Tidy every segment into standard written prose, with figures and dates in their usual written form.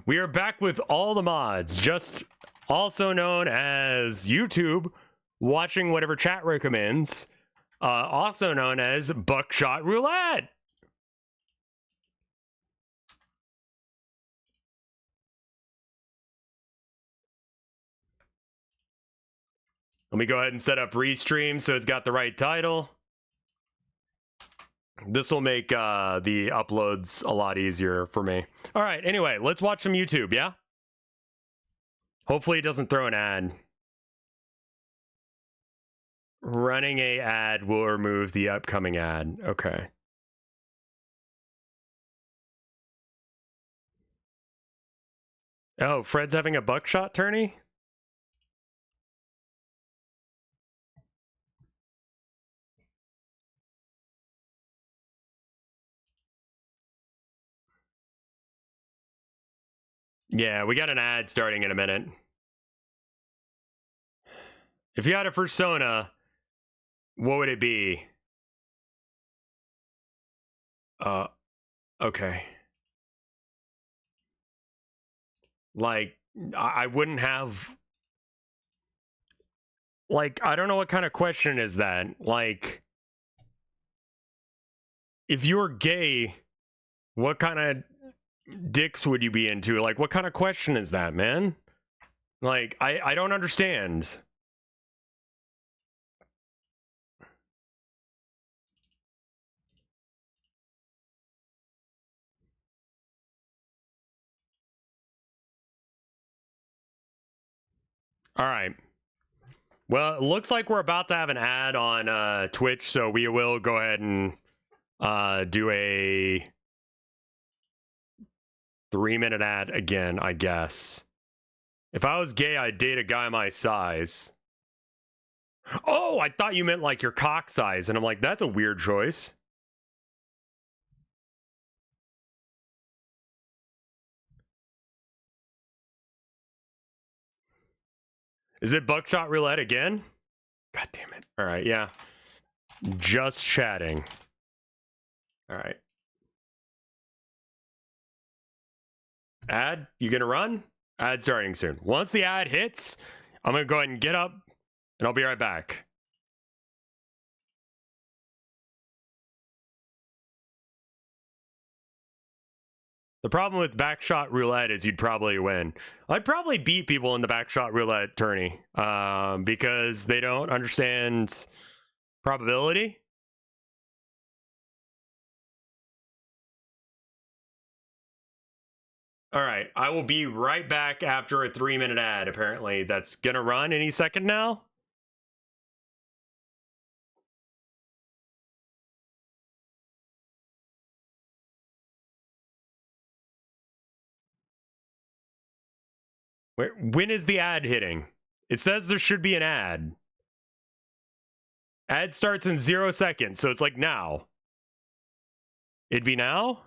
We are back with all the mods, just also known as YouTube, watching whatever chat recommends, also known as Buckshot Roulette. Let me go ahead and set up Restream so it's got the right title. This will make the uploads a lot easier for me. All right, anyway, let's watch some YouTube, yeah? Hopefully it doesn't throw an ad. Running a ad will remove the upcoming ad. Okay. Oh, Fred's having a buckshot tourney? Yeah, we got an ad starting in a minute. If you had a persona, what would it be? Okay. Like, I wouldn't have... Like, I don't know what kind of question is that. Like, if you're gay, what kind of dicks would you be into? Like, what kind of question is that, man? Like, I don't understand. All right. Well, it looks like we're about to have an ad on Twitch, so we will go ahead and do a 3-minute ad again, I guess. If I was gay, I'd date a guy my size. Oh, I thought you meant like your cock size, and I'm like, that's a weird choice. Is it Buckshot Roulette again? God damn it. All right, yeah. Just chatting. All right. Ad, you gonna run? Ad starting soon. Once the ad hits, I'm gonna go ahead and get up, and I'll be right back. The problem with backshot roulette is you'd probably win. I'd probably beat people in the backshot roulette tourney because they don't understand probability. All right, I will be right back after a 3-minute ad, apparently. That's gonna run any second now. When is the ad hitting? It says there should be an ad. Ad starts in 0 seconds, so it's like now. It'd be now?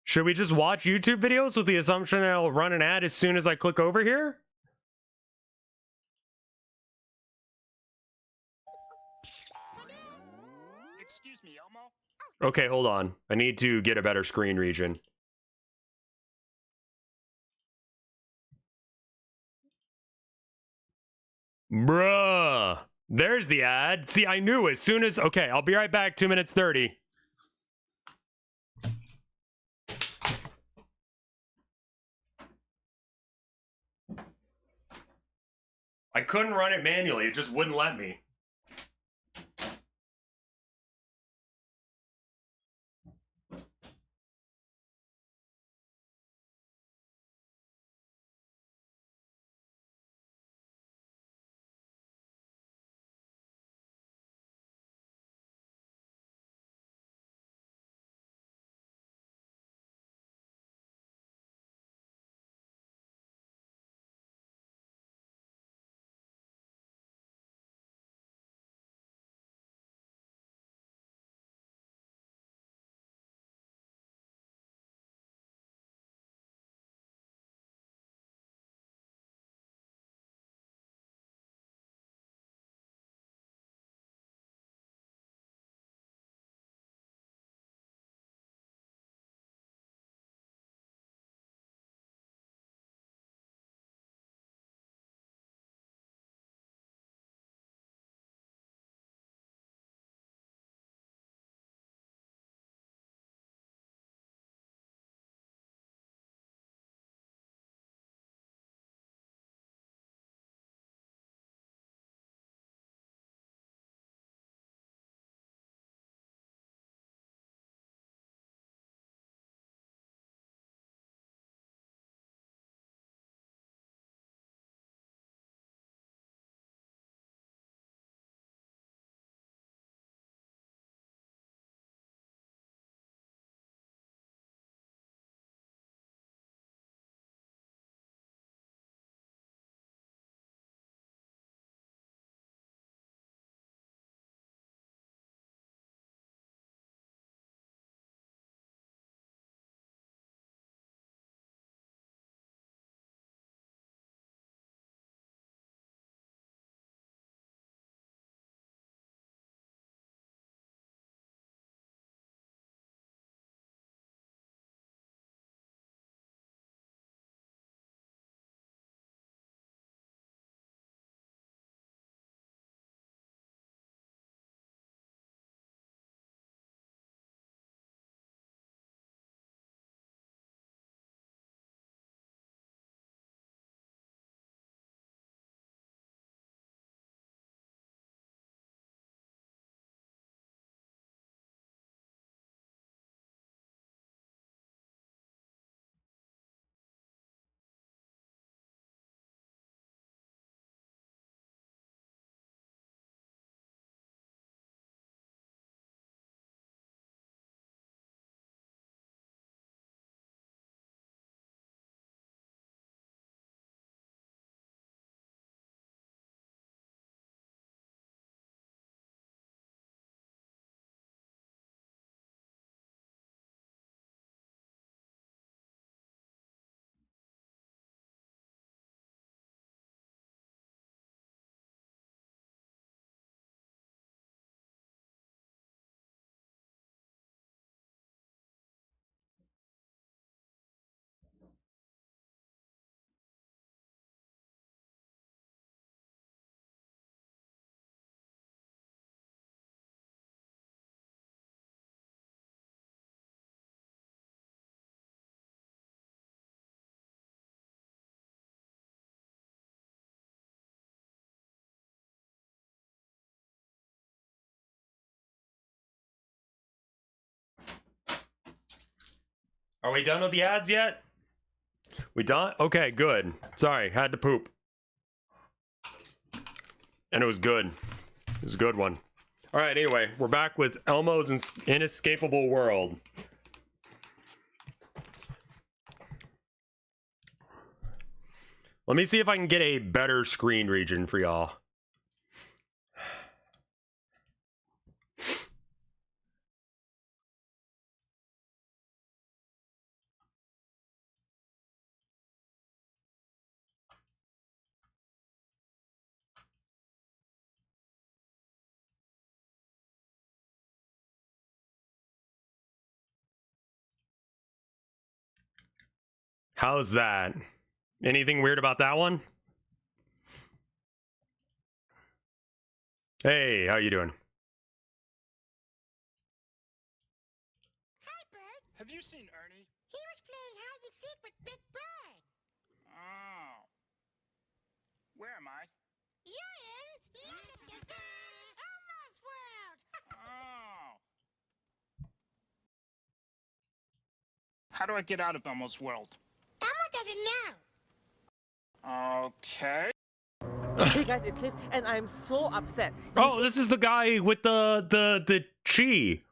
Should we just watch YouTube videos with the assumption that I'll run an ad as soon as I click over here? Excuse me, Elmo. Okay, hold on. I need to get a better screen region. Bruh. There's the ad. See, I knew as soon as... Okay, I'll be right back. 2 minutes 30. I couldn't run it manually. It just wouldn't let me. Are we done with the ads yet? We done? Okay, good. Sorry, had to poop. And it was good. It was a good one. All right, anyway, we're back with Elmo's Inescapable World. Let me see if I can get a better screen region for y'all. How's that? Anything weird about that one? Hey, how you doing? Hi, Bert. Have you seen Ernie? He was playing hide and seek with Big Bird. Oh. Where am I? You're in Elmo's World. Oh. How do I get out of Elmo's world? Elmo doesn't know. Okay. Hey guys, it's Cliff, and I'm so upset. Oh, this is the guy with the chi.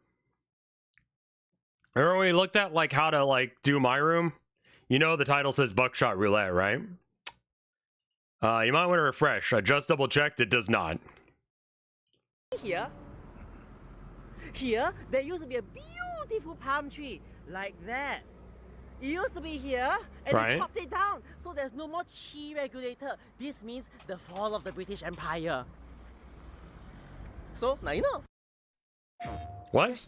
Remember we looked at like how to like do my room? You know the title says Buckshot Roulette, right? You might want to refresh. I just double checked, it does not. Here, there used to be a beautiful palm tree like that. It used to be here, and Right. they chopped it down, so there's no more chi regulator. This means the fall of the British Empire. So now you know. What?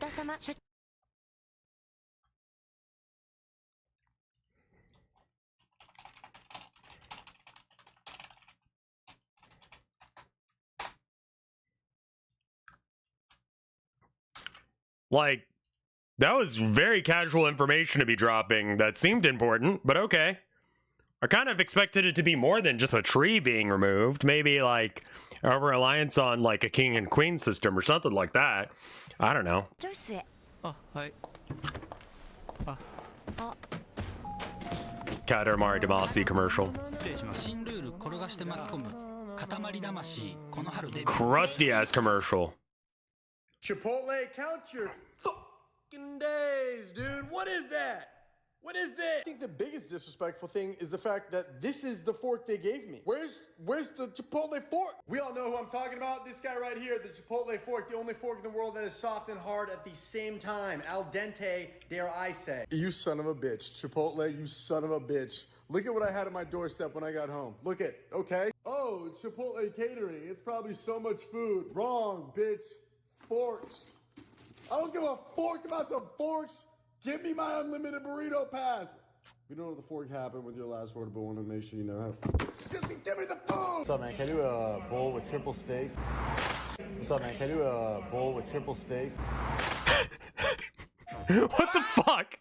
Like, that was very casual information to be dropping that seemed important, but okay. I kind of expected it to be more than just a tree being removed. Maybe like a reliance on like a king and queen system or something like that. I don't know. Katamari Damacy commercial. Crusty ass commercial. Chipotle, count your fucking days, dude. What is that? What is this? I think the biggest disrespectful thing is the fact that this is the fork they gave me. Where's the Chipotle fork? We all know who I'm talking about. This guy right here, the Chipotle fork, the only fork in the world that is soft and hard at the same time. Al dente, dare I say. You son of a bitch. Chipotle, you son of a bitch. Look at what I had at my doorstep when I got home. Look at, okay? Oh, Chipotle catering. It's probably so much food. Wrong, bitch. Forks. I don't give a fork about some forks. Give me my unlimited burrito pass. We don't know what the fork happened with your last order, but want to make sure you know how. Simply give me the food! What's up, man? Can I do a bowl with triple steak? What's up, man? Can I do a bowl with triple steak? What the fuck?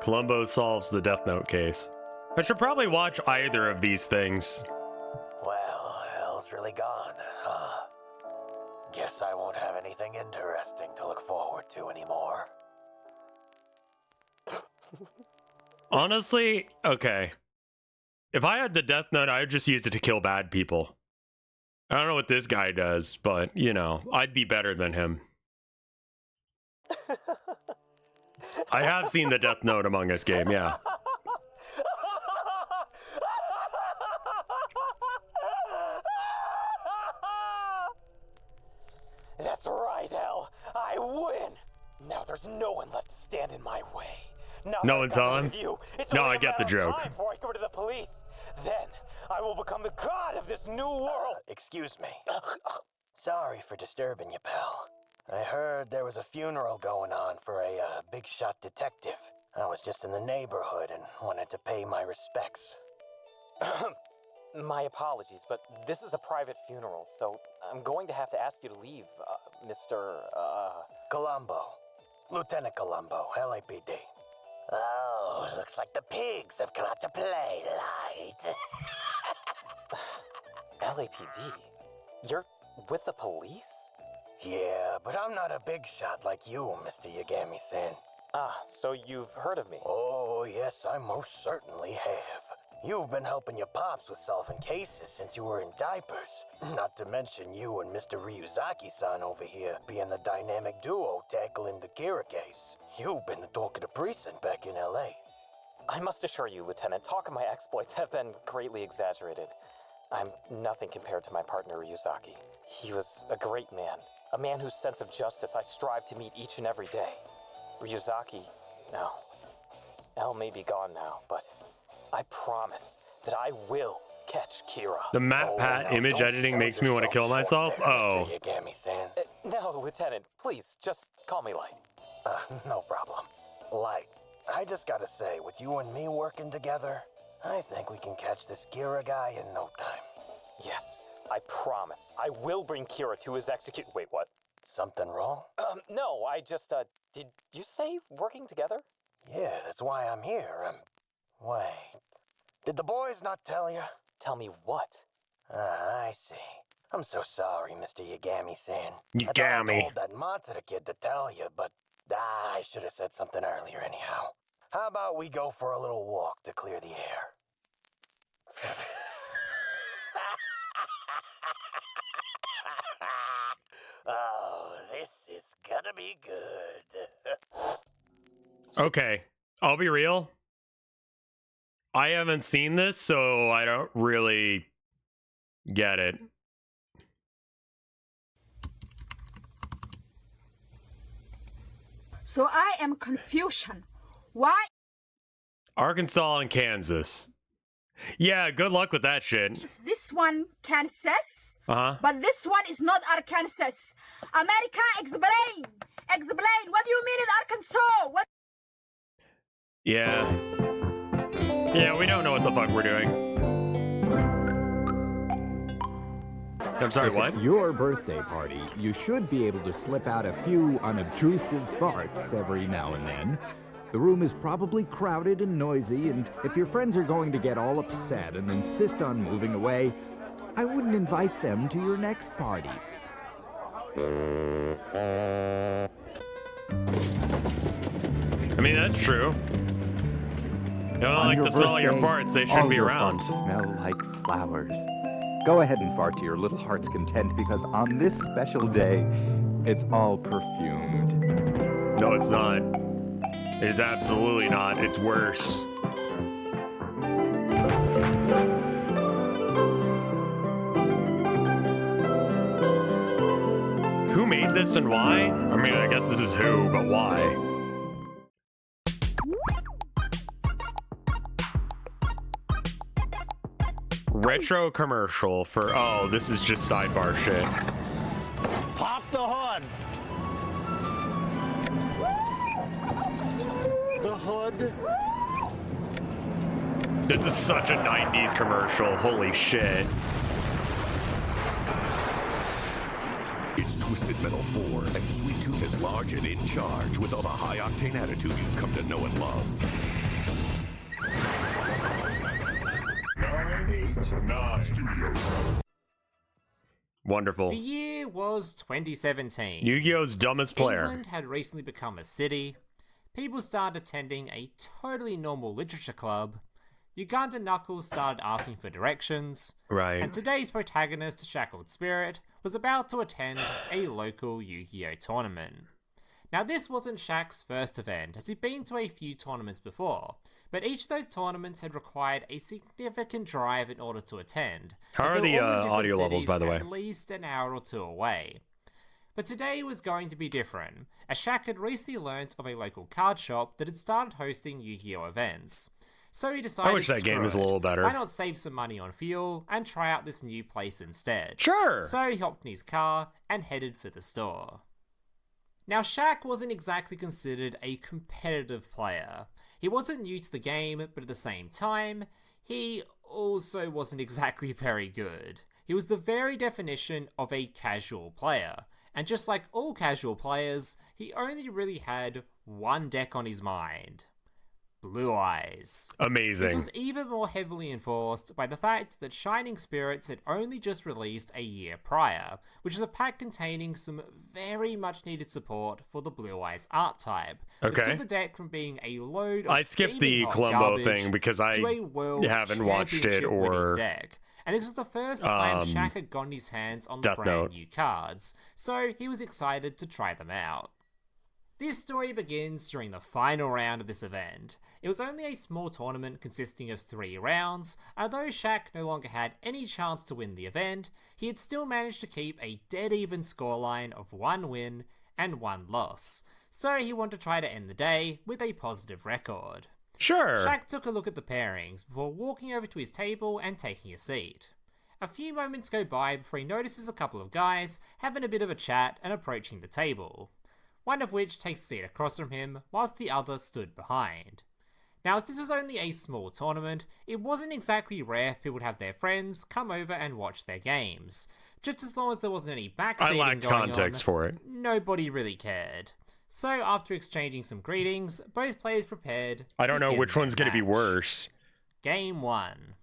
Columbo solves the Death Note case. I should probably watch either of these things. Well, El's really gone, huh? Guess I won't have anything interesting to look forward to anymore. Honestly, okay. If I had the Death Note, I would just use it to kill bad people. I don't know what this guy does, but, you know, I'd be better than him. I have seen the Death Note Among Us game, yeah. That's right, El. I win. Now there's no one left to stand in my way. Now No that one I've saw gotten him? rid of you, it's No, only I a get the matter of joke. time before I go to the police. Then I will become the god of this new world. Excuse me. Sorry for disturbing you, pal. I heard there was a funeral going on for a big shot detective. I was just in the neighborhood and wanted to pay my respects. My apologies, but this is a private funeral, so I'm going to have to ask you to leave, Mr. Columbo, Lieutenant Columbo, LAPD. Oh, looks like the pigs have come out to play, Light. LAPD? You're with the police? Yeah, but I'm not a big shot like you, Mr. Yagami-san. Ah, so you've heard of me. Oh, yes, I most certainly have. You've been helping your pops with solving cases since you were in diapers. Not to mention you and Mr. Ryuzaki-san over here being the dynamic duo tackling the Kira case. You've been the talk of the precinct back in LA. I must assure you, Lieutenant, talk of my exploits have been greatly exaggerated. I'm nothing compared to my partner Ryuzaki. He was a great man, a man whose sense of justice I strive to meet each and every day. Ryuzaki, no. Elle may be gone now, but I promise that I will catch Kira. The Matt Pat image editing makes me want to kill myself. Oh. Mr. Yagami-san. No, Lieutenant, please, just call me Light. No problem. Light, I just gotta say, with you and me working together, I think we can catch this Kira guy in no time. Yes, I promise. I will bring Kira to his execute. Wait, what? Something wrong? No, I just, did you say working together? Yeah, that's why I'm here. Wait. Did the boys not tell you? Tell me what? I see. I'm so sorry, Mr. Yagami-san. I Yagami. told that Matsuda kid to tell you, but I should have said something earlier anyhow. How about we go for a little walk to clear the air? Oh, this is gonna be good. Okay, I'll be real. I haven't seen this, so I don't really get it. So I am confusion. Why Arkansas and Kansas. Yeah, good luck with that shit. is this one Kansas, Uh-huh. but this one is not Arkansas? America, explain! Explain! What do you mean in Arkansas? What? Yeah. Yeah, we don't know what the fuck we're doing. I'm sorry, If what? it's your birthday party, you should be able to slip out a few unobtrusive farts every now and then. The room is probably crowded and noisy, and if your friends are going to get all upset and insist on moving away, I wouldn't invite them to your next party. I mean, that's true. You don't On like your the smell of your birthday, farts, they all shouldn't be your around. farts smell like flowers. Go ahead and fart to your little heart's content, because on this special day, it's all perfumed. No, it's not. It is absolutely not. It's worse. Who made this and why? I mean, I guess this is who, but why? Retro commercial for, oh, this is just sidebar shit. Pop the hood. The hood. This is such a 90s commercial. Holy shit. It's Twisted Metal 4, and Sweet Tooth is large and in charge with all the high-octane attitude you've come to know and love. 989 Studios. Wonderful. The year was 2017. Yu-Gi-Oh's dumbest player. England had recently become a city. People started attending a totally normal literature club. Uganda Knuckles started asking for directions. Right. And today's protagonist, Shackled Spirit, was about to attend a local Yu-Gi-Oh tournament. Now, this wasn't Shaq's first event, as he'd been to a few tournaments before, but each of those tournaments had required a significant drive in order to attend. How as are they the were all in different audio levels, cities by the way? At least an hour or two away. But today was going to be different, as Shaq had recently learnt of a local card shop that had started hosting Yu-Gi-Oh events. So he decided, I wish that game was a little better. Why not save some money on fuel and try out this new place instead? Sure. So he hopped in his car and headed for the store. Now, Shaq wasn't exactly considered a competitive player. He wasn't new to the game, but at the same time, he also wasn't exactly very good. He was the very definition of a casual player, and just like all casual players, he only really had one deck on his mind. Blue Eyes. Amazing. This was even more heavily enforced by the fact that Shining Spirits had only just released a year prior, which is a pack containing some very much needed support for the Blue Eyes art type. Okay. It took the deck from being a load of I skipped the steaming hot Columbo garbage thing because I to a world haven't watched it championship winning or deck. And this was the first time Shaq had gotten his hands on the Death brand Note. new cards, so he was excited to try them out. This story begins during the final round of this event. It was only a small tournament consisting of 3 rounds, and although Shaq no longer had any chance to win the event, he had still managed to keep a dead-even scoreline of 1 win and 1 loss, so he wanted to try to end the day with a positive record. Sure. Shaq took a look at the pairings before walking over to his table and taking a seat. A few moments go by before he notices a couple of guys having a bit of a chat and approaching the table, one of which takes a seat across from him whilst the other stood behind. Now, as this was only a small tournament, it wasn't exactly rare for people to have their friends come over and watch their games. Just as long as there wasn't any backseating I lacked going context on, for it. nobody really cared. So after exchanging some greetings, both players prepared. I don't know begin which their one's going to be match. worse. Game 1.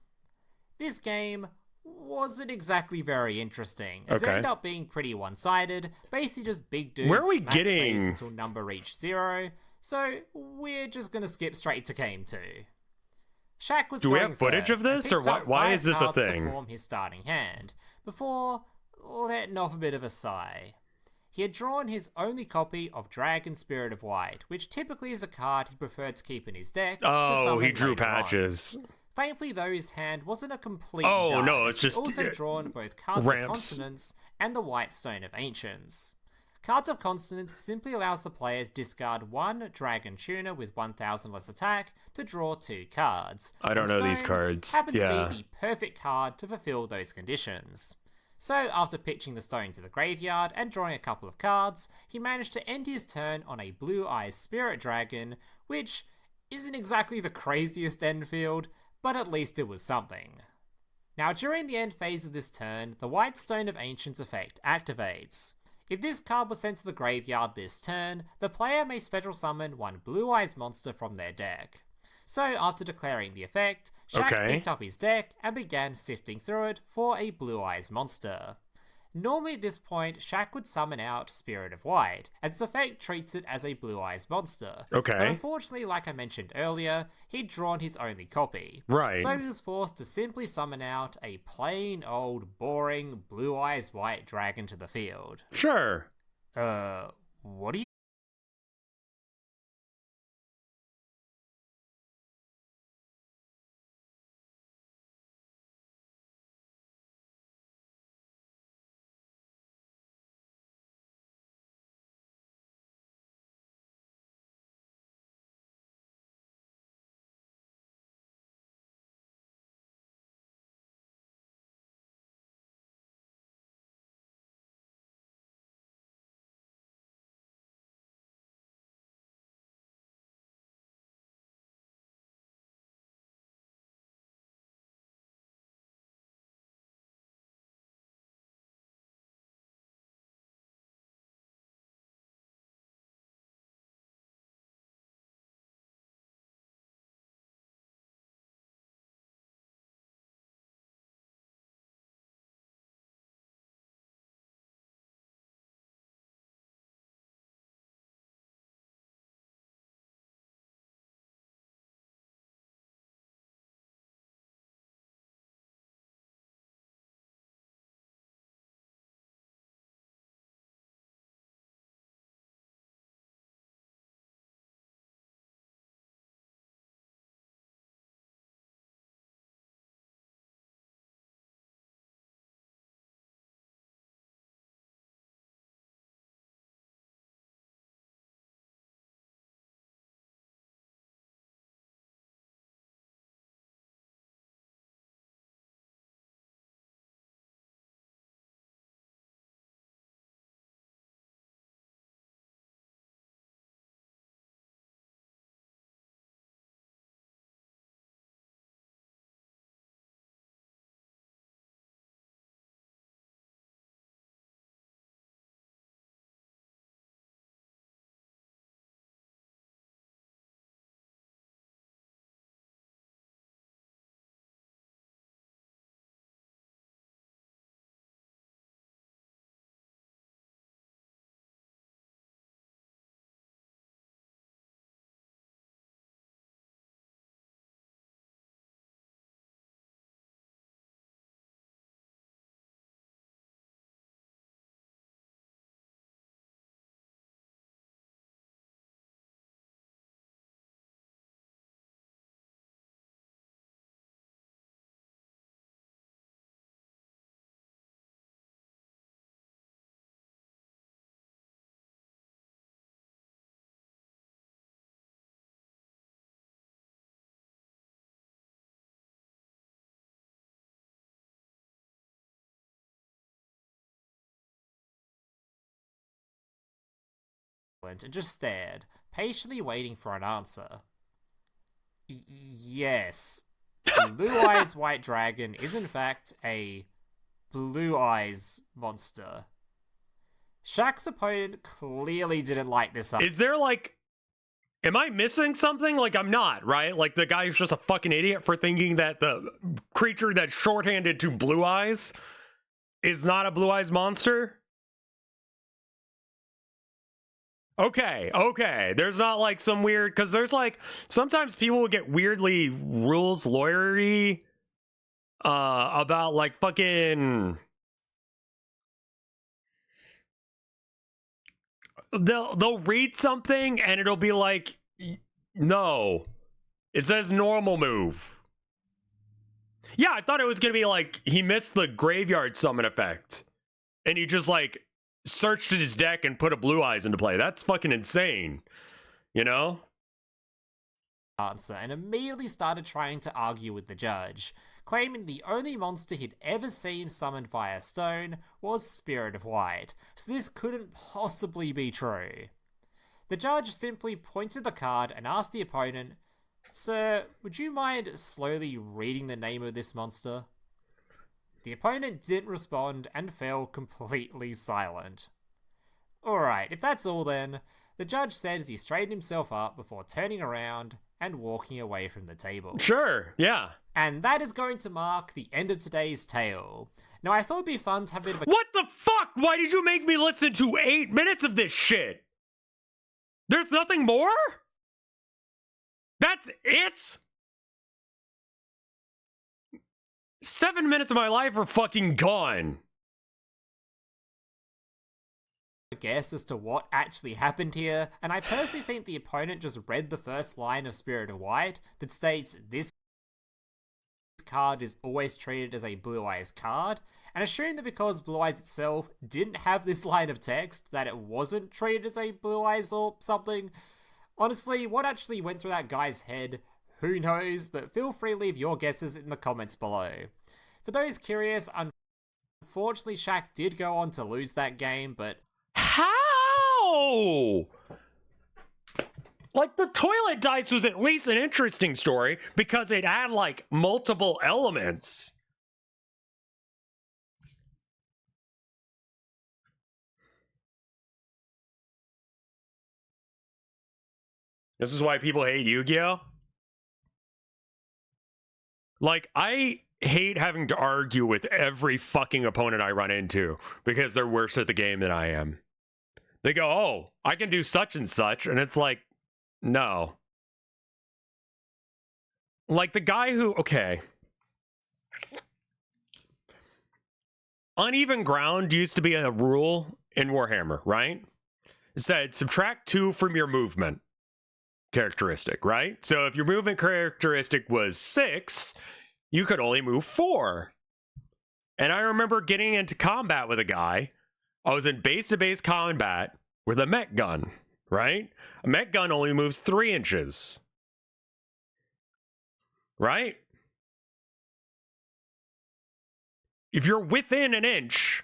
This game wasn't exactly very interesting, as it Okay. ended up being pretty one-sided, basically just big dudes Where are we smack getting- space until number reached 0, so we're just gonna skip straight to game 2. Shaq was Do we going have footage first of this, and or picked why- up why 5 is this a cards to thing? form his starting hand, before letting off a bit of a sigh. He had drawn his only copy of Dragon Spirit of White, which typically is a card he preferred to keep in his deck. to Oh, summon he drew later on. patches. Thankfully, though, his hand wasn't a complete Oh, dud, no, as it's he just, also drawn both Cards of ramps. Consonance and the White Stone of Ancients. Cards of Consonance simply allows the player to discard 1 Dragon Tuner with 1000 less attack to draw 2 cards. I don't And know these Stone cards. happens Yeah. to be the perfect card to fulfill those conditions. So, after pitching the stone to the graveyard and drawing a couple of cards, he managed to end his turn on a Blue Eyes Spirit Dragon, which isn't exactly the craziest end field, but at least it was something. Now, during the end phase of this turn, the White Stone of Ancients effect activates. If this card was sent to the graveyard this turn, the player may special summon 1 Blue Eyes monster from their deck. So, after declaring the effect, Shaq Okay. picked up his deck and began sifting through it for a Blue Eyes monster. Normally at this point, Shaq would summon out Spirit of White, as its effect treats it as a Blue Eyes monster. Okay. But unfortunately, like I mentioned earlier, he'd drawn his only copy. Right. So he was forced to simply summon out a plain old boring Blue Eyes White dragon to the field. Sure. What do you and just stared, patiently waiting for an answer. Yes. The Blue Eyes White Dragon is in fact a Blue Eyes monster. Shaq's opponent clearly didn't like this. Is there like... Am I missing something? Like, I'm not, right? Like, the guy's just a fucking idiot for thinking that the creature that's shorthanded to Blue Eyes is not a Blue Eyes monster? Okay. There's not like some weird... Because there's like... Sometimes people will get weirdly rules lawyery about like fucking... They'll read something and it'll be like, no, it says normal move. Yeah, I thought it was gonna be like he missed the graveyard summon effect and he just like searched his deck and put a Blue Eyes into play. That's fucking insane, you know? Answer and immediately started trying to argue with the judge, claiming the only monster he'd ever seen summoned via stone was Spirit of White, so this couldn't possibly be true. The judge simply pointed the card and asked the opponent, "Sir, would you mind slowly reading the name of this monster?" The opponent didn't respond and fell completely silent. Alright, if that's all then, the judge said as he straightened himself up before turning around and walking away from the table. Sure, yeah. And that is going to mark the end of today's tale. Now, I thought it'd be fun to have a bit of a... What the fuck? Why did you make me listen to 8 minutes of this shit? There's nothing more? That's it? 7 minutes of my life are fucking gone. Guess as to what actually happened here, and I personally think the opponent just read the first line of Spirit of White that states this card is always treated as a Blue Eyes card, and assumed that because Blue Eyes itself didn't have this line of text that it wasn't treated as a Blue Eyes or something. Honestly, what actually went through that guy's head, who knows, but feel free to leave your guesses in the comments below. For those curious, unfortunately Shaq did go on to lose that game, but how? Like, the toilet dice was at least an interesting story because it had, like, multiple elements. This is why people hate Yu-Gi-Oh! Like, I hate having to argue with every fucking opponent I run into because they're worse at the game than I am. They go, oh, I can do such and such, and it's like, no. Like the guy who, okay. Uneven ground used to be a rule in Warhammer, right? It said subtract 2 from your movement characteristic, right? So if your movement characteristic was 6, you could only move 4. And I remember getting into combat with a guy. I was in base-to-base combat with a mech gun, right? A mech gun only moves 3 inches. Right? If you're within an inch,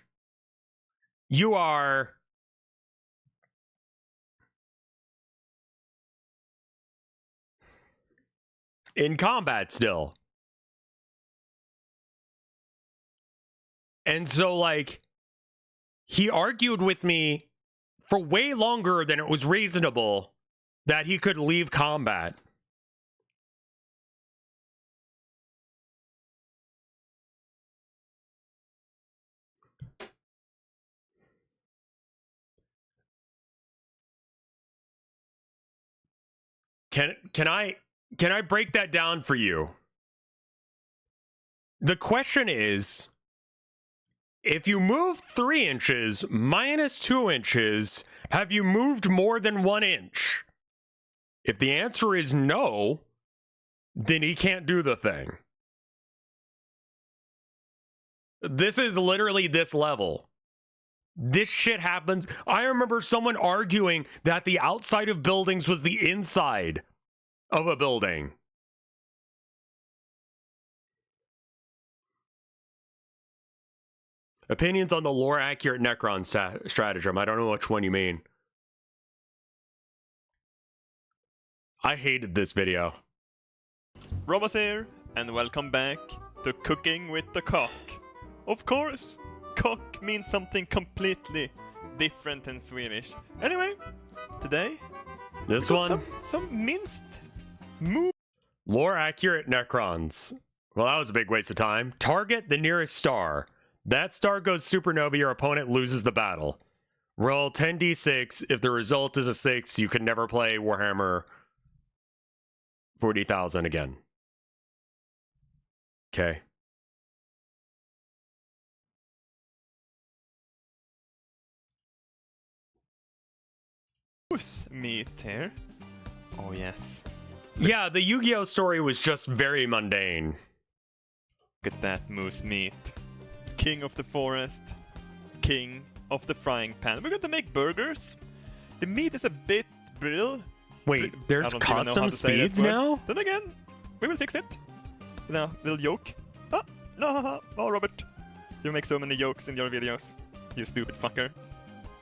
you are in combat still. And so, like, he argued with me for way longer than it was reasonable that he could leave combat. Can I break that down for you? The question is, if you move 3 inches minus 2 inches, have you moved more than 1 inch? If the answer is no, then he can't do the thing. This is literally this level. This shit happens. I remember someone arguing that the outside of buildings was the inside of a building. Opinions on the lore accurate Necron stratagem. I don't know which one you mean. I hated this video. Robos here, and welcome back to Cooking with the Cock. Of course, cock means something completely different in Swedish. Anyway, today, This we got one, some minced moo. lore accurate Necrons. Well, that was a big waste of time. Target the nearest star. That star goes supernova, your opponent loses the battle. Roll 10d6. If the result is a 6, you can never play Warhammer 40,000 again. Okay. Moose meat here. Oh yes. Yeah, the Yu-Gi-Oh story was just very mundane. Look at that moose meat. King of the forest. King of the frying pan. We're going to make burgers. The meat is a bit brittle. Wait, I there's don't even know how custom to say that speeds word. now? Then again, we will fix it. Now, little yoke. Oh, no, oh, Robert. You make so many yokes in your videos. You stupid fucker.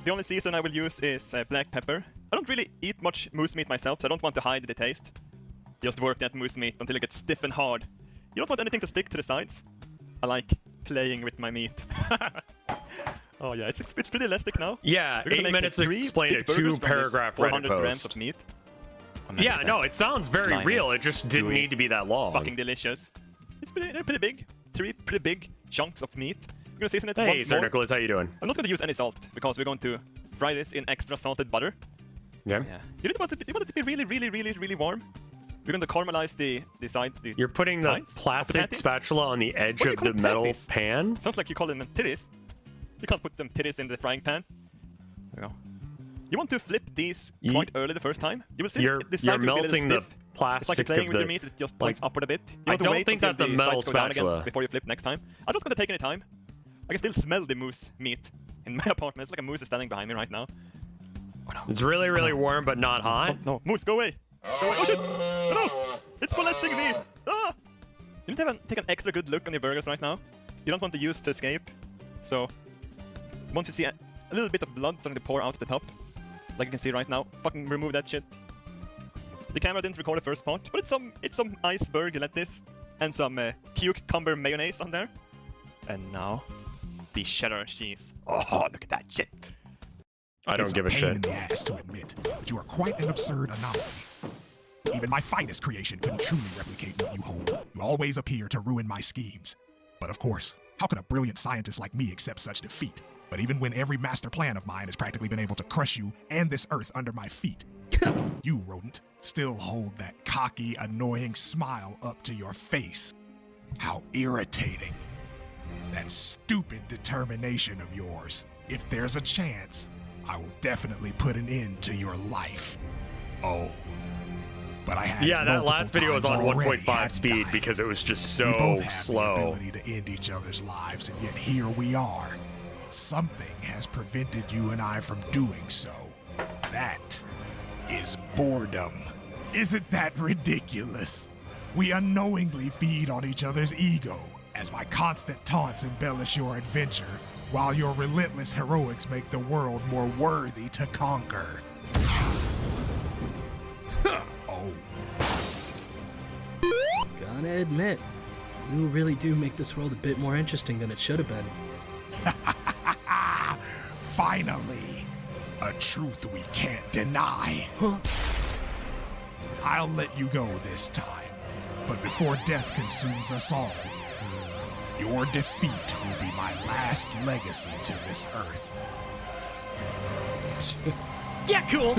The only season I will use is black pepper. I don't really eat much moose meat myself, so I don't want to hide the taste. Just work that moose meat until it gets stiff and hard. You don't want anything to stick to the sides. I like playing with my meat. Oh yeah, it's pretty elastic now. Yeah, We're gonna 8 make minutes to 3 explain big a burgers from this 2-paragraph 400 Reddit grams post. of meat. Yeah, no, it sounds very Slimy, real. It just didn't gooey, need to be that long. Fucking delicious. They're pretty big. 3 pretty big chunks of meat. We're gonna season it Hey, once Sir more. Nicholas, how you doing? I'm not gonna use any salt because we're going to fry this in extra salted butter. Yeah. You want it to be really warm. We're going to caramelize the sides. You're putting the sides of plastic patties. spatula on the edge What do you of call the metal patties? pan? Sounds like you call them titties. You can't put them titties in the frying pan. There you go. You want to flip these quite early the first time. You will see You're the sides will be a little melting the stiff. It's like plastic you're playing of with your the. meat. It just like, points upward a bit. You I want to don't wait think until that's a the metal sides go down again spatula. before you flip next time. I'm not going to take any time. I can still smell the moose meat in my apartment. It's like a moose is standing behind me right now. It's really, really warm, but not hot. No, moose, go away. Go away. Oh shit! Oh, no! It's molesting me! Ah! You need to take an extra good look on your burgers right now. You don't want the juice to escape. So, once you see a little bit of blood starting to pour out at the top, like you can see right now, fucking remove that shit. The camera didn't record the first part, but it's some iceberg lettuce and some cucumber mayonnaise on there. And now, the cheddar cheese. Oh, look at that shit! I don't give a pain shit. in the ass to admit, but you are quite an absurd anomaly. Even my finest creation couldn't truly replicate what you hold. You always appear to ruin my schemes. But of course, how could a brilliant scientist like me accept such defeat? But even when every master plan of mine has practically been able to crush you and this earth under my feet, you, rodent, still hold that cocky, annoying smile up to your face. How irritating. That stupid determination of yours. If there's a chance, I will definitely put an end to your life. Oh. But I had Yeah, that last video was on 1.5 speed died. because it was just We so both have the slow. ability to end each other's lives, and yet here we are. Something has prevented you and I from doing so. That is boredom. Isn't that ridiculous? We unknowingly feed on each other's ego, as my constant taunts embellish your adventure, while your relentless heroics make the world more worthy to conquer. Oh. Gotta admit, you really do make this world a bit more interesting than it should have been. Finally, a truth we can't deny. I'll let you go this time, but before death consumes us all, your defeat will be my last legacy to this earth. Yeah, cool.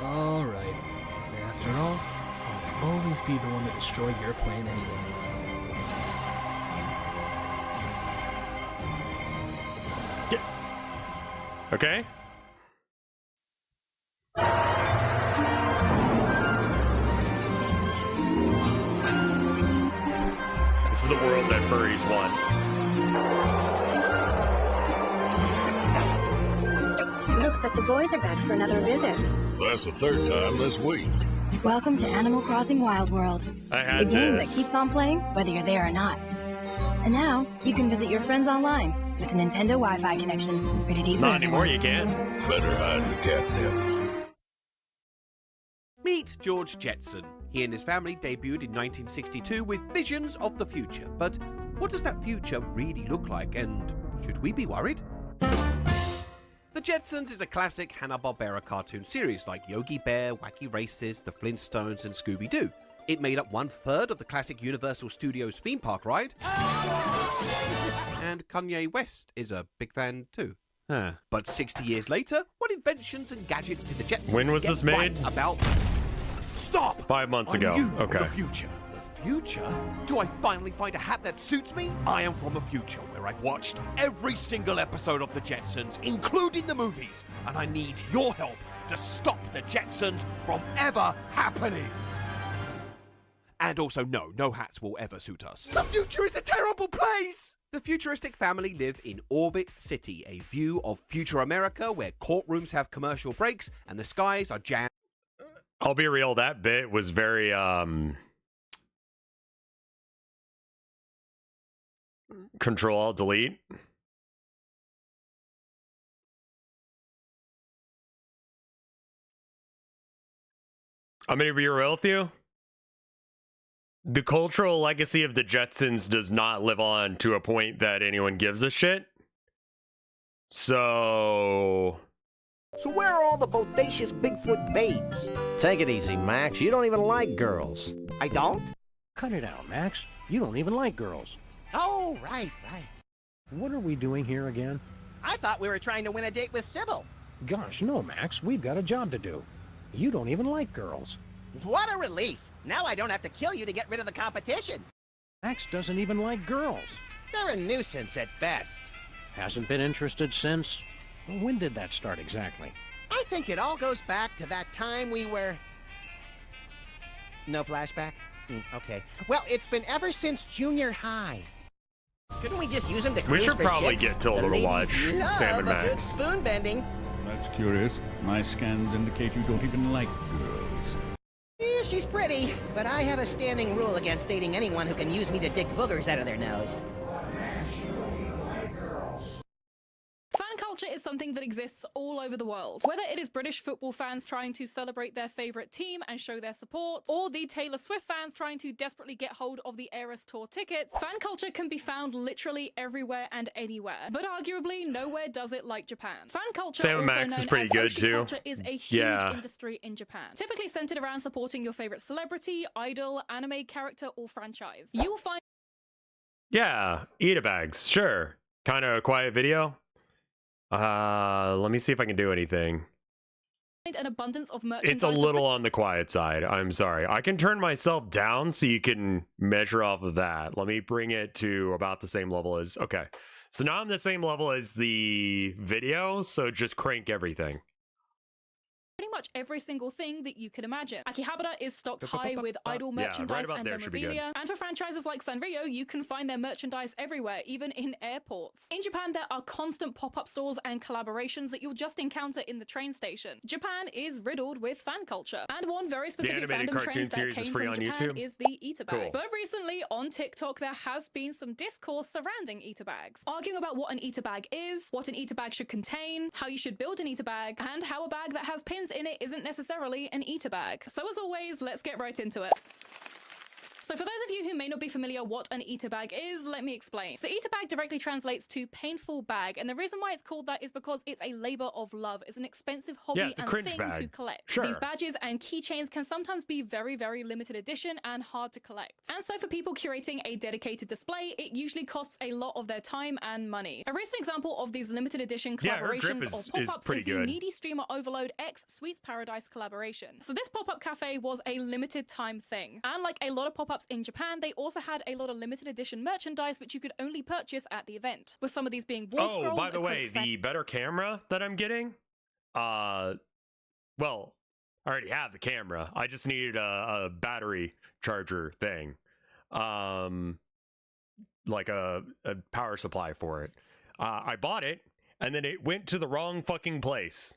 All right. After all, I'll always be the one to destroy your plan anyway. Okay. This is the world that furries won. Looks like the boys are back for another visit. That's the third time this week. Welcome to Animal Crossing Wild World. I The had game that this. keeps on playing, whether you're there or not. And now, you can visit your friends online with a Nintendo Wi-Fi connection, rated E for Not anymore, everyone. you can't. Better hide the catnip. Meet George Jetson. He and his family debuted in 1962 with visions of the future. But what does that future really look like, and should we be worried? The Jetsons is a classic Hanna-Barbera cartoon series like Yogi Bear, Wacky Races, The Flintstones, and Scooby-Doo. It made up 1/3 of the classic Universal Studios theme park ride. And Kanye West is a big fan too. But 60 years later, what inventions and gadgets did the Jetsons When was get this made? right about? Stop! 5 months ago. I'm you from Okay. the future. The future? Do I finally find a hat that suits me? I am from a future where I've watched every single episode of the Jetsons, including the movies, and I need your help to stop the Jetsons from ever happening. And also, no hats will ever suit us. The future is a terrible place! The futuristic family live in Orbit City, a view of future America where courtrooms have commercial breaks and the skies are jammed. I'll be real, that bit was very, Control-Alt-Delete. I'm gonna be real with you. The cultural legacy of the Jetsons does not live on to a point that anyone gives a shit. So where are all the bodacious Bigfoot babes? Take it easy, Max. You don't even like girls. I don't? Cut it out, Max. You don't even like girls. Oh, right. What are we doing here again? I thought we were trying to win a date with Sybil. Gosh, no, Max. We've got a job to do. You don't even like girls. What a relief. Now I don't have to kill you to get rid of the competition. Max doesn't even like girls. They're a nuisance at best. Hasn't been interested since... Well, when did that start exactly? I think it all goes back to that time we were... No flashback? Okay. Well, it's been ever since junior high. Couldn't we just use them to we cruise should for probably chicks? get Tilda The to ladies watch love Sam and a good Max. spoon bending. That's curious. My scans indicate you don't even like girls. Yeah, she's pretty, but I have a standing rule against dating anyone who can use me to dig boogers out of their nose. Fan culture is something that exists all over the world. Whether it is British football fans trying to celebrate their favourite team and show their support, or the Taylor Swift fans trying to desperately get hold of the Eras Tour tickets, fan culture can be found literally everywhere and anywhere. But arguably, nowhere does it like Japan. Fan culture, Sam and also Max is known pretty as good, oshi too. culture, is a huge industry in Japan, typically centered around supporting your favourite celebrity, idol, anime character, or franchise. You will find Yeah, Eat-A-Bags, sure. Kind of a quiet video. Let me see if I can do anything. an abundance of merchandise. It's a little on the quiet side. I'm sorry. I can turn myself down so you can measure off of that. Let me bring it to about the same level as... Okay. So now I'm the same level as the video, so just crank everything. Pretty much every single thing that you can imagine. Akihabara is stocked high with idol merchandise and memorabilia. And for franchises like Sanrio, you can find their merchandise everywhere, even in airports. In Japan, there are constant pop-up stores and collaborations that you'll just encounter in the train station. Japan is riddled with fan culture. And one very specific fandom trend that came from Japan is the Eat-A-Bag. Cool. But recently, on TikTok, there has been some discourse surrounding Eat-A-Bags, arguing about what an Eat-A-Bag is, what an Eat-A-Bag should contain, how you should build an Eat-A-Bag, and how a bag that has pins in it isn't necessarily an Eat-A-Bag. So as always, let's get right into it. So for those of you who may not be familiar what an Eat-A-Bag is, let me explain. So Eat-A-Bag directly translates to painful bag, and the reason why it's called that is because it's a labor of love. It's an expensive hobby and thing to collect. Sure. These badges and keychains can sometimes be very, very limited edition and hard to collect. And so for people curating a dedicated display, it usually costs a lot of their time and money. A recent example of these limited edition collaborations or pop-ups is the Needy Streamer Overload X Sweets Paradise collaboration. So this pop-up cafe was a limited time thing. And like a lot of pop-ups in Japan, they also had a lot of limited edition merchandise which you could only purchase at the event, with some of these being wall scrolls. Oh, by the way, the better camera that I'm getting, well, I already have the camera. I just needed a battery charger thing, like a power supply for it. I bought it, and then it went to the wrong fucking place.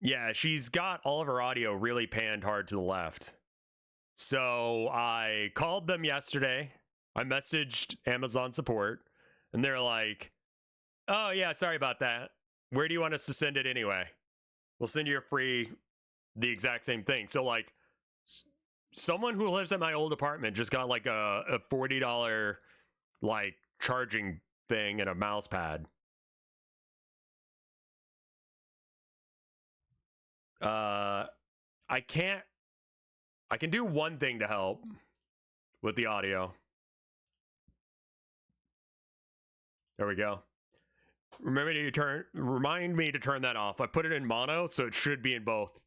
Yeah, she's got all of her audio really panned hard to the left. So I called them yesterday. I messaged Amazon support, and they're like, oh yeah, sorry about that. Where do you want us to send it anyway? we'll send you the exact same thing. So like someone who lives at my old apartment just got like a $40 like charging thing and a mouse pad. I can do one thing to help with the audio. There we go. Remind me to turn that off. I put it in mono, so it should be in both.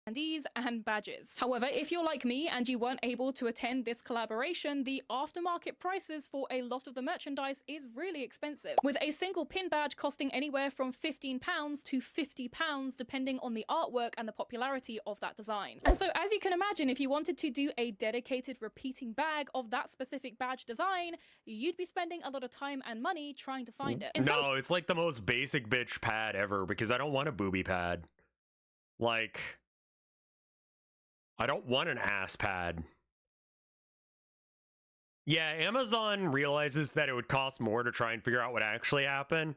Attendees and badges. However, if you're like me and you weren't able to attend this collaboration, the aftermarket prices for a lot of the merchandise is really expensive, with a single pin badge costing anywhere from £15 to £50 depending on the artwork and the popularity of that design. And so as you can imagine, if you wanted to do a dedicated repeating bag of that specific badge design, you'd be spending a lot of time and money trying to find it. No, it's like the most basic bitch pad ever because I don't want a booby pad. Like, I don't want an ass pad. Yeah, Amazon realizes that it would cost more to try and figure out what actually happened,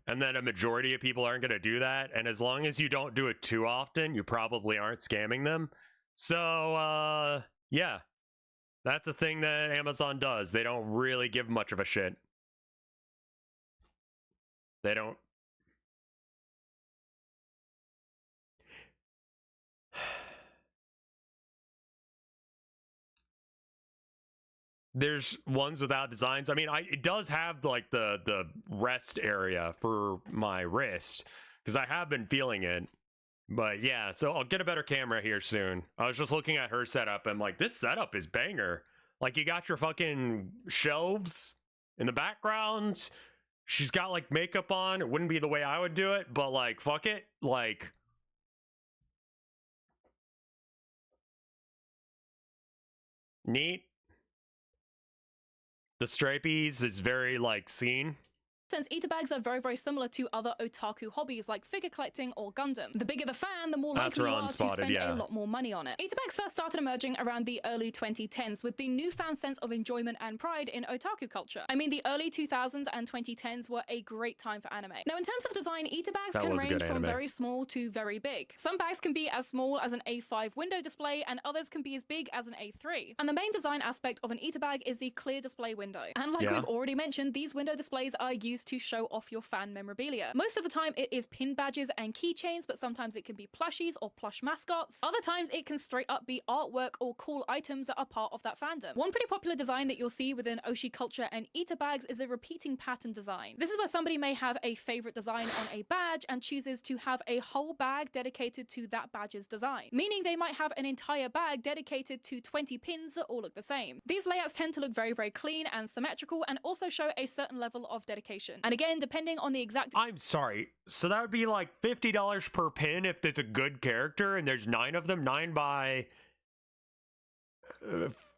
and that a majority of people aren't going to do that, and as long as you don't do it too often, you probably aren't scamming them. So, yeah, that's a thing that Amazon does. They don't really give much of a shit. They don't. There's ones without designs. I mean, it does have like the rest area for my wrist because I have been feeling it. But yeah, so I'll get a better camera here soon. I was just looking at her setup and like, this setup is banger. Like, you got your fucking shelves in the background. She's got like makeup on. It wouldn't be the way I would do it, but like, fuck it. Like, neat. The stripies is very like scene. Since Eater bags are very, very similar to other otaku hobbies like figure collecting or Gundam. The bigger the fan, the more likely you are to spend a lot more money on it. Eater bags first started emerging around the early 2010s with the newfound sense of enjoyment and pride in otaku culture. I mean, the early 2000s and 2010s were a great time for anime. Now, in terms of design, Eater bags can range from very small to very big. Some bags can be as small as an A5 window display, and others can be as big as an A3. And the main design aspect of an Eater bag is the clear display window. And like we've already mentioned, these window displays are used to show off your fan memorabilia. Most of the time it is pin badges and keychains, but sometimes it can be plushies or plush mascots. Other times it can straight up be artwork or cool items that are part of that fandom. One pretty popular design that you'll see within Oshi culture and Eater bags is a repeating pattern design. This is where somebody may have a favorite design on a badge and chooses to have a whole bag dedicated to that badge's design, meaning they might have an entire bag dedicated to 20 pins that all look the same. These layouts tend to look very, very clean and symmetrical and also show a certain level of dedication. And again, depending on the exact— I'm sorry, so that would be like $50 per pin if it's a good character and there's 9 of them, 9 by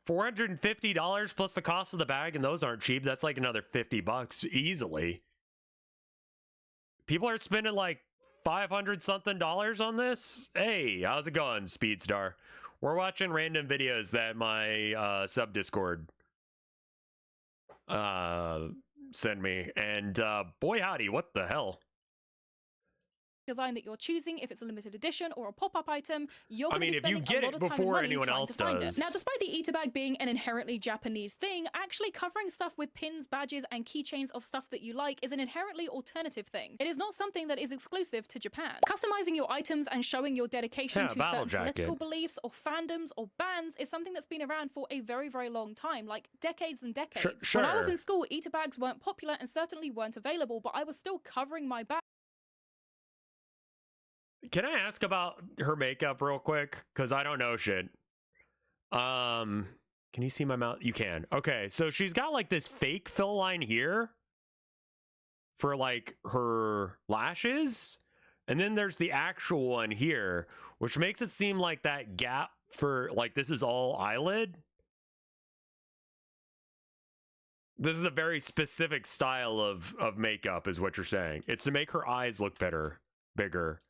$450 plus the cost of the bag, and those aren't cheap. That's like another $50 easily. People are spending like $500 something on this. Hey, how's it going, Speedstar? We're watching random videos that my sub Discord send me, and boy howdy, what the hell. Design that you're choosing, if it's a limited edition or a pop-up item, you're going to be if you spending get a lot it of time before and money anyone trying else to find does. it. Now, despite the Eater bag being an inherently Japanese thing, actually covering stuff with pins, badges, and keychains of stuff that you like is an inherently alternative thing. It is not something that is exclusive to Japan. Customizing your items and showing your dedication to certain political beliefs or fandoms or bands is something that's been around for a very, very long time, like decades and decades. Sure. When I was in school, Eater bags weren't popular and certainly weren't available, but I was still covering my bag. Can I ask about her makeup real quick? Because I don't know shit. Can you see my mouth? You can. Okay, so she's got like this fake fill line here for like her lashes. And then there's the actual one here, which makes it seem like that gap for like this is all eyelid. This is a very specific style of makeup is what you're saying. It's to make her eyes look bigger.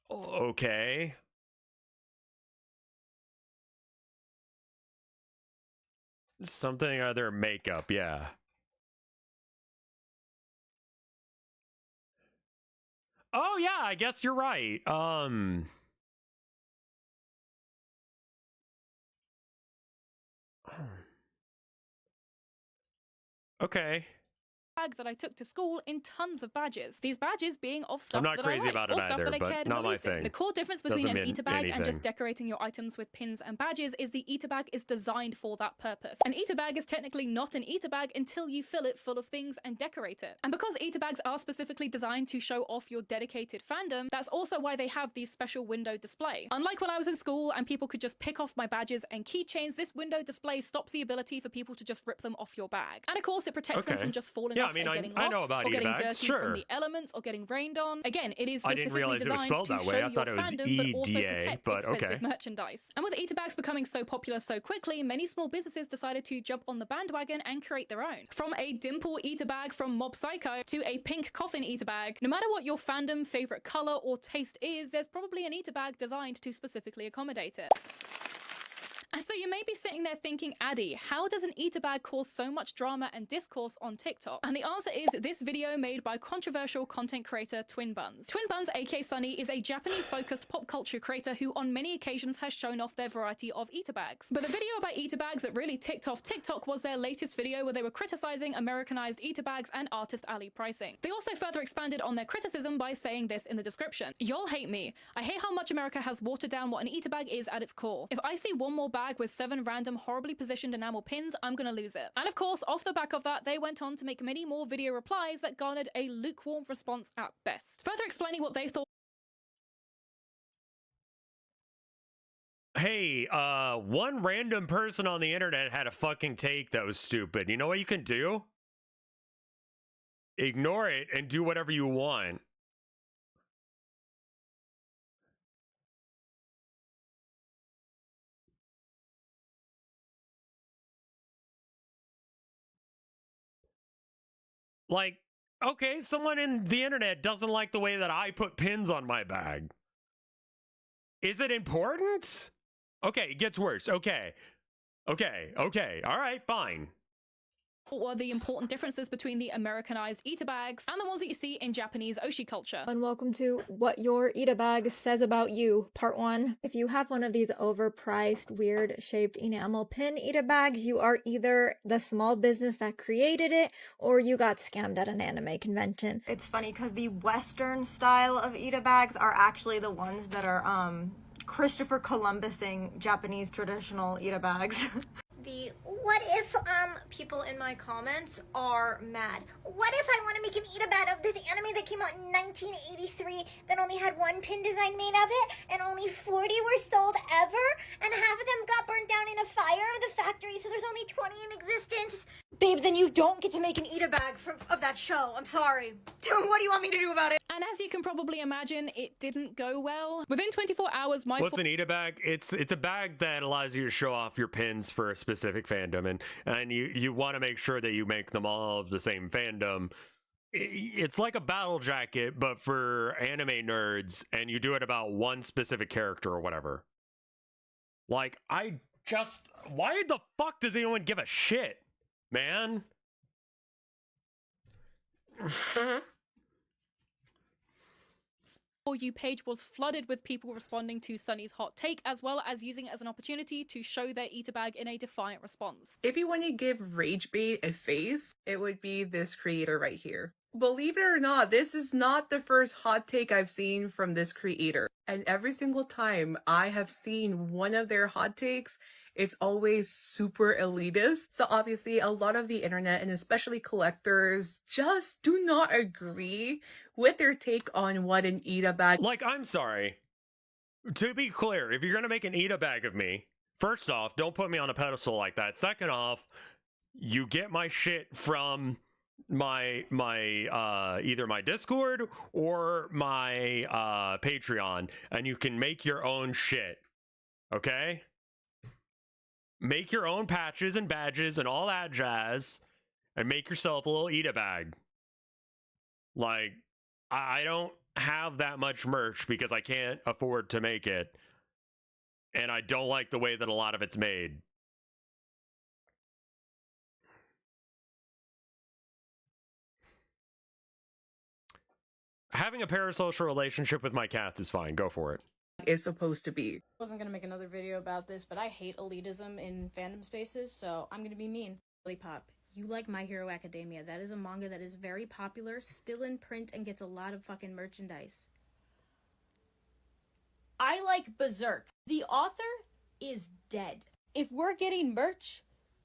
Okay. Something other makeup, yeah. Oh yeah, I guess you're right. Okay. Bag that I took to school in tons of badges. These badges being of stuff I'm not that crazy I like, about it or stuff either, that I but cared not and my believed in. thing. The core difference between Doesn't an mean eater bag and anything. just decorating your items with pins and badges is the eater bag is designed for that purpose. An eater bag is technically not an eater bag until you fill it full of things and decorate it. And because eater bags are specifically designed to show off your dedicated fandom, that's also why they have these special window display. Unlike when I was in school and people could just pick off my badges and keychains, this window display stops the ability for people to just rip them off your bag. And of course, it protects them Okay. from just falling Yeah, off I mean, and getting I lost know about or eater getting bags, dirty sure. from the elements or getting rained on. Again, it is I didn't specifically realize it was designed spelled to that show way. I your thought it was fandom, but also EDA, protect but expensive okay. merchandise. And with eater bags becoming so popular so quickly, many small businesses decided to jump on the bandwagon and create their own. From a dimple eater bag from Mob Psycho to a pink coffin eater bag, no matter what your fandom, favorite color, or taste is, there's probably an eater bag designed to specifically accommodate it. And so you may be sitting there thinking, Addy, how does an eater bag cause so much drama and discourse on TikTok? And the answer is this video made by controversial content creator Twin Buns. Twin Buns, aka Sunny, is a Japanese-focused pop culture creator who on many occasions has shown off their variety of eater bags. But the video about eater bags that really ticked off TikTok was their latest video where they were criticizing Americanized eater bags and artist alley pricing. They also further expanded on their criticism by saying this in the description. Y'all hate me. I hate how much America has watered down what an eater bag is at its core. If I see one more bag with 7 random horribly positioned enamel pins, I'm gonna lose it. And of course, off the back of that, they went on to make many more video replies that garnered a lukewarm response at best. Further explaining what they thought. Hey, one random person on the internet had a fucking take that was stupid. You know what you can do? Ignore it and do whatever you want. Like, okay, someone in the internet doesn't like the way that I put pins on my bag. Is it important? Okay, it gets worse. Okay. All right, fine. What are the important differences between the Americanized eater bags and the ones that you see in Japanese oshi culture? And welcome to What Your Eater Bag Says About You, Part 1. If you have one of these overpriced, weird-shaped enamel pin eater bags, you are either the small business that created it, or you got scammed at an anime convention. It's funny because the Western style of eater bags are actually the ones that are, Christopher Columbusing Japanese traditional eater bags. What if people in my comments are mad? What if I want to make an eat bag of this anime that came out in 1983 that only had one pin design made of it and only 40 were sold ever and half of them got burnt down in a fire of the factory, so there's only 20 in existence? Babe, then you don't get to make an eater bag of that show. I'm sorry. What do you want me to do about it? And as you can probably imagine, it didn't go well. Within 24 hours, my What's an eater bag? It's a bag that allows you to show off your pins for a specific fandom, and you want to make sure that you make them all of the same fandom. It's like a battle jacket, but for anime nerds, and you do it about one specific character or whatever. Like, why the fuck does anyone give a shit, man? For You page was flooded with people responding to Sunny's hot take, as well as using it as an opportunity to show their eater bag in a defiant response. If you want to give Ragebait a face, it would be this creator right here. Believe it or not, this is not the first hot take I've seen from this creator. And every single time I have seen one of their hot takes, it's always super elitist. So obviously a lot of the internet, and especially collectors, just do not agree with their take on what an eater bag. Like, I'm sorry. To be clear, if you're gonna make an eater bag of me, first off, don't put me on a pedestal like that. Second off, you get my shit from my either my Discord or my Patreon, and you can make your own shit. Okay? Make your own patches and badges and all that jazz, and make yourself a little eat-a bag. Like, I don't have that much merch because I can't afford to make it, and I don't like the way that a lot of it's made. having a parasocial relationship with my cats is fine. Go for it. Is supposed to be. I wasn't gonna make another video about this, but I hate elitism in fandom spaces, so I'm gonna be mean. Lollipop, you like My Hero Academia. That is a manga that is very popular, still in print, and gets a lot of fucking merchandise. I like Berserk. The author is dead. If we're getting merch,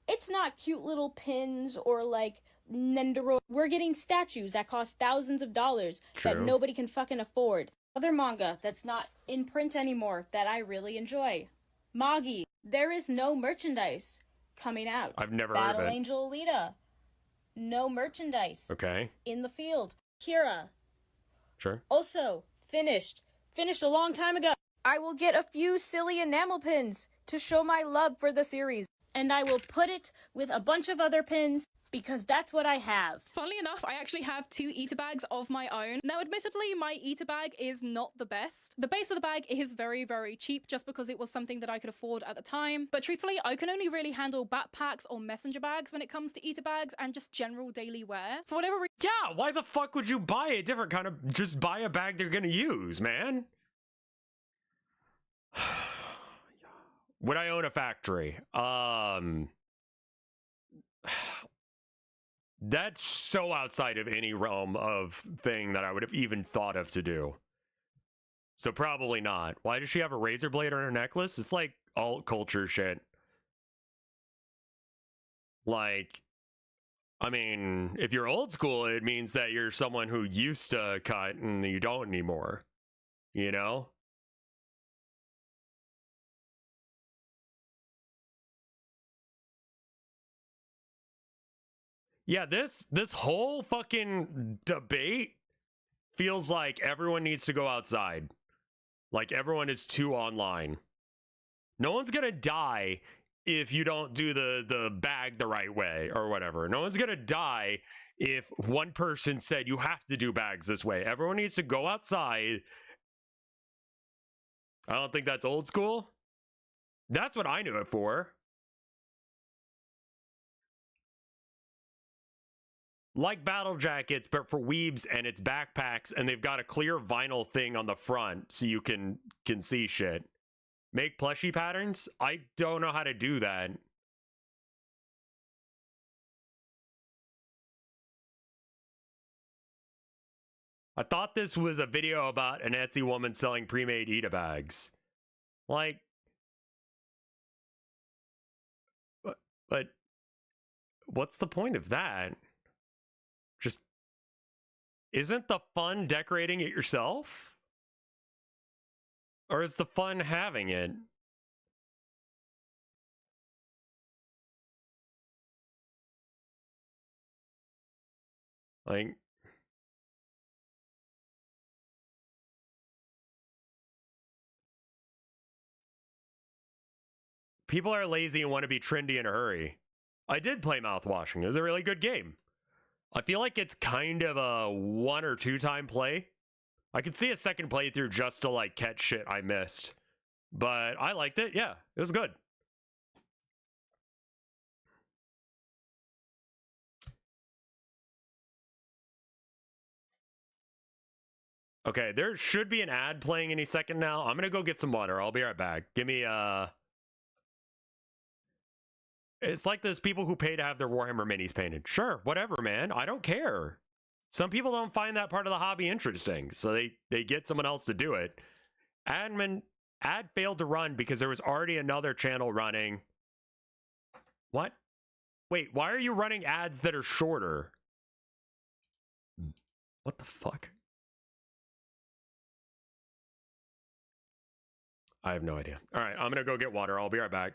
it's not cute little pins or like Nendoro. We're getting statues that cost thousands of dollars that True. nobody can fucking afford. Other manga that's not in print anymore that I really enjoy. Magi. There is no merchandise coming out. I've never heard of Battle it. Angel Alita. No merchandise. Okay. In the field. Kira. Sure. Also, finished. Finished a long time ago. I will get a few silly enamel pins to show my love for the series. And I will put it with a bunch of other pins because that's what I have. Funnily enough, I actually have 2 Eater bags of my own. Now, admittedly, my Eater bag is not the best. The base of the bag is very, very cheap just because it was something that I could afford at the time. But truthfully, I can only really handle backpacks or messenger bags when it comes to Eater bags and just general daily wear. For whatever reason. Yeah, why the fuck would you buy a different kind of... Just buy a bag they're gonna use, man. Would I own a factory? That's so outside of any realm of thing that I would have even thought of to do. So probably not. Why does she have a razor blade on her necklace? It's like alt culture shit. Like, I mean, if you're old school, it means that you're someone who used to cut and you don't anymore. You know? Yeah, this whole fucking debate feels like everyone needs to go outside. Like everyone is too online. No one's gonna die if you don't do the bag the right way or whatever. No one's gonna die if one person said you have to do bags this way. Everyone needs to go outside. I don't think that's old school. That's what I knew it for. Like battle jackets, but for weebs, and it's backpacks, and they've got a clear vinyl thing on the front so you can see shit. Make plushie patterns? I don't know how to do that. I thought this was a video about an Etsy woman selling pre-made Ita bags. Like, but what's the point of that? Just, isn't the fun decorating it yourself? Or is the fun having it? Like, people are lazy and want to be trendy in a hurry. I did play Mouthwashing. It was a really good game. I feel like it's kind of a 1 or 2 time play. I could see a second playthrough just to like catch shit I missed. But I liked it. Yeah, it was good. Okay, there should be an ad playing any second now. I'm gonna go get some water. I'll be right back. Give me It's like those people who pay to have their Warhammer minis painted. Sure, whatever, man. I don't care. Some people don't find that part of the hobby interesting, so they get someone else to do it. Ad failed to run because there was already another channel running. What? Wait, why are you running ads that are shorter? What the fuck? I have no idea. All right, I'm gonna go get water. I'll be right back.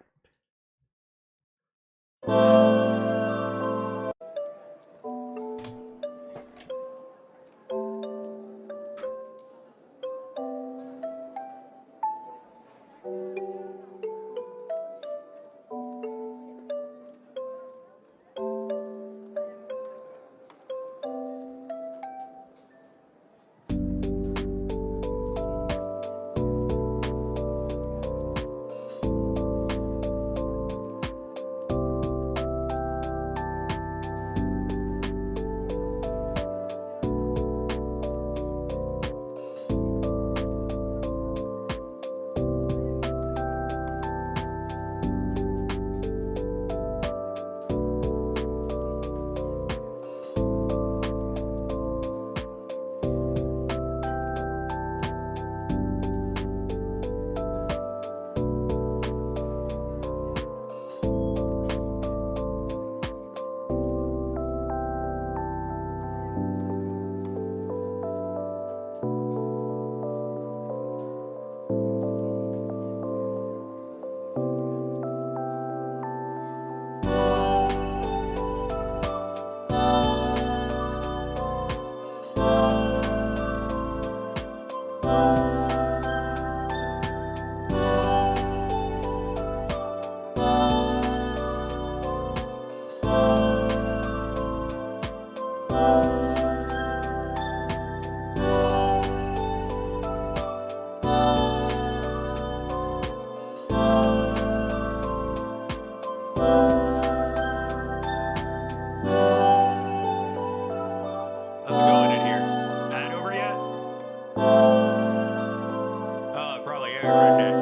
Right.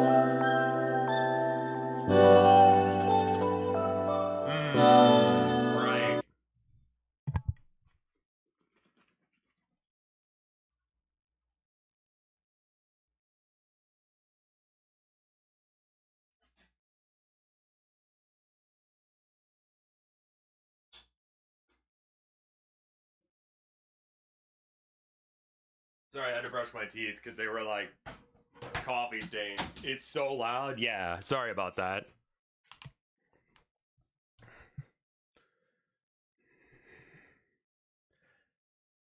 Sorry, I had to brush my teeth because they were like coffee stains. It's so loud. Yeah, sorry about that.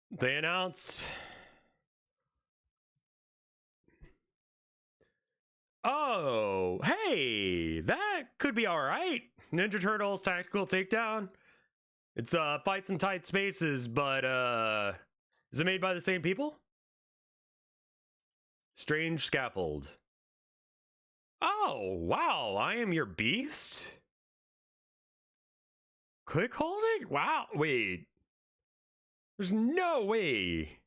They announced. Oh, hey, that could be all right. Ninja Turtles Tactical Takedown. It's fights in tight spaces, but is it made by the same people? Strange Scaffold. Oh, wow, I am your beast? Click holding? Wow, wait. There's no way.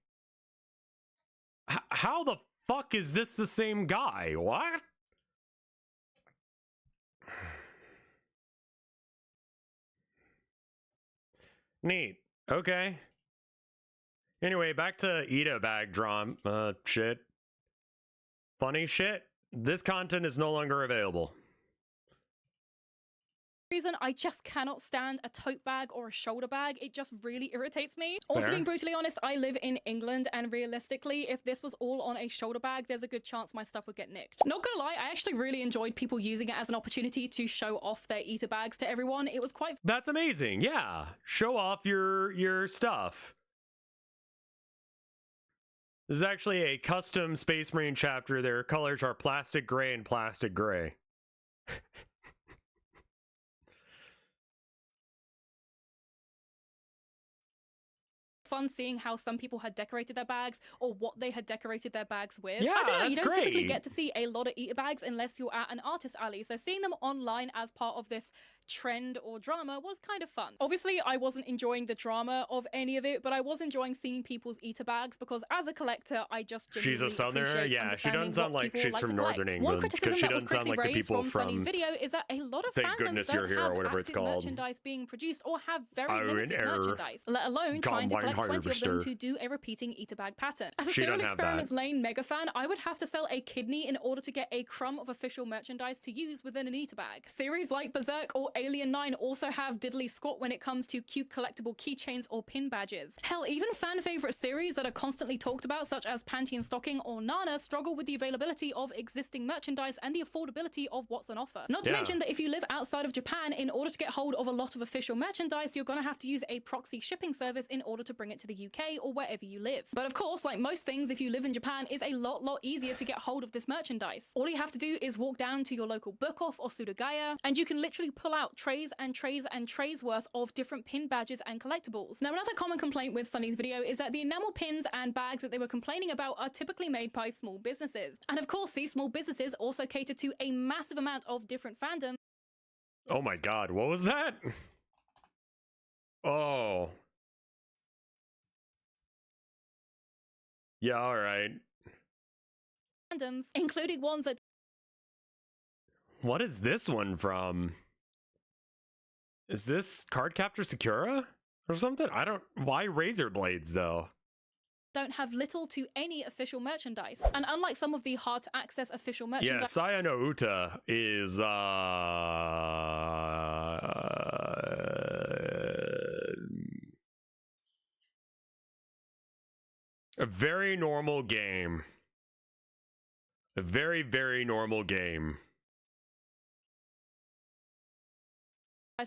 How the fuck is this the same guy? What? Neat. Okay. Anyway, back to Itabag drama shit. Funny shit. This content is no longer available. Reason I just cannot stand a tote bag or a shoulder bag. It just really irritates me. Also, Fair. being brutally honest, I live in England, and realistically, if this was all on a shoulder bag, there's a good chance my stuff would get nicked. Not gonna lie, I actually really enjoyed people using it as an opportunity to show off their eater bags to everyone. It was quite That's amazing. Yeah. Show off your stuff. This is actually a custom Space Marine chapter. Their colors are plastic gray and plastic gray. fun seeing how some people had decorated their bags or what they had decorated their bags with. Yeah, I don't know, you that's don't typically great. get to see a lot of eater bags unless you're at an artist alley. So seeing them online as part of this trend or drama was kind of fun. Obviously, I wasn't enjoying the drama of any of it, but I was enjoying seeing people's eater bags because as a collector, I just She's genuinely a southerner? appreciate Yeah, she doesn't understanding sound what like people she's like from to collect. Northern One England, 'cause criticism she that was doesn't sound quickly like the raised people from Sunny's from- video is that a lot of Thank fandoms goodness don't you're here, or have whatever it's active called. merchandise being produced or have very Oh, in limited error. merchandise, let alone trying to Combine collect 20 of them harvester. to do a repeating eater bag pattern. As a She Serial doesn't have that. Experiments Lane mega fan, I would have to sell a kidney in order to get a crumb of official merchandise to use within an eater bag. Series like Berserk or Alien 9 also have diddly squat when it comes to cute collectible keychains or pin badges. Hell, even fan favorite series that are constantly talked about, such as Panty and Stocking or Nana, struggle with the availability of existing merchandise and the affordability of what's on offer. Not to Yeah. mention that if you live outside of Japan, in order to get hold of a lot of official merchandise, you're gonna have to use a proxy shipping service in order to bring it to the UK or wherever you live. But of course, like most things, if you live in Japan, it's a lot easier to get hold of this merchandise. All you have to do is walk down to your local book-off or Sudagaya, and you can literally pull out trays and trays and trays worth of different pin badges and collectibles. Now, another common complaint with Sunny's video is that the enamel pins and bags that they were complaining about are typically made by small businesses. And of course, these small businesses also cater to a massive amount of different fandoms. Oh my god, what was that? Oh. Yeah, alright. Fandoms, including ones that What is this one from? Is this Cardcaptor Sakura? Or something? I don't... Why razor blades, though? don't have little to any official merchandise. And unlike some of the hard to access official Yeah, merchandise, Saya no Uta is, a very normal game. A very, very normal game.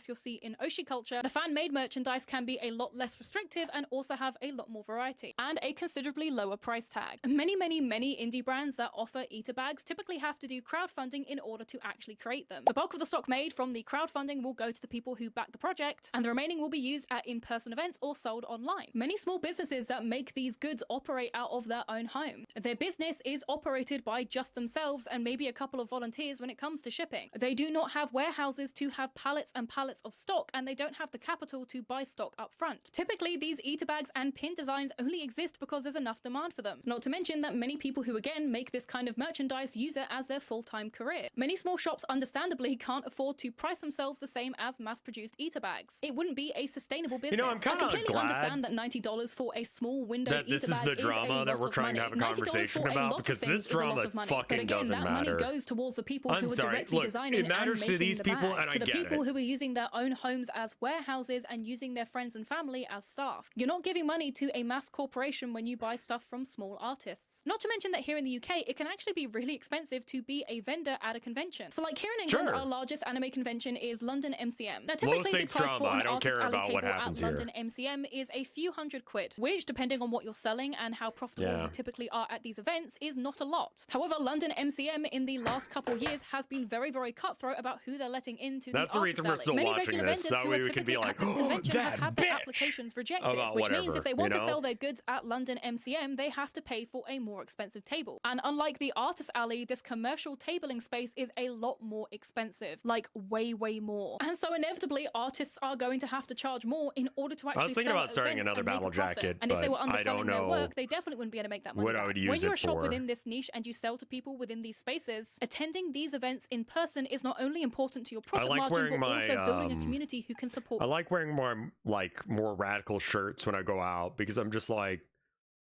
you'll see in Oshi culture, the fan-made merchandise can be a lot less restrictive and also have a lot more variety and a considerably lower price tag. Many indie brands that offer eater bags typically have to do crowdfunding in order to actually create them. The bulk of the stock made from the crowdfunding will go to the people who back the project, and the remaining will be used at in-person events or sold online. Many small businesses that make these goods operate out of their own home. Their business is operated by just themselves and maybe a couple of volunteers when it comes to shipping. They do not have warehouses to have pallets and pallets pallets of stock and they don't have the capital to buy stock up front. Typically, these eater bags and pin designs only exist because there's enough demand for them. Not to mention that many people who again make this kind of merchandise use it as their full-time career. Many small shops understandably can't afford to price themselves the same as mass-produced eater bags. It wouldn't be a sustainable business. You know, I'm kind of completely understand that $90 for a small window that this is the drama that we're trying to have a conversation about, because this drama fucking doesn't matter. Money goes towards the people who are directly designing it matters and to making these the people, bag, and to I the get people it. who are using their own homes as warehouses and using their friends and family as staff. You're not giving money to a mass corporation when you buy stuff from small artists. Not to mention that here in the UK, it can actually be really expensive to be a vendor at a convention. So like here in England, our largest anime convention is London MCM. Now typically the price for an artist alley table at London MCM is a few £100, which depending on what you're selling and how profitable you typically are at these events is not a lot. However, London MCM in the last couple years has been very, very cutthroat about who they're letting into the artist alley. That's the reason we're still watching this. That way we can be like, oh, that have had their applications rejected, which means if they want to sell their goods at London MCM, they have to pay for a more expensive table. And unlike the artist alley, this commercial tabling space is a lot more expensive, like way, way more. And so inevitably, artists are going to have to charge more in order to actually I was thinking about starting another Battle Jacket, and if they were but I don't underselling their know work, they definitely wouldn't be able to make that money what back. I would use When you're it a shop for. within this niche and you sell to people within these spaces, attending these events in person is not only important to your profit margin, but also building a community who can support. I like wearing more radical shirts when I go out, because I'm just like,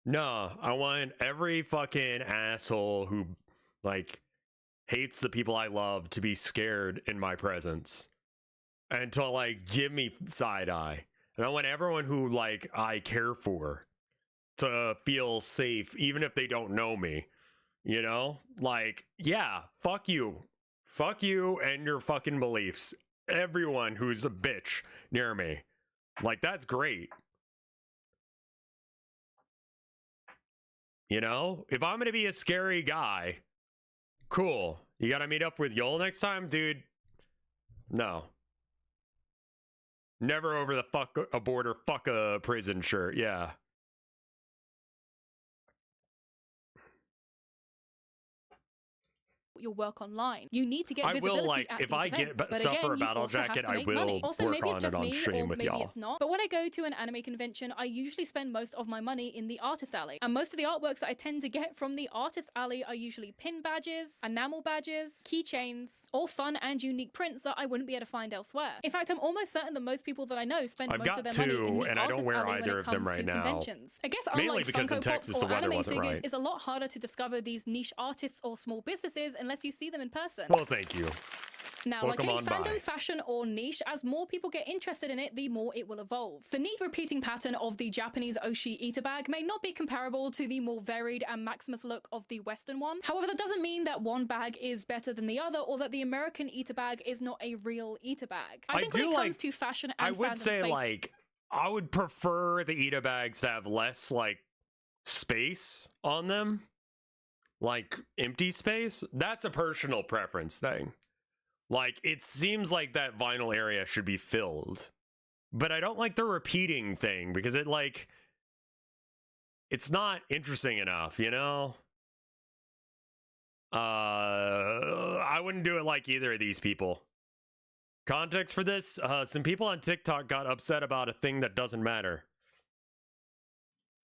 no, I want every fucking asshole who like hates the people I love to be scared in my presence and to like give me side eye. And I want everyone who like I care for to feel safe, even if they don't know me. You know, like, yeah, fuck you and your fucking beliefs. Everyone who's a bitch near me, like, that's great. You know, if I'm gonna be a scary guy, cool. You gotta meet up with Yol next time, dude. No. Never over the fuck a border, fuck a prison shirt. Yeah. Your work online. You need to get visibility. I will, like, at if these I events. get But stuff again, for a you Battle also have Jacket, to I make will money. Also, work maybe it's on just it on me, stream or with maybe y'all. it's not. But when I go to an anime convention, I usually spend most of my money in the artist alley. And most of the artworks that I tend to get from the artist alley are usually pin badges, enamel badges, keychains, all fun and unique prints that I wouldn't be able to find elsewhere. In fact, I'm almost certain that most people that I know spend I've most got of their money in the and I artist don't wear alley when either it of them comes right to now. conventions. I guess Mainly unlike because in Funko Texas Pops the or weather anime wasn't figures, right. it's a lot harder to discover these niche artists or small businesses unless you see them in person. Well, thank you. Now, Welcome like any on fandom, by. fashion, or niche, as more people get interested in it, the more it will evolve. The neat repeating pattern of the Japanese Oshi Eater bag may not be comparable to the more varied and Maximus look of the Western one. However, that doesn't mean that one bag is better than the other, or that the American Eater bag is not a real Eater bag. I think when it comes to fashion and I would fandom say, space, like, I would prefer the Eater bags to have less, like, space on them. Like, empty space. That's a personal preference thing. Like, it seems like that vinyl area should be filled. But I don't like the repeating thing, because it, like, it's not interesting enough, you know? I wouldn't do it like either of these people. Context for this, some people on TikTok got upset about a thing that doesn't matter.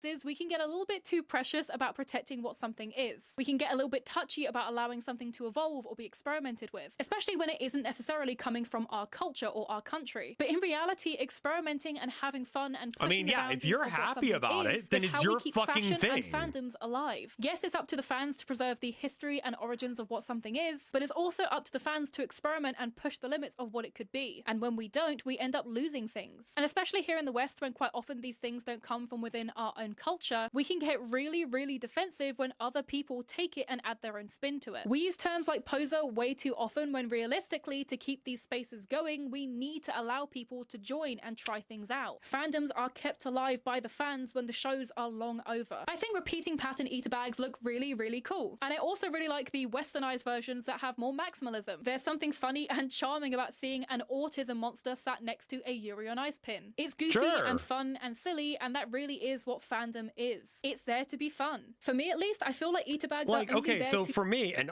is we can get a little bit too precious about protecting what something is. We can get a little bit touchy about allowing something to evolve or be experimented with, especially when it isn't necessarily coming from our culture or our country. But in reality, experimenting and having fun and pushing the boundaries if you're of what happy something about it, is then how it's we your keep fucking fashion thing. and fandoms alive. Yes, it's up to the fans to preserve the history and origins of what something is, but it's also up to the fans to experiment and push the limits of what it could be. And when we don't, we end up losing things. And especially here in the West, when quite often these things don't come from within our own culture, we can get really, really defensive when other people take it and add their own spin to it. We use terms like poser way too often when realistically, to keep these spaces going, we need to allow people to join and try things out. Fandoms are kept alive by the fans when the shows are long over. I think repeating pattern eater bags look really, really cool. And I also really like the westernized versions that have more maximalism. There's something funny and charming about seeing an autism monster sat next to a Yuri on Ice pin. It's goofy and fun and silly, and that really is what fandom is. It's there to be fun. For me, at least, I feel like eater bags are only there so to... for me, and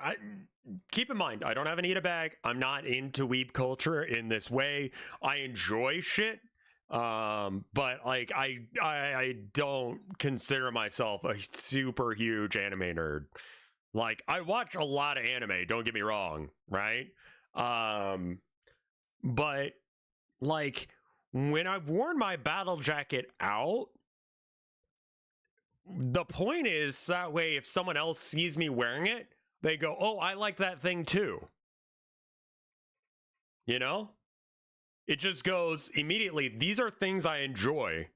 keep in mind, I don't have an Ita bag. I'm not into weeb culture in this way. I enjoy shit. But like I don't consider myself a super huge anime nerd. Like, I watch a lot of anime, don't get me wrong, right? But like, when I've worn my battle jacket out, the point is that way if someone else sees me wearing it, they go, oh, I like that thing too. You know? It just goes immediately, these are things I enjoy.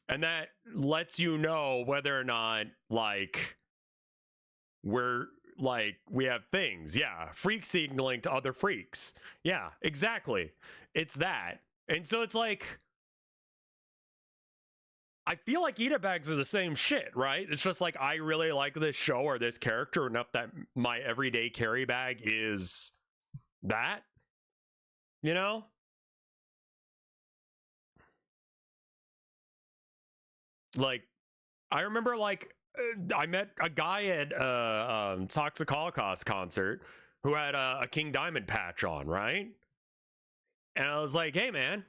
And that lets you know whether or not, like, we have things. Yeah, freak signaling to other freaks. Yeah, exactly. It's that. And so it's like, I feel like Ita bags are the same shit, right? It's just like, I really like this show or this character enough that my everyday carry bag is that. You know? Like, I remember, like, I met a guy at Toxic Holocaust concert who had a King Diamond patch on, right? And I was like, hey, man,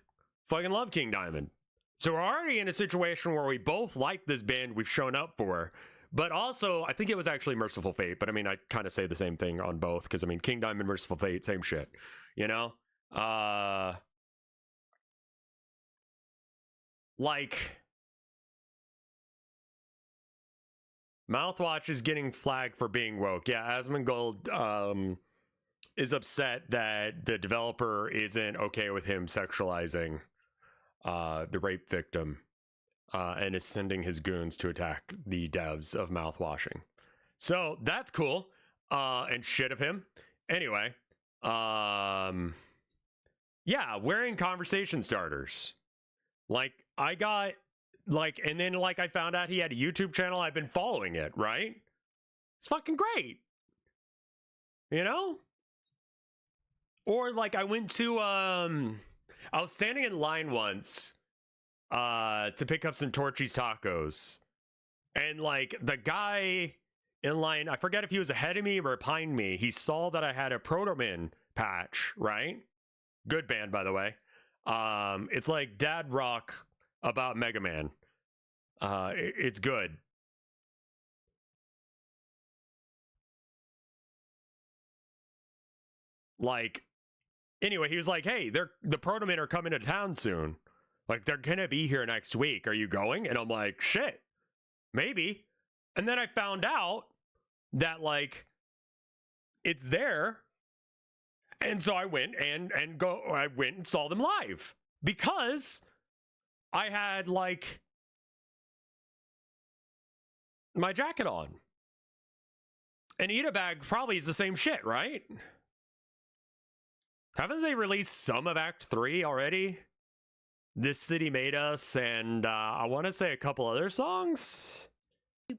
fucking love King Diamond. So we're already in a situation where we both like this band we've shown up for. But also, I think it was actually Merciful Fate. But I mean, I kind of say the same thing on both. Because I mean, King Diamond, Merciful Fate, same shit. You know? Like, Mouthwatch is getting flagged for being woke. Yeah, Asmongold is upset that the developer isn't okay with him sexualizing the rape victim and is sending his goons to attack the devs of Mouthwashing. So that's cool and shit of him. Anyway, yeah, wearing conversation starters. Like, I got, like, and then, like, I found out he had a YouTube channel. I've been following it, right? It's fucking great. You know? Or, like, I went to, I was standing in line once to pick up some Torchy's tacos. And, like, the guy in line, I forget if he was ahead of me or behind me, he saw that I had a Protoman patch, right? Good band, by the way. It's like dad rock about Mega Man. It's good. Like, anyway, he was like, hey, the Protoman are coming to town soon. Like, they're gonna be here next week. Are you going? And I'm like, shit, maybe. And then I found out that, like, it's there. And so I went I went and saw them live because I had, like, my jacket on. And Ita bag probably is the same shit, right? Haven't they released some of Act 3 already? This City Made Us, and I want to say a couple other songs.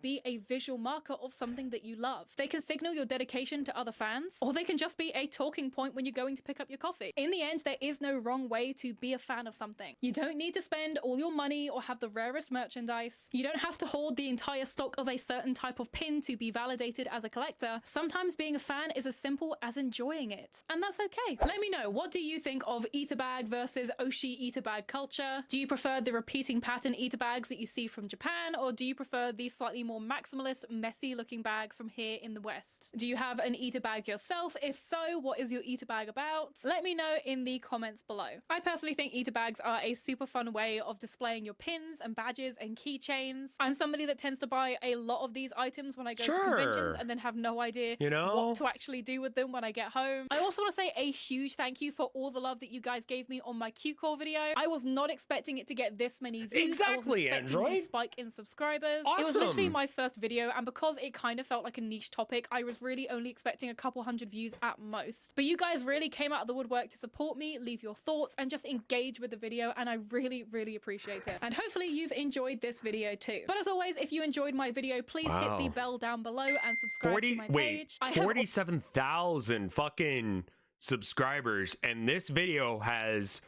Be a visual marker of something that you love. They can signal your dedication to other fans, or they can just be a talking point when you're going to pick up your coffee. In the end, there is no wrong way to be a fan of something. You don't need to spend all your money or have the rarest merchandise. You don't have to hold the entire stock of a certain type of pin to be validated as a collector. Sometimes being a fan is as simple as enjoying it, and that's okay. Let me know, what do you think of Ita bag versus Oshi Ita bag culture? Do you prefer the repeating pattern Ita bags that you see from Japan, or do you prefer the slightly more maximalist, messy looking bags from here in the West? Do you have an Ita bag yourself? If so, what is your Ita bag about? Let me know in the comments below. I personally think Ita bags are a super fun way of displaying your pins and badges and keychains. I'm somebody that tends to buy a lot of these items when I go to conventions and then have no idea what to actually do with them when I get home. I also want to say a huge thank you for all the love that you guys gave me on my Q-Core video. I was not expecting it to get this many views. I wasn't expecting this spike in subscribers. Awesome. It was literally my first video, and because it kind of felt like a niche topic, I was really only expecting a couple hundred views at most. But you guys really came out of the woodwork to support me, leave your thoughts, and just engage with the video, and I really, really appreciate it. And hopefully you've enjoyed this video too. But as always, if you enjoyed my video, please hit the bell down below and subscribe to my page. 47,000 fucking subscribers, and this video has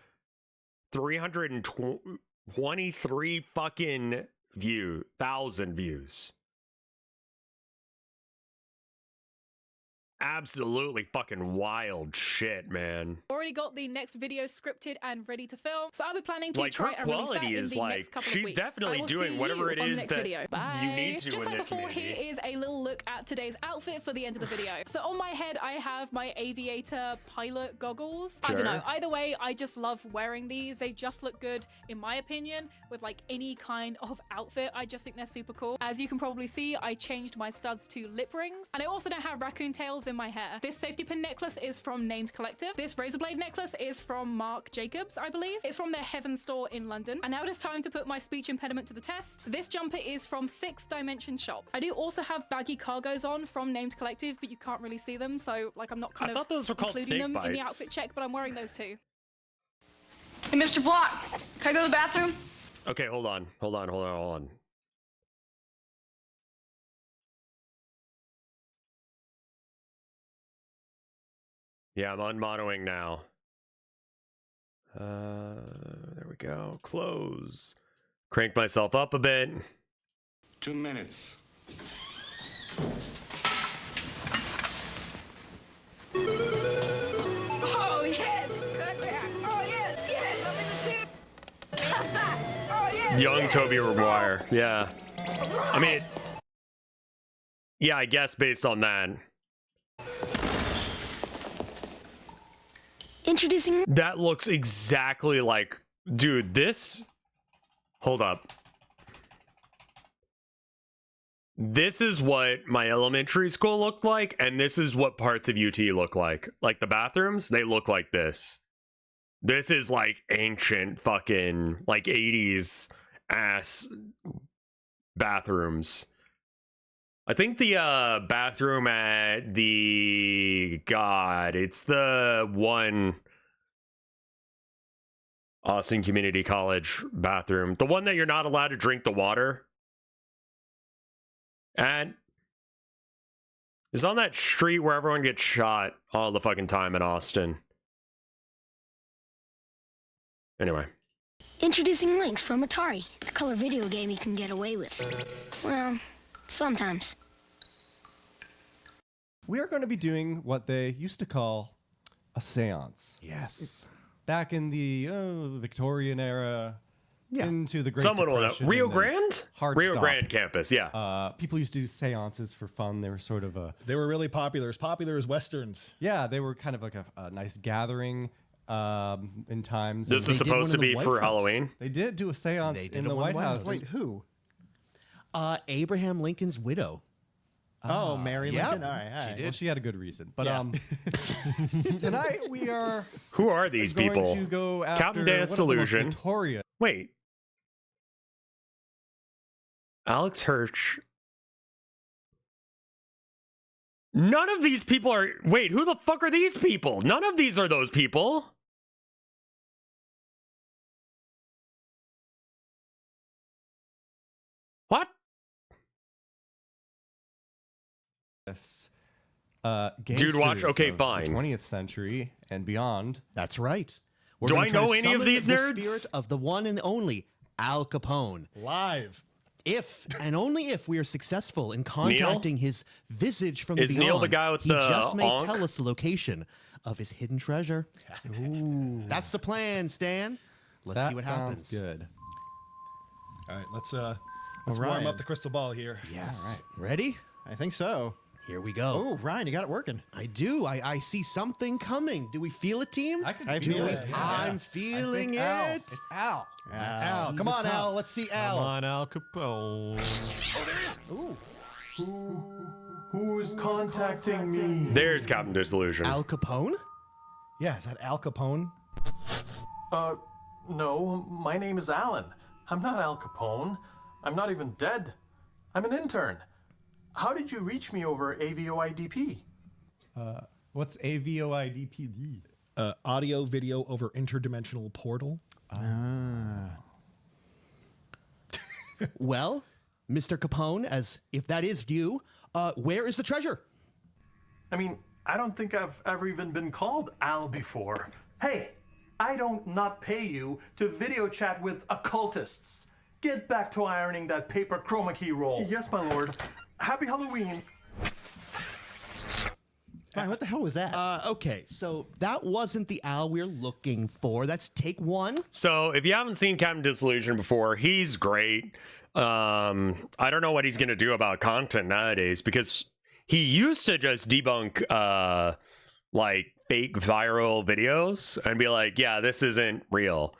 323 fucking thousand views. absolutely fucking wild shit, man. Already got the next video scripted and ready to film, so I'll be planning to Like, try her and release that quality in is the like, next couple she's of weeks. definitely I will doing see whatever you it on the is next that video. Bye. you need to Just in like this before, community. here is a little look at today's outfit for the end of the video. So on my head, I have my aviator pilot goggles. I don't know. Sure. Either way, I just love wearing these. They just look good, in my opinion, with like any kind of outfit. I just think they're super cool. As you can probably see, I changed my studs to lip rings, and I also don't have raccoon tails in my hair. This safety pin necklace is from Named Collective. This razor blade necklace is from Marc Jacobs, I believe. It's from their Heaven store in London. And now it is time to put my speech impediment to the test. This jumper is from Sixth Dimension Shop. I do also have baggy cargos on from Named Collective, but you can't really see them, so like I'm not kind I of thought those were called including them snake in the bites. outfit check, but I'm wearing those too. Hey, Mr. Block, can I go to the bathroom? Okay, hold on. Yeah, I'm unmonoing now. There we go. Close. Crank myself up a bit. 2 minutes. Oh, yes! Good man! Oh, yes! Yes! I'm in the tip! Oh, yes! Young Toby Maguire. Yeah. I mean, yeah, I guess based on that. Introducing. That looks exactly like, dude, this. Hold up. This is what my elementary school looked like, and this is what parts of UT look like. Like the bathrooms, they look like this. This is like ancient fucking, like 80s ass bathrooms. I think the bathroom at the, God, it's the one Austin Community College bathroom. The one that you're not allowed to drink the water at is on that street where everyone gets shot all the fucking time in Austin. Anyway. Introducing Lynx from Atari, the color video game you can get away with. Well, sometimes. We are going to be doing what they used to call a seance. Yes. Back in the Victorian era, into the Great Someone will know. Depression. Rio and then Grande? hard Rio stop. Grande campus, yeah. People used to do seances for fun. They were sort of a... They were really popular. As popular as Westerns. Yeah, they were kind of like a nice gathering in times. This is supposed to be for Halloween? They did do a seance They did in it the in White House. Wait, who? Abraham Lincoln's widow. Oh, Mary Yep. Lincoln? All right, all She right. did. Well, she had a good reason. But Yeah. tonight we are... Who are these going people? to go after Captain one Dance of the most Delusion. notorious- Wait. Alex Hirsch. None of these people are... Wait, who the fuck are these people? None of these are those people. What? Dude, watch. gangsters Okay, of fine. The 20th century and beyond. That's right. We're Do gonna I try know to any of summon these the nerds? spirit of the one and only Al Capone. Live. If and only if we are successful in contacting his visage from the Is beyond, Neil the guy with he the just may onk? tell us the location of his hidden treasure. Ooh. That's the plan, Stan. Let's That see what sounds happens. good. All right, let's warm Ryan. up the crystal ball here. Yes. Ready? I think so. Here we go. Oh, Ryan, you got it working. I do. I see something coming. Do we feel it, team? I feel it. Yeah. I'm feeling it. Al. It's Al. Let's Al, see come what's on, up. Al. Let's see Al. Come on, Al Capone. Ooh. Who is contacting me? There's Captain Disillusion. Al Capone? Yeah, is that Al Capone? No, my name is Alan. I'm not Al Capone. I'm not even dead. I'm an intern. How did you reach me over AVOIDP? What's AVOIDPD? Audio video over interdimensional portal. Well, Mr. Capone, as if that is you, where is the treasure? I mean, I don't think I've ever even been called Al before. Hey, I don't not pay you to video chat with occultists. Get back to ironing that paper chroma key roll. Yes, my lord. Happy Halloween. Ryan, what the hell was that? Okay, so that wasn't the Al we're looking for. That's take one. So if you haven't seen Captain Disillusion before, he's great. I don't know what he's gonna do about content nowadays, because he used to just debunk like fake viral videos and be like, yeah, this isn't real.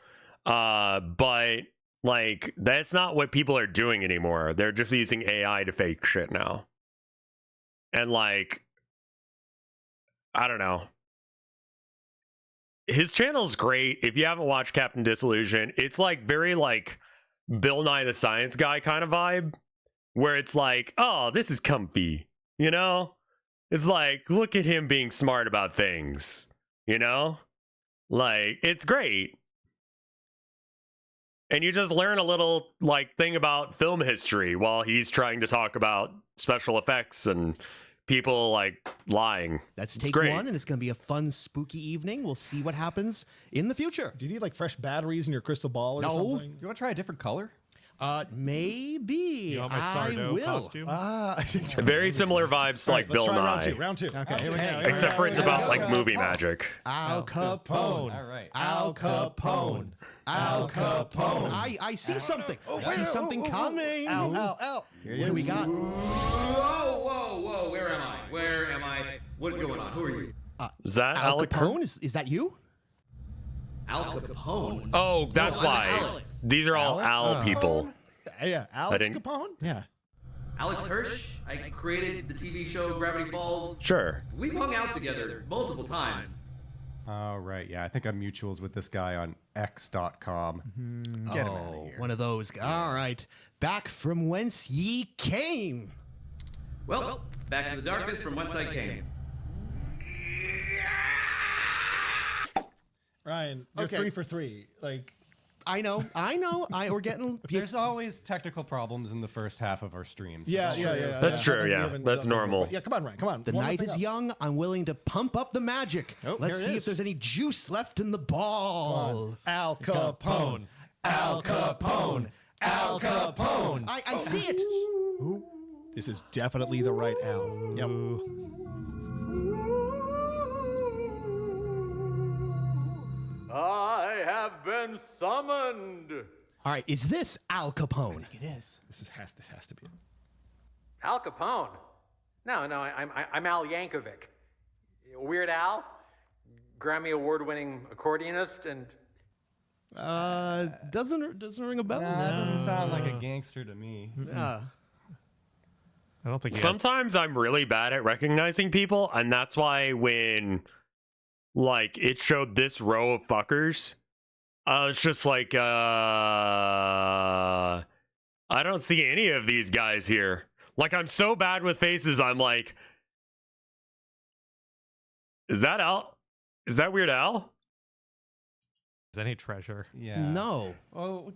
But like, that's not what people are doing anymore. They're just using AI to fake shit now. And like, I don't know. His channel's great. If you haven't watched Captain Disillusion, it's like very like Bill Nye the Science Guy kind of vibe, where it's like, oh, this is comfy, you know? It's like, look at him being smart about things, you know? Like, it's great. And you just learn a little like thing about film history while he's trying to talk about special effects and people like lying. That's It's take great. one, and it's going to be a fun, spooky evening. We'll see what happens in the future. Do you need like fresh batteries in your crystal ball or No. something? You want to try a different color? Maybe. You want my I Sardo will. costume? Very similar vibes to like Let's Bill try Nye. round two. Okay, here we go. Except for it's about like movie magic. Al Capone. All right. Al Capone. Al Capone. I see something. I see something coming. Ow. What do we got? Whoa, where am I? What is going on? Who are you? Is that Al Alec Capone? Is that you? Al Capone? Oh, that's No, I'm why. Alex. These are all Alex? Al people. Yeah, I Alex didn't- Capone? Yeah. Alex Hirsch? I created the TV show Gravity Falls. Sure. We've hung out together multiple times. Oh, right. Yeah, I think I'm mutuals with this guy on X.com. Get him out of here. One of those. All right. Back from whence ye came. Well, back to the darkness from whence I came. Ryan, you're Okay. 3 for 3. Like, I know. We're getting. There's always technical problems in the first half of our streams. yeah. That's true, We yeah. haven't That's done that normal. before. Yeah, come on, Ryan. Come on. The Warm night thing is up. young. I'm willing to pump up the magic. Oh, Let's here it see if is. there's any juice left in the ball. Al Capone. Al Capone. Al Capone. I see it. Ooh, this is definitely the right Al. Yep. I have been summoned. All right. Is this Al Capone? It is. This has to be. Al Capone? No, I'm Al Yankovic. Weird Al, Grammy Award-winning accordionist, and Doesn't ring a bell. Nah, that doesn't sound like a gangster to me. Yeah. I don't think Sometimes I'm really bad at recognizing people, and that's why when like it showed this row of fuckers, I was just like, I don't see any of these guys here. Like, I'm so bad with faces, I'm like, is that Al? Is that Weird Al? Is any treasure? Yeah. No. Oh,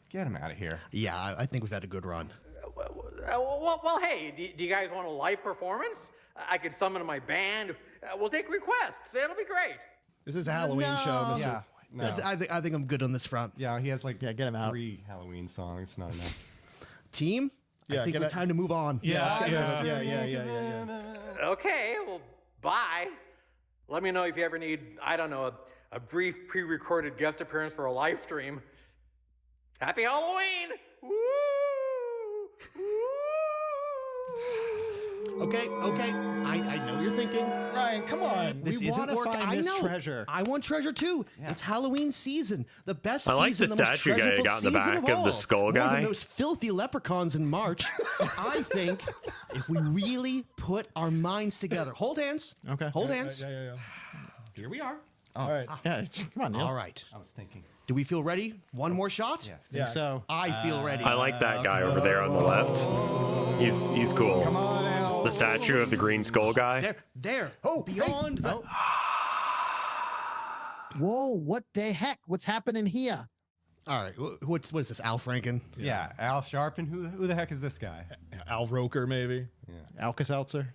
get him out of here. Yeah, I think we've had a good run. well, hey, do you guys want a live performance? I could summon my band. We'll take requests. It'll be great. This is a Halloween show, Mr. Yeah. No. I think I'm good on this front. Yeah, he has like get him out. 3 Halloween songs. Not enough. Team? Yeah, I think it's time to move on. Yeah. Okay, well, bye. Let me know if you ever need, I don't know, a brief pre-recorded guest appearance for a live stream. Happy Halloween! Woo! Okay. I know what you're thinking. Ryan, come on. This we isn't want to working. find I this know. treasure. I want treasure too. It's Halloween season. The best I like season, the most statue guy treasureful got in the season back of all. the skull More guy. than those filthy leprechauns in March. I think if we really put our minds together. Hold hands. Okay. Hold hands. Yeah. Here we are. All right. Yeah, come on, Neil. All right. I was thinking. Do we feel ready? One more shot? Yeah. Think so. I feel ready. I like that guy over there on the left. He's cool. Come on, Al. The statue of the green skull guy. There. Oh, beyond the. Whoa, what the heck? What's happening here? All right. What is this? Al Franken? Yeah, Al Sharpton. Who the heck is this guy? Al Roker, maybe. Yeah. Alka-Seltzer.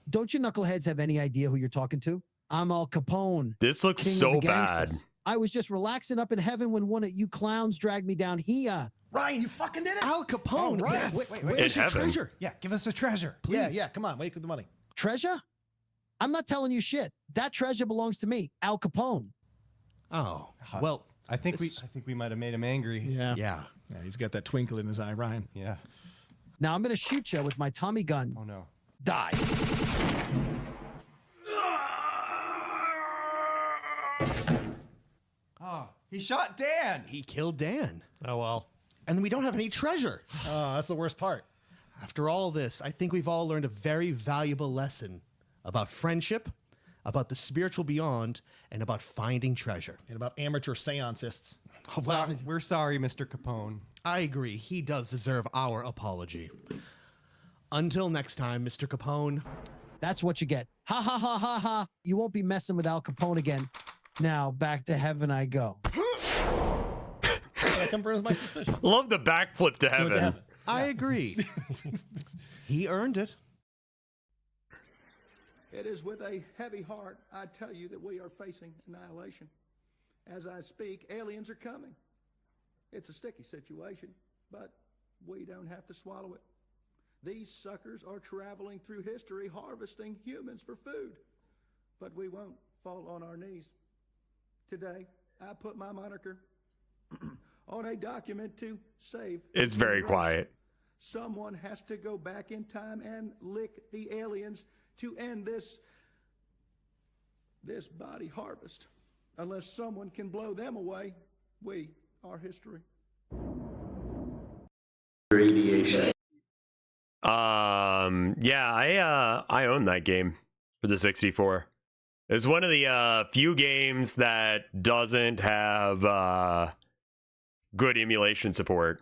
Don't you knuckleheads have any idea who you're talking to? I'm Al Capone. This looks king of so the bad. gangsters. I was just relaxing up in heaven when one of you clowns dragged me down here. Ryan, you fucking did it. Al Capone. Oh, right. Yes. Wait, Where's In your heaven. treasure? Yeah, give us a treasure, please. Yeah. Come on. Wake up the money. Treasure? I'm not telling you shit. That treasure belongs to me, Al Capone. Oh, well, I think we might have made him angry. Yeah. Yeah, he's got that twinkle in his eye, Ryan. Yeah. Now I'm going to shoot you with my Tommy gun. Oh, no. Die. Oh, he shot Dan. He killed Dan. Oh, well. And we don't have any treasure. Oh, that's the worst part. After all this, I think we've all learned a very valuable lesson about friendship, about the spiritual beyond, and about finding treasure. And about amateur seancists. Well, We're sorry, Mr. Capone. I agree. He does deserve our apology. Until next time, Mr. Capone. That's what you get. Ha ha ha ha ha. You won't be messing with Al Capone again. Now back to heaven I go. That confirms my suspicion. Love the backflip to heaven. I agree. He earned it. It is with a heavy heart I tell you that we are facing annihilation. As I speak, aliens are coming. It's a sticky situation, but we don't have to swallow it. These suckers are traveling through history harvesting humans for food. But we won't fall on our knees. Today, I put my moniker on a document to save. It's very quiet. Someone has to go back in time and lick the aliens to end this body harvest. Unless someone can blow them away, we are history. Radiation. Yeah, I own that game for the 64. It's one of the few games that doesn't have good emulation support.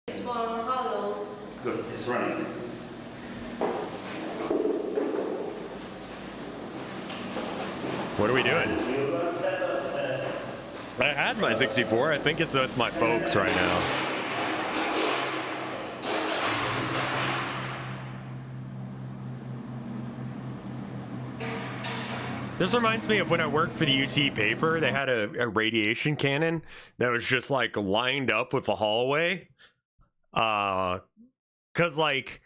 It's for Hollow. Good, it's running. What are we doing? I had my 64. I think it's with my folks right now. This reminds me of when I worked for the UT paper. They had a radiation cannon that was just like lined up with a hallway. Cause like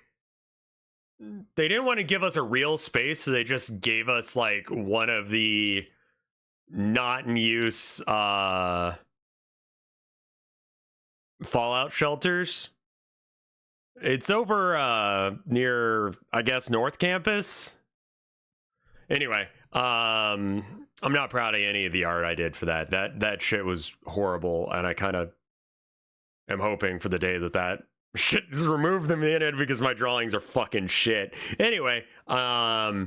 they didn't want to give us a real space, so they just gave us like one of the not in use Fallout shelters. It's over near, I guess, North Campus. Anyway, I'm not proud of any of the art I did for that. That shit was horrible, and I kind of am hoping for the day that shit is removed from the internet because my drawings are fucking shit. Anyway, yeah,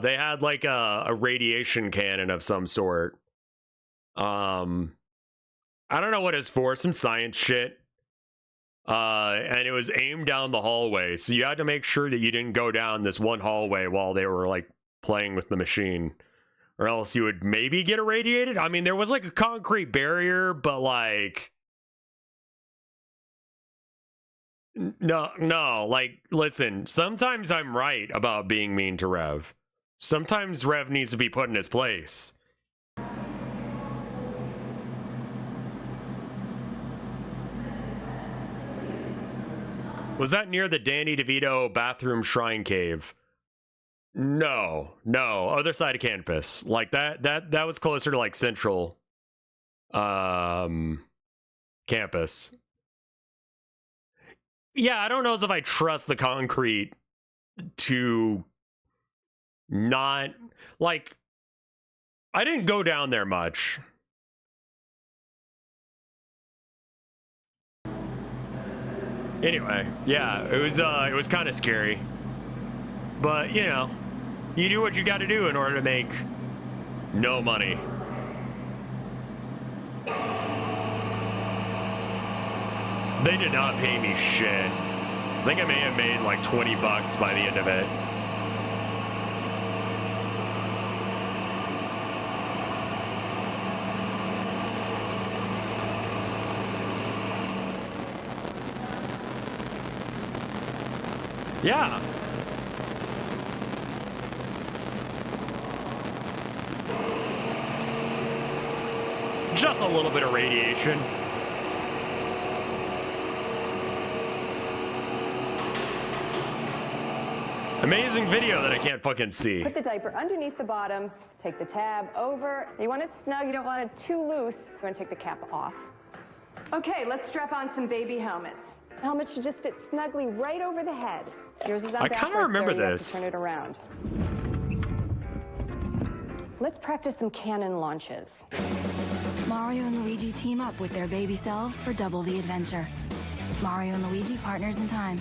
they had like a radiation cannon of some sort. I don't know what it's for, some science shit. And it was aimed down the hallway, so you had to make sure that you didn't go down this one hallway while they were like playing with the machine, or else you would maybe get irradiated. I mean, there was like a concrete barrier, but like no, like listen, sometimes I'm right about being mean to Rev. Sometimes Rev needs to be put in his place. Was that near the Danny DeVito bathroom shrine cave? No, other side of campus. Like that was closer to like central campus. Yeah, I don't know as if I trust the concrete to not, like, I didn't go down there much. Anyway, yeah, it was kind of scary. But, you know, you do what you got to do in order to make no money. They did not pay me shit. I think I may have made like $20 by the end of it. Yeah. Just a little bit of radiation. Amazing video that I can't fucking see. Put the diaper underneath the bottom, take the tab over. You want it snug, you don't want it too loose. You want to take the cap off. Okay, let's strap on some baby helmets. Helmet should just fit snugly right over the head. Yours is on I kind of remember so you this. have to turn it around. Let's practice some cannon launches. Mario and Luigi team up with their baby selves for double the adventure. Mario and Luigi partners in time.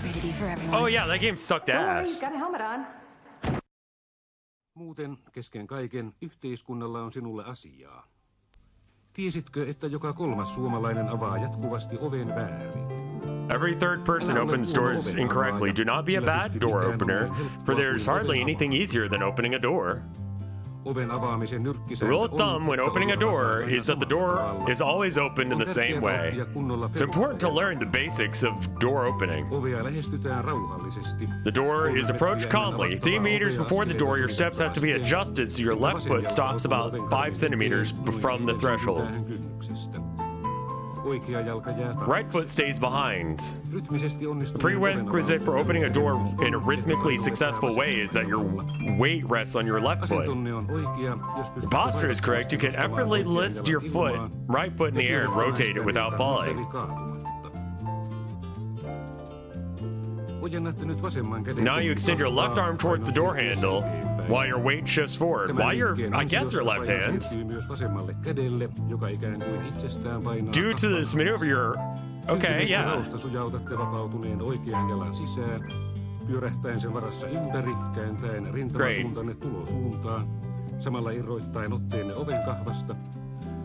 Rated E for everyone. Oh yeah, that game sucked ass. Got a helmet on. Muuten, kesken kaiken, yhteiskunnalla on sinulle asiaa. Tiesitkö, että joka kolmas suomalainen avaa jatkuvasti oven väärin? Every third person opens doors incorrectly. Do not be a bad door opener, for there's hardly anything easier than opening a door. The rule of thumb when opening a door is that the door is always opened in the same way. It's important to learn the basics of door opening. The door is approached calmly. 3 meters before the door, your steps have to be adjusted so your left foot stops about 5 centimeters from the threshold. Right foot stays behind. The prerequisite for opening a door in a rhythmically successful way is that your weight rests on your left foot. If the posture is correct, you can effortlessly lift your right foot in the air and rotate it without falling. Now you extend your left arm towards the door handle while your weight shifts forward. While I guess your left hand. Due to this maneuver, you're... Okay, yeah. Pyörähtäen sen varassa ympäri, kääntäen rintamasuuntanne tulosuuntaan, samalla irroittaen otteenne oven kahvasta,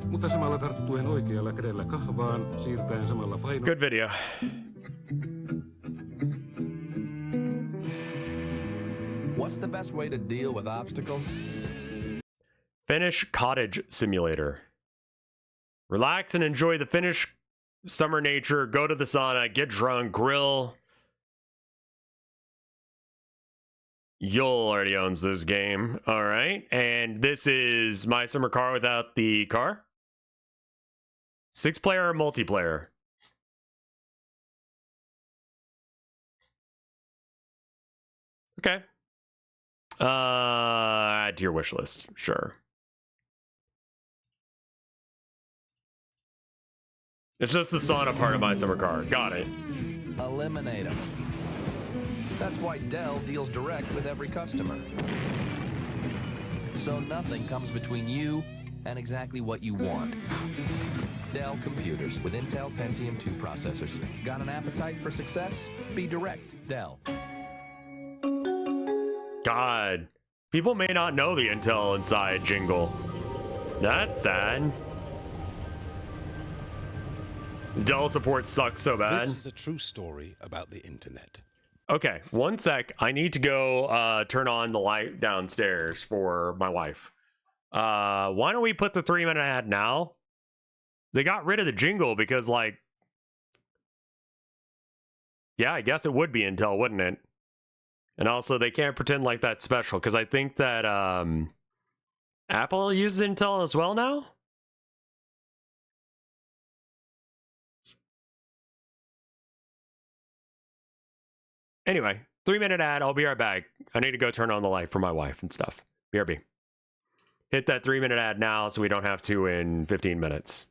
mutta samalla tarttuen oikealla kädellä kahvaan, siirtäen samalla painoa. Good video. What's the best way to deal with obstacles? Finnish Cottage Simulator. Relax and enjoy the Finnish summer nature. Go to the sauna, get drunk, grill. Yul already owns this game. All right. And this is My Summer Car without the car. 6-player multiplayer. Okay. Add to your wish list. Sure. It's just the sauna part of My Summer Car. Got it. Eliminate them. That's why Dell deals direct with every customer. So nothing comes between you and exactly what you want. Dell computers with Intel Pentium 2 processors. Got an appetite for success? Be direct, Dell. God. People may not know the Intel Inside jingle. That's sad. Dell support sucks so bad. This is a true story about the internet. Okay, one sec. I need to go turn on the light downstairs for my wife. Why don't we put the 3-minute ad now? They got rid of the jingle because, like... Yeah, I guess it would be Intel, wouldn't it? And also, they can't pretend like that's special, because I think that Apple uses Intel as well now? Anyway, 3-minute ad. I'll be right back. I need to go turn on the light for my wife and stuff. BRB. Hit that 3-minute ad now so we don't have to in 15 minutes.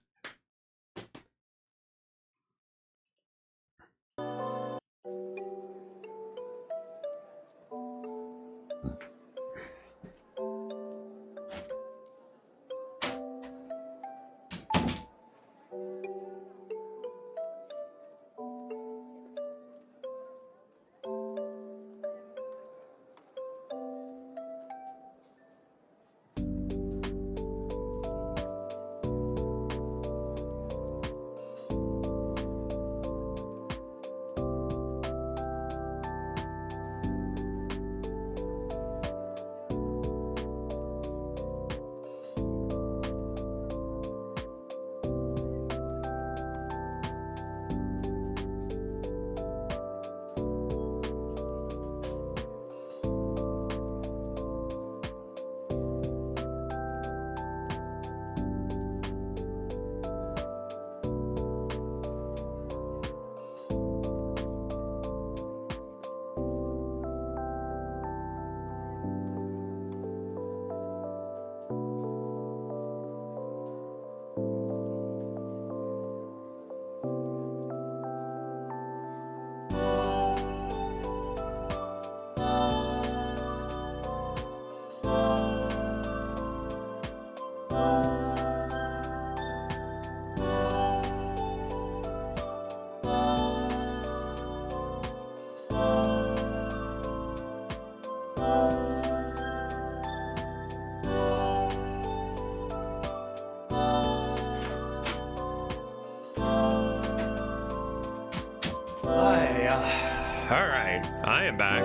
Alright, I am back.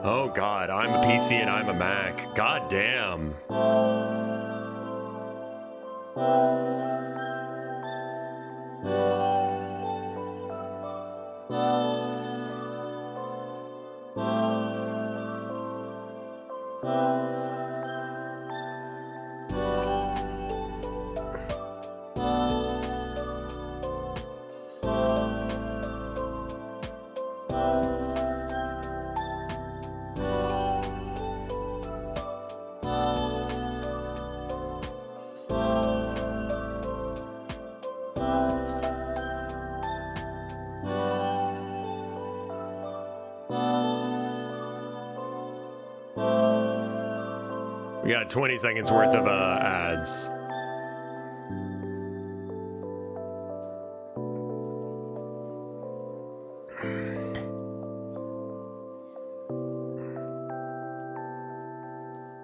Oh god, I'm a PC and I'm a Mac. God damn. We got 20 seconds worth of ads.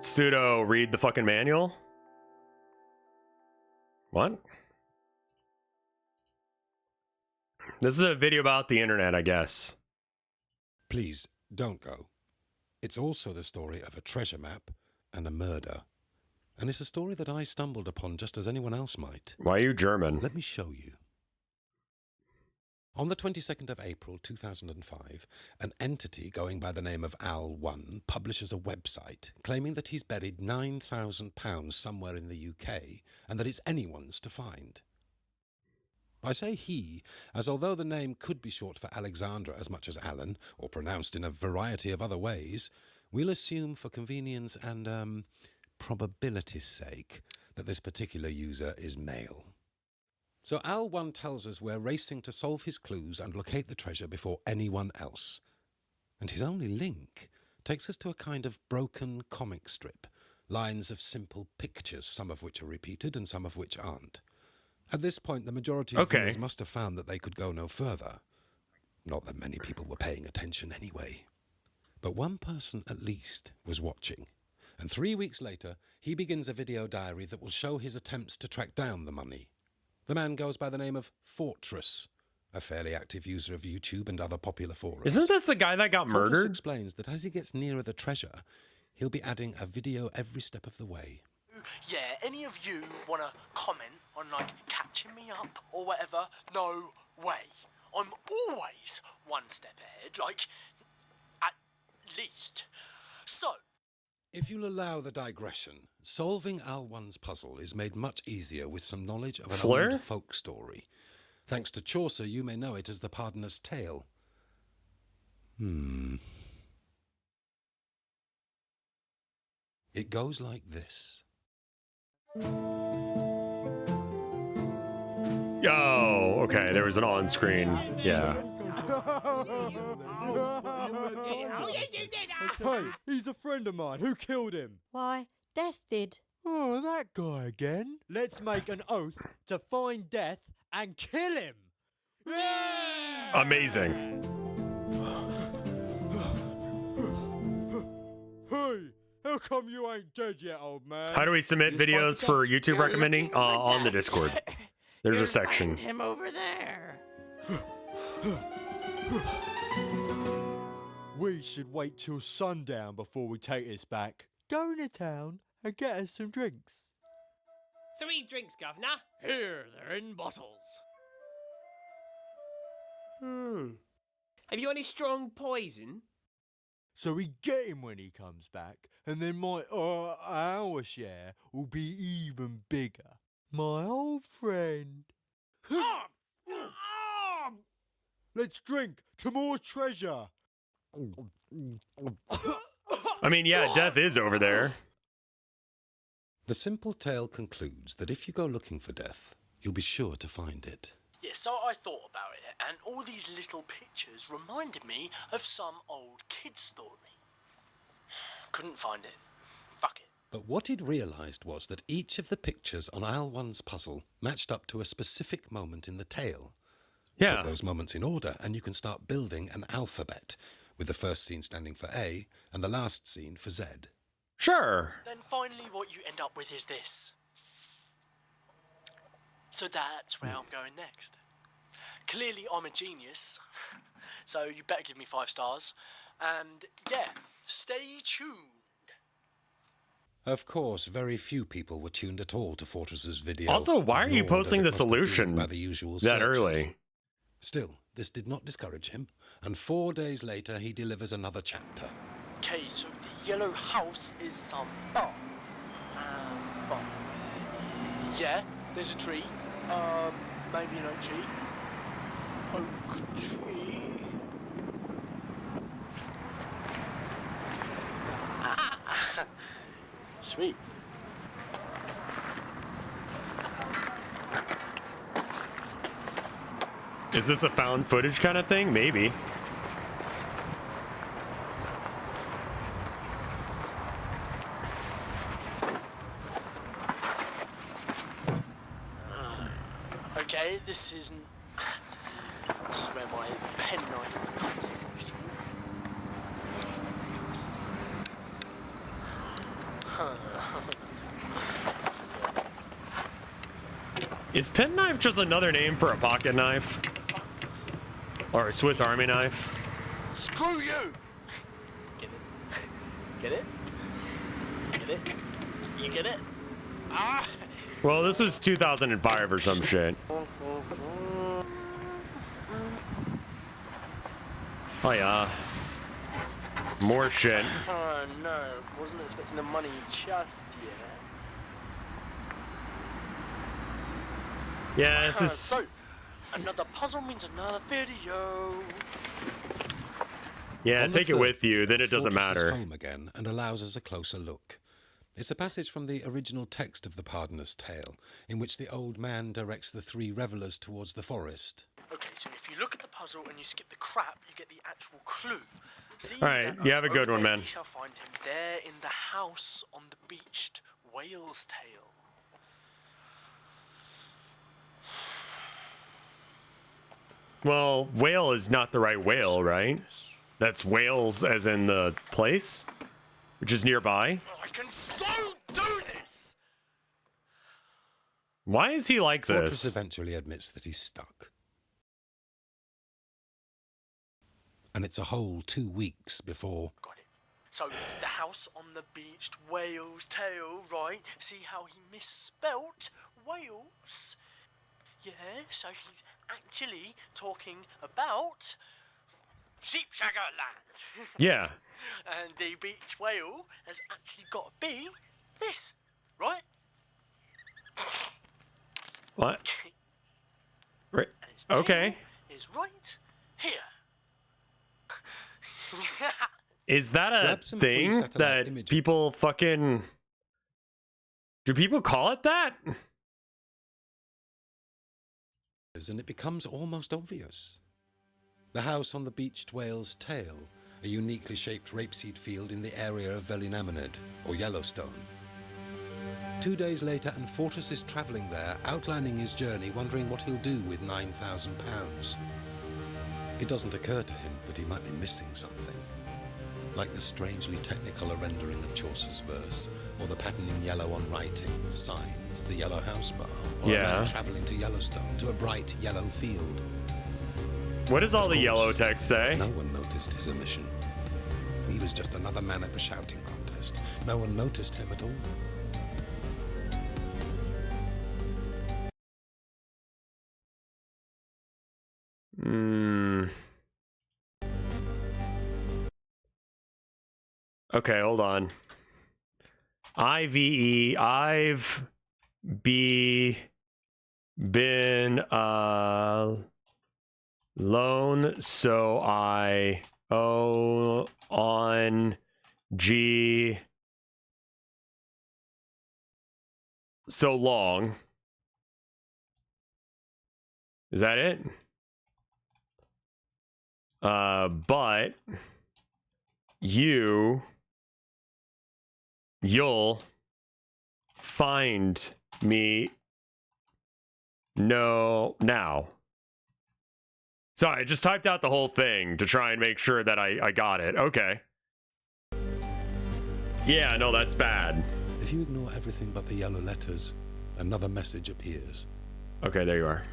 Pseudo, read the fucking manual? What? This is a video about the internet, I guess. Please, don't go. It's also the story of a treasure map and a murder. And it's a story that I stumbled upon just as anyone else might. Why are you German? Let me show you. On the 22nd of April 2005, an entity going by the name of Al1 publishes a website claiming that he's buried £9,000 somewhere in the UK and that it's anyone's to find. I say he, as although the name could be short for Alexandra as much as Alan, or pronounced in a variety of other ways, we'll assume for convenience and, probability's sake that this particular user is male. So Al1 tells us we're racing to solve his clues and locate the treasure before anyone else. And his only link takes us to a kind of broken comic strip, lines of simple pictures, some of which are repeated and some of which aren't. At this point, the majority of viewers must have found that they could go no further. Not that many people were paying attention anyway. But one person at least was watching. And 3 weeks later, he begins a video diary that will show his attempts to track down the money. The man goes by the name of Fortress, a fairly active user of YouTube and other popular forums. Isn't this the guy that got Fortress murdered? Explains that as he gets nearer the treasure, he'll be adding a video every step of the way. Yeah, any of you want to comment on, like, catching me up or whatever? No way. I'm always one step ahead, like, at least. So, if you'll allow the digression, solving Al1's puzzle is made much easier with some knowledge of an old folk story. Thanks to Chaucer, you may know it as the Pardoner's Tale. It goes like this. Oh, okay, there was an on-screen. Yeah. Hey, he's a friend of mine. Who killed him? Why, Death did. Oh, that guy again. Let's make an oath to find Death and kill him. Yeah! Amazing. Hey, how come you ain't dead yet, old man? How do we submit videos for YouTube recommending? On the Discord. There's a section. Find him over there. We should wait till sundown before we take this back. Go into town and get us some drinks. 3 drinks, Governor. Here, they're in bottles. Have you any strong poison? So we get him when he comes back, and then our share will be even bigger. My old friend. Let's drink to more treasure. I mean, yeah, Death is over there. The simple tale concludes that if you go looking for Death, you'll be sure to find it. yeah, so I thought about it, and all these little pictures reminded me of some old kid's story. Couldn't find it. Fuck it. But what he'd realised was that each of the pictures on Al1's puzzle matched up to a specific moment in the tale. Yeah. Put those moments in order, and you can start building an alphabet, with the first scene standing for A and the last scene for Z. Sure. Then finally what you end up with is this. So that's where I'm going next. Clearly, I'm a genius. So you better give me 5 stars. And yeah, stay tuned. Of course, very few people were tuned at all to Fortress's video. Also, why are you ignored as posting it the must have been solution by the usual that searches. early? Still, this did not discourage him, and 4 days later he delivers another chapter. Okay, so the yellow house is some bar. Bar. Yeah, there's a tree. Maybe an oak tree. Oak tree. Sweet. Is this a found footage kind of thing? Maybe. Okay, this isn't. This is where my penknife comes in. Is penknife just another name for a pocket knife? Or a Swiss Army knife? Screw you! Get it? Get it? Get it? You get it? Ah! Well, this was 2005 or some shit. Oh yeah. More shit. Oh no, wasn't expecting the money just yet. Yeah, this is... So, another puzzle means another video. Yeah, On the take it third, with you, then it doesn't Fortress is matter. home again and allows us a closer look. It's a passage from the original text of the Pardoner's Tale, in which the old man directs the 3 revelers towards the forest. Okay, so if you look at the puzzle and you skip the crap, you get the actual clue. See Alright, that you have a good over one, there man. You shall find him there in the house on the beached whale's tail. Well, whale is not the right whale, right? That's Wales as in the place, which is nearby. I can so do this! Why is he like Fortress this? eventually admits that he's stuck. And it's a whole 2 weeks before... So, the house on the beached whale's tail, right? See how he misspelt Wales? Yeah, so he's actually talking about Sheepshagger Land. Yeah. And the beach whale has actually got to be this, right? What? Right. And its tail Okay. is right here. Is that a Grab some free thing satellite that imagery. people fucking... Do people call it that? And it becomes almost obvious. The house on the beached whale's tail, a uniquely shaped rapeseed field in the area of Velinaminid, or Yellowstone. 2 days later, and Fortress is travelling there, outlining his journey, wondering what he'll do with £9,000. It doesn't occur to him that he might be missing something, like the strangely technicolor rendering of Chaucer's verse, or the pattern in yellow on writing, signs, the yellow house bar, or a Yeah. man travelling to Yellowstone, to a bright yellow field. What does all the yellow text say? No one noticed his omission. He was just another man at the shouting contest. No one noticed him at all. Okay, hold on. IVE, I've been loan, so I owe on G so long. Is that it? But you'll find me now. Sorry, I just typed out the whole thing to try and make sure that I got it. Okay. Yeah, no, that's bad. If you ignore everything but the yellow letters, another message appears. Okay, there you are.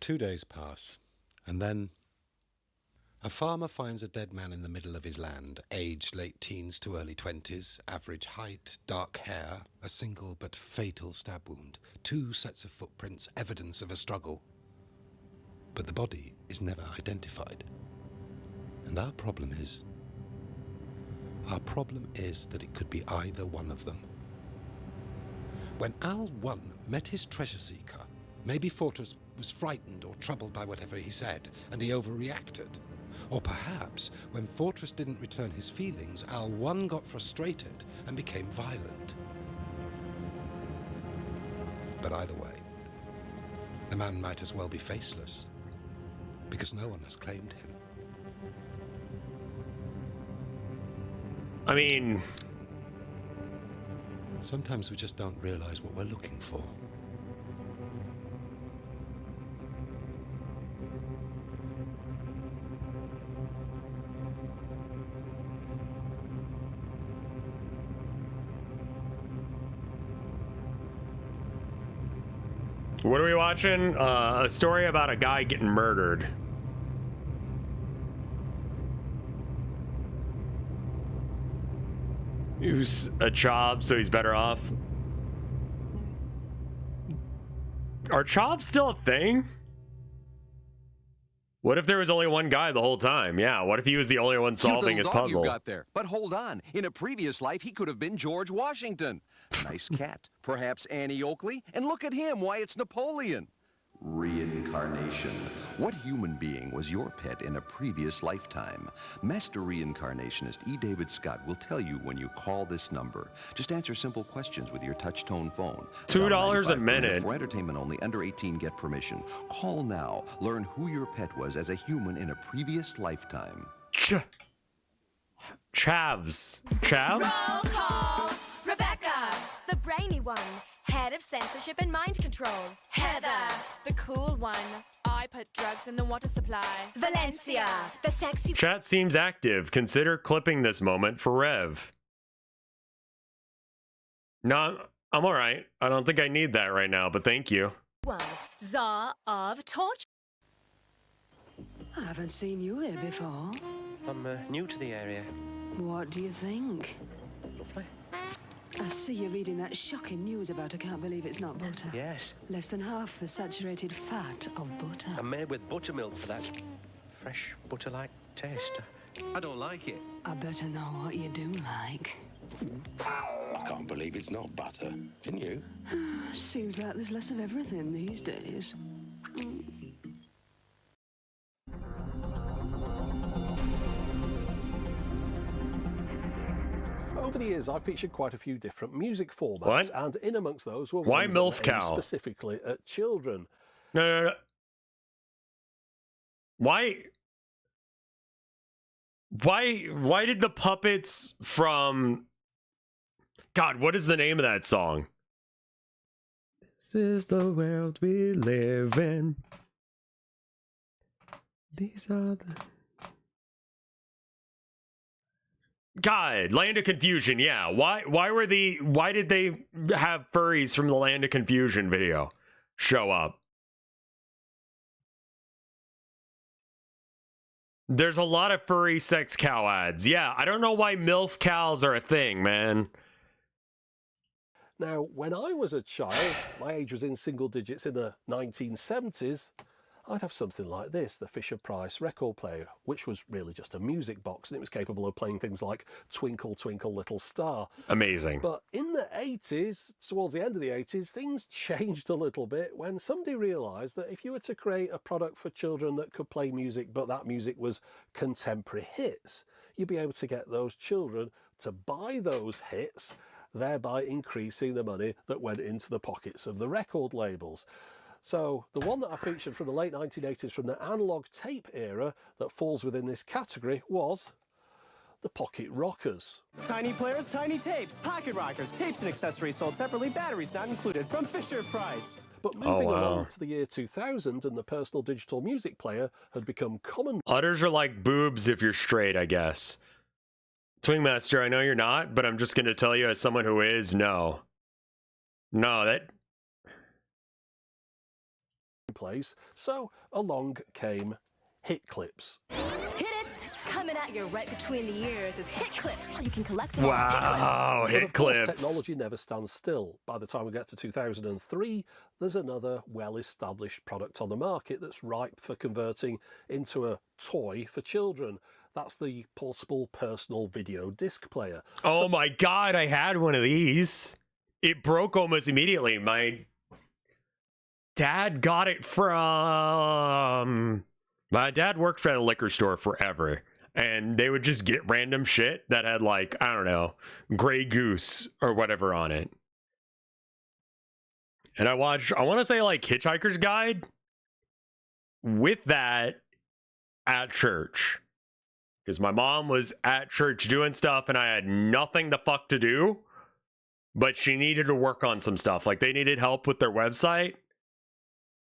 2 days pass, and then a farmer finds a dead man in the middle of his land, aged late teens to early 20s, average height, dark hair, a single but fatal stab wound, 2 sets of footprints, evidence of a struggle. But the body is never identified. And our problem is that it could be either one of them. When Al-1 met his treasure seeker, maybe Fortress was frightened or troubled by whatever he said, and he overreacted. Or perhaps, when Fortress didn't return his feelings, Al-1 got frustrated and became violent. But either way, the man might as well be faceless, because no one has claimed him. I mean, sometimes we just don't realize what we're looking for. what are we watching? A story about a guy getting murdered. He was a chav, so he's better off. Are chavs still a thing? What if there was only one guy the whole time? Yeah, what if he was the only one solving his puzzle? You got there. But hold on. In a previous life, he could have been George Washington. Nice cat. Perhaps Annie Oakley. And look at him. Why, it's Napoleon. Reincarnation. What human being was your pet in a previous lifetime? Master reincarnationist E. David Scott will tell you when you call this number. Just answer simple questions with your touch-tone phone. $2 a minute. For entertainment only, under 18 get permission. Call now. Learn who your pet was as a human in a previous lifetime. Chavs. Chavs? Roll call. Rebecca, the brainy one. Head of censorship and mind control. Heather, the cool one. I put drugs in the water supply. Valencia, the sexy. Chat seems active. Consider clipping this moment for Rev. No, I'm all right. I don't think I need that right now, but thank you. one. Czar of Torture. I haven't seen you here before. I'm new to the area. What do you think? Lovely. I see you're reading that shocking news about I can't believe it's not butter. Yes. Less than half the saturated fat of butter. I'm made with buttermilk for that fresh butter-like taste. I don't like it. I better know what you do like. I can't believe it's not butter. Can you? Seems like there's less of everything these days. Over the years, I've featured quite a few different music formats, What? and in amongst those were Why ones that MILF were aimed cow? specifically at children. No. Why did the puppets from... God, what is the name of that song? This is the world we live in. These are the... God, Land of Confusion, yeah. Why did they have furries from the Land of Confusion video show up? There's a lot of furry sex cow ads. Yeah, I don't know why MILF cows are a thing, man. Now, when I was a child, my age was in single digits in the 1970s, I'd have something like this, the Fisher-Price record player, which was really just a music box, and it was capable of playing things like Twinkle, Twinkle, Little Star. Amazing. But in the 80s, towards the end of the 80s, things changed a little bit when somebody realised that if you were to create a product for children that could play music, but that music was contemporary hits, you'd be able to get those children to buy those hits, thereby increasing the money that went into the pockets of the record labels. So the one that I featured from the late 1980s, from the analog tape era, that falls within this category was the Pocket Rockers. Tiny players, tiny tapes, pocket rockers, tapes and accessories sold separately, batteries not included, from Fisher-Price. But moving along to the year 2000 and the personal digital music player had become common. Udders are like boobs if you're straight, I guess. Twingmaster, I know you're not, but I'm just going to tell you as someone who is, no. No, that... place, so along came Hit Clips. Hit it! Coming at you right between the ears is Hit Clips. You can collect Wow, Hit Hit Clips. Clips. Technology never stands still. By the time we get to 2003, there's another well-established product on the market that's ripe for converting into a toy for children. That's the portable personal video disc player. Oh my God, I had one of these. It broke almost immediately. My dad got it from... My dad worked at a liquor store forever, and they would just get random shit that had, like, I don't know, Grey Goose or whatever on it. And I watched, I want to say, like, Hitchhiker's Guide with that at church. Because my mom was at church doing stuff, and I had nothing the fuck to do. But she needed to work on some stuff. Like, they needed help with their website.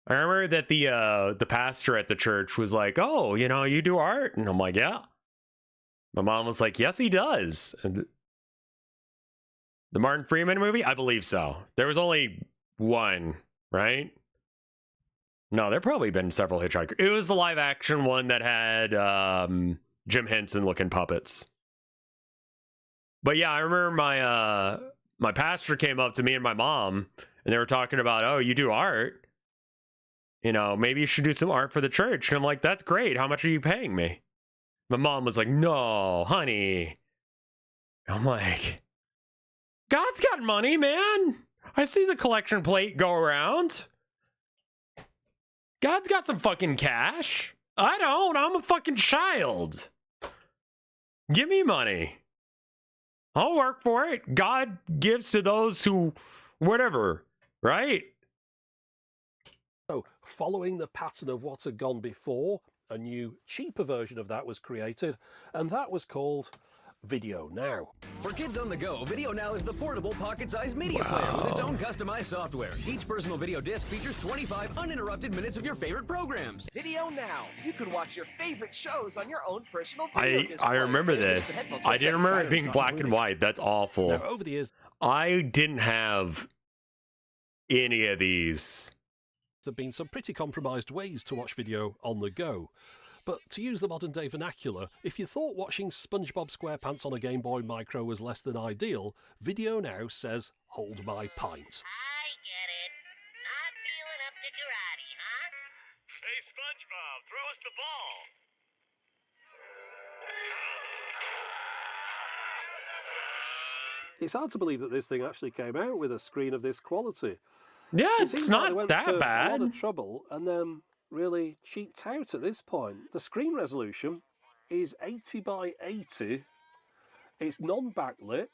I remember that the pastor at the church was like, "Oh, you know, you do art?" And I'm like, "Yeah." My mom was like, "Yes, he does." And the Martin Freeman movie? I believe so. There was only one, right? No, there probably been several Hitchhiker. It was the live action one that had Jim Henson looking puppets. But yeah, I remember my pastor came up to me and my mom, and they were talking about, "Oh, you do art? You know, maybe you should do some art for the church." And I'm like, "That's great. How much are you paying me?" My mom was like, "No, honey." I'm like, God's got money, man. I see the collection plate go around. God's got some fucking cash. I don't. I'm a fucking child. Give me money. I'll work for it. God gives to those who, whatever, right? So, following the pattern of what had gone before, a new, cheaper version of that was created, and that was called Video Now. For kids on the go, Video Now is the portable pocket-sized media player with its own customized software. Each personal video disc features 25 uninterrupted minutes of your favorite programs. Video Now. You can watch your favorite shows on your own personal video disc I player. remember this. I didn't remember it being black and white. That's awful. Now, over the years, I didn't have any of these. there have been some pretty compromised ways to watch video on the go. But to use the modern day vernacular, if you thought watching SpongeBob SquarePants on a Game Boy Micro was less than ideal, Video Now says, "Hold my pint." Hey, SpongeBob, throw us the ball. It's hard to believe that this thing actually came out with a screen of this quality. Yeah, It it's seems like they not went that to bad. A lot of trouble and then really cheaped out at this point. The screen resolution is 80 by 80. It's non-backlit.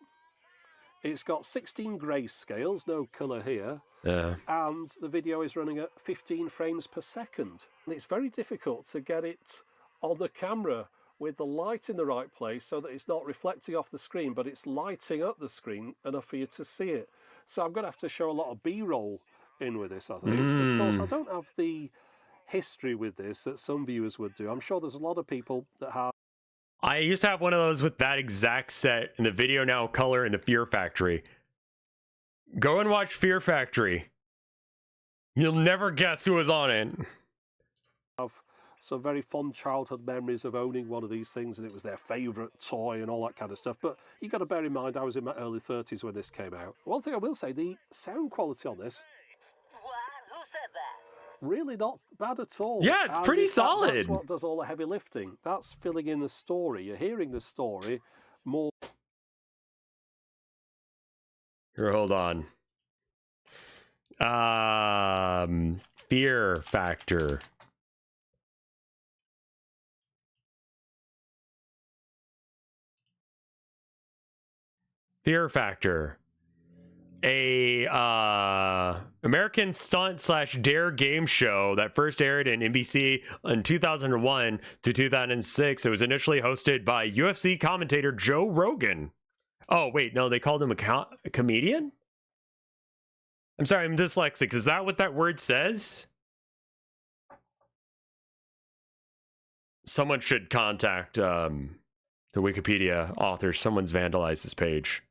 It's got 16 grayscales, no colour here. Yeah. And the video is running at 15 frames per second. And it's very difficult to get it on the camera with the light in the right place so that it's not reflecting off the screen, but it's lighting up the screen enough for you to see it. So I'm going to have to show a lot of B-roll in with this, I think. Of course, I don't have the history with this that some viewers would do. I'm sure there's a lot of people that have. I used to have one of those with that exact set in the Video Now color in the Fear Factory. Go and watch Fear Factory. You'll never guess who was on it. Have some very fond childhood memories of owning one of these things, and it was their favourite toy and all that kind of stuff. But you got to bear in mind, I was in my early 30s when this came out. One thing I will say, the sound quality on this. What? Who said that? Really not bad at all. Yeah, it's And pretty in fact, solid. That's what does all the heavy lifting. That's filling in the story. You're hearing the story more. Here, hold on. Fear Factor. Fear Factor. A American stunt / dare game show that first aired in NBC in 2001 to 2006. It was initially hosted by UFC commentator Joe Rogan. Oh, wait, no, they called him a comedian? I'm sorry, I'm dyslexic. Is that what that word says? Someone should contact the Wikipedia author. Someone's vandalized this page.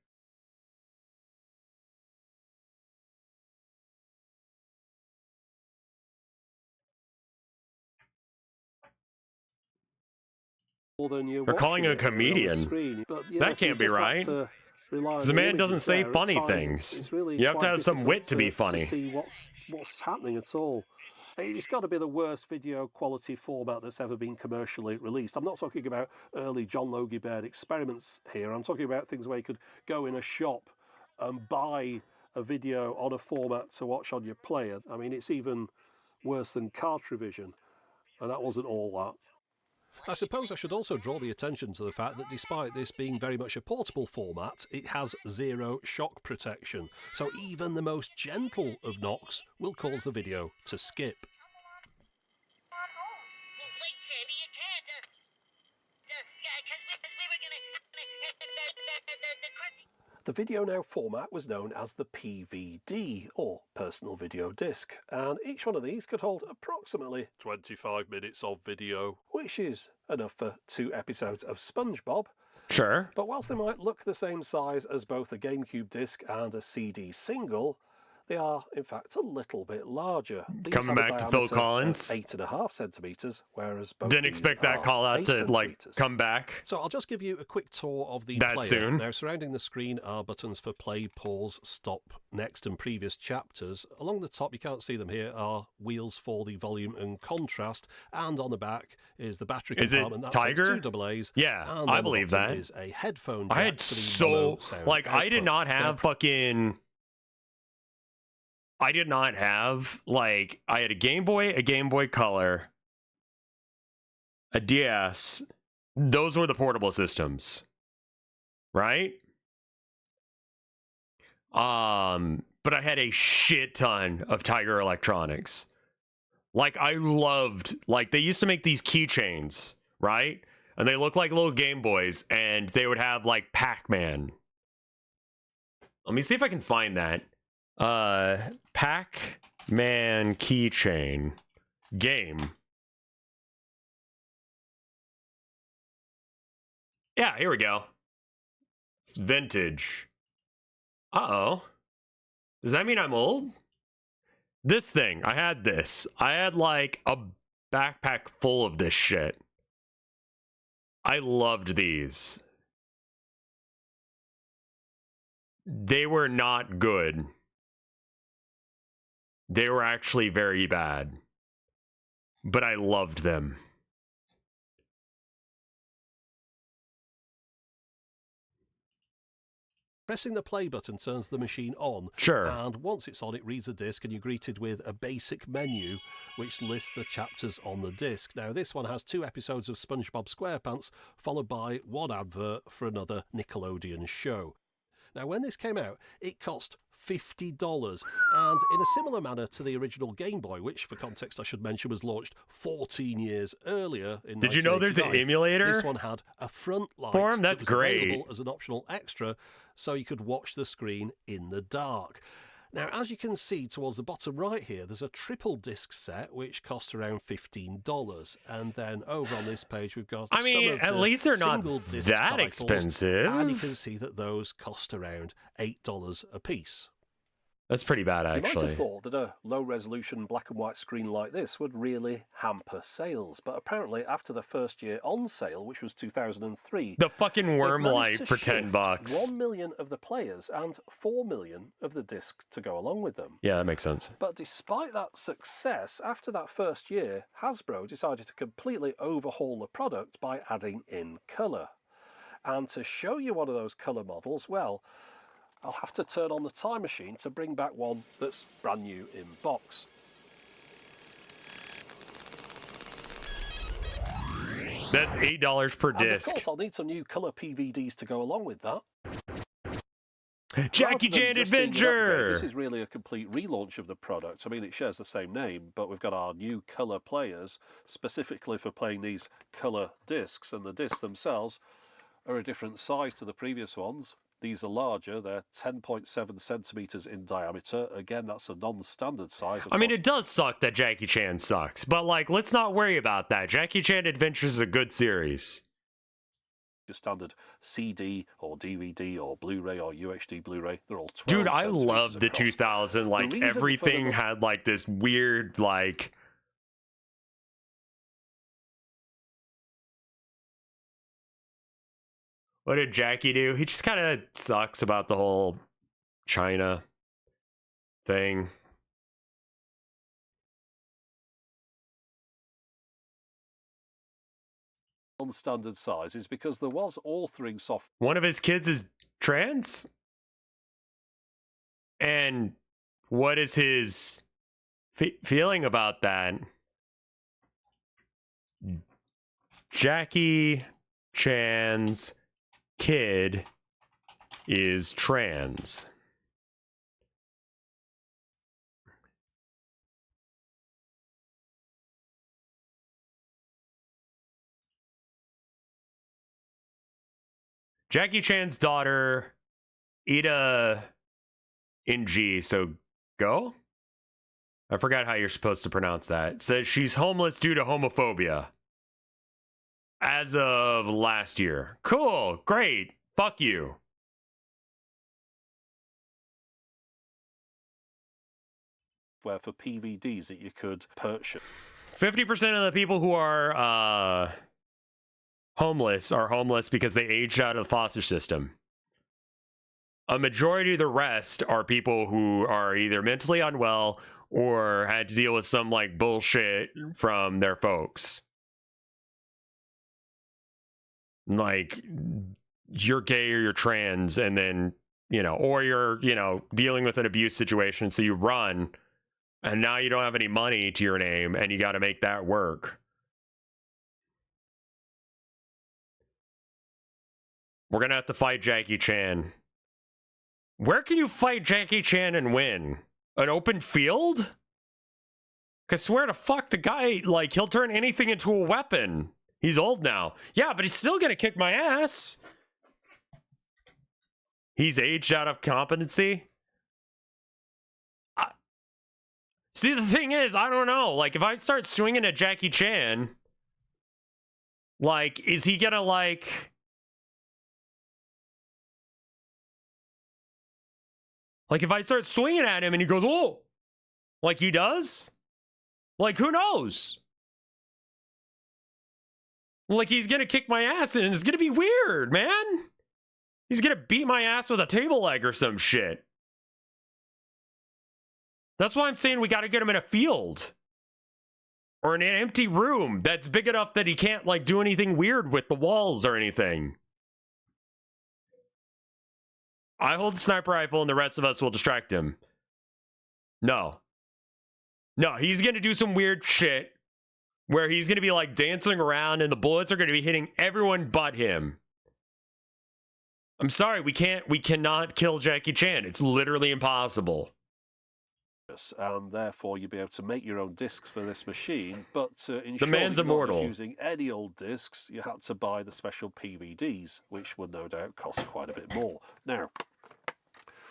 They're calling him a comedian. That can't be right. The man doesn't say funny things. You have to have some wit to be funny. To see what's happening at all. It's got to be the worst video quality format that's ever been commercially released. I'm not talking about early John Logie Baird experiments here. I'm talking about things where you could go in a shop and buy a video on a format to watch on your player. I mean, it's even worse than Cartrivision, and that wasn't all that. I suppose I should also draw the attention to the fact that despite this being very much a portable format, it has zero shock protection, so even the most gentle of knocks will cause the video to skip. The Video Now format was known as the PVD, or Personal Video Disc, and each one of these could hold approximately 25 minutes of video, which is enough for 2 episodes of SpongeBob. Sure. But whilst they might look the same size as both a GameCube disc and a CD single, they are, in fact, a little bit larger. These Coming back to Phil Collins. 8.5 centimeters, whereas both didn't expect that call out to come back. So I'll just give you a quick tour of the that player. Soon. Now, surrounding the screen are buttons for play, pause, stop, next, and previous chapters. Along the top, you can't see them here, are wheels for the volume and contrast, and on the back is the battery compartment. Is it Tiger? 2 AA's. Yeah, and I believe that. Is a headphone jack I had I did not have I did not have, I had a Game Boy Color, a DS. Those were the portable systems, right? But I had a shit ton of Tiger Electronics. I loved, they used to make these keychains, right? And they look like little Game Boys, and they would have, Pac-Man. Let me see if I can find that. Pac-Man keychain game. Yeah, here we go. It's vintage. Uh-oh. Does that mean I'm old? This thing, I had this. I had a backpack full of this shit. I loved these. They were not good. They were actually very bad. But I loved them. Pressing the play button turns the machine on. Sure. And once it's on, it reads a disc, and you're greeted with a basic menu which lists the chapters on the disc. Now, this one has 2 episodes of SpongeBob SquarePants, followed by 1 advert for another Nickelodeon show. Now, when this came out, it cost $50, and in a similar manner to the original Game Boy, which, for context, I should mention, was launched 14 years earlier in 1989. Did you know there's an emulator? This one had a front light for him? That's that was great. Available as an optional extra, so you could watch the screen in the dark. Now, as you can see towards the bottom right here, there's a triple disc set which costs around $15, and then over on this page we've got. I mean, some of at least they're not disc that titles, expensive. and you can see that those cost around $8 a piece. That's pretty bad, You might actually. have thought that a low-resolution black and white screen like this would really hamper sales, but apparently after the first year on sale, which was 2003, the fucking worm they've light managed to for shift $10. 1 million of the players and 4 million of the disc to go along with them. Yeah, that makes sense. But despite that success, after that first year, Hasbro decided to completely overhaul the product by adding in colour. And to show you one of those colour models, well, I'll have to turn on the time machine to bring back one that's brand new in box. That's $8 per And disc. of course, I'll need some new colour PVDs to go along with that. Jackie Chan Adventure! This is really a complete relaunch of the product. I mean, it shares the same name, but we've got our new colour players specifically for playing these colour discs, and the discs themselves are a different size to the previous ones. These are larger, they're 10.7 centimetres in diameter. Again, that's a non-standard size. I mean, it does suck that Jackie Chan sucks, but let's not worry about that. Jackie Chan Adventures is a good series. Your standard CD or DVD or Blu-ray or UHD Blu-ray, they're all 12 Dude, I love the across. 2000, reason everything for the- had this weird, What did Jackie do? He just kind of sucks about the whole China thing. On standard size is because there was authoring software. One of his kids is trans? And what is his feeling about that? Jackie Chan's kid is trans. Jackie Chan's daughter, Ida Ng, so go? I forgot how you're supposed to pronounce that. Says she's homeless due to homophobia. As of last year. Cool, great, fuck you. For PVDs that you could purchase. 50% of the people who are homeless are homeless because they aged out of the foster system. A majority of the rest are people who are either mentally unwell or had to deal with some like bullshit from their folks. Like, you're gay or you're trans, and then, you know, or you're, you know, dealing with an abuse situation, so you run, and now you don't have any money to your name, and you got to make that work. We're gonna have to fight Jackie Chan. Where can you fight Jackie Chan and win? An open field? 'Cause swear to fuck, the guy, like, he'll turn anything into a weapon. He's old now. Yeah, but he's still gonna kick my ass. He's aged out of competency. See, the thing is, I don't know. Like, if I start swinging at Jackie Chan, like, is he gonna, like... Like, if I start swinging at him and he goes, oh, like he does? Like, who knows? Like, he's gonna kick my ass and it's gonna be weird, man. He's gonna beat my ass with a table leg or some shit. That's why I'm saying we gotta get him in a field. Or in an empty room that's big enough that he can't, like, do anything weird with the walls or anything. I hold the sniper rifle and the rest of us will distract him. No. No, he's gonna do some weird shit where he's gonna be like dancing around and the bullets are gonna be hitting everyone but him. I'm sorry, we cannot kill Jackie Chan. It's literally impossible. And therefore you'll be able to make your own discs for this machine, but to ensure the man's that you're immortal. not just using any old discs, you had to buy the special PVDs, which would no doubt cost quite a bit more. Now,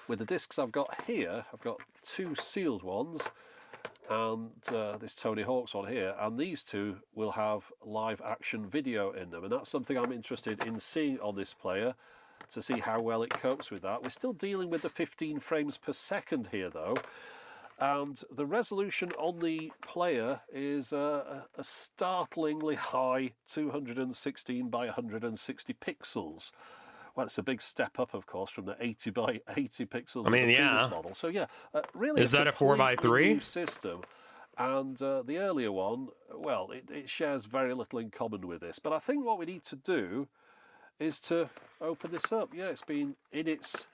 with the discs I've got here, I've got two sealed ones, and this Tony Hawk's one here, and these two will have live action video in them, and that's something I'm interested in seeing on this player, to see how well it copes with that. We're still dealing with the 15 frames per second here though, and the resolution on the player is a startlingly high 216 by 160 pixels. Well, it's a big step up, of course, from the 80 by 80 pixels I mean, of the yeah. previous model. So yeah, really, is that a 4x3 new system? And the earlier one, well, it shares very little in common with this. But I think what we need to do is to open this up. Yeah, it's been in its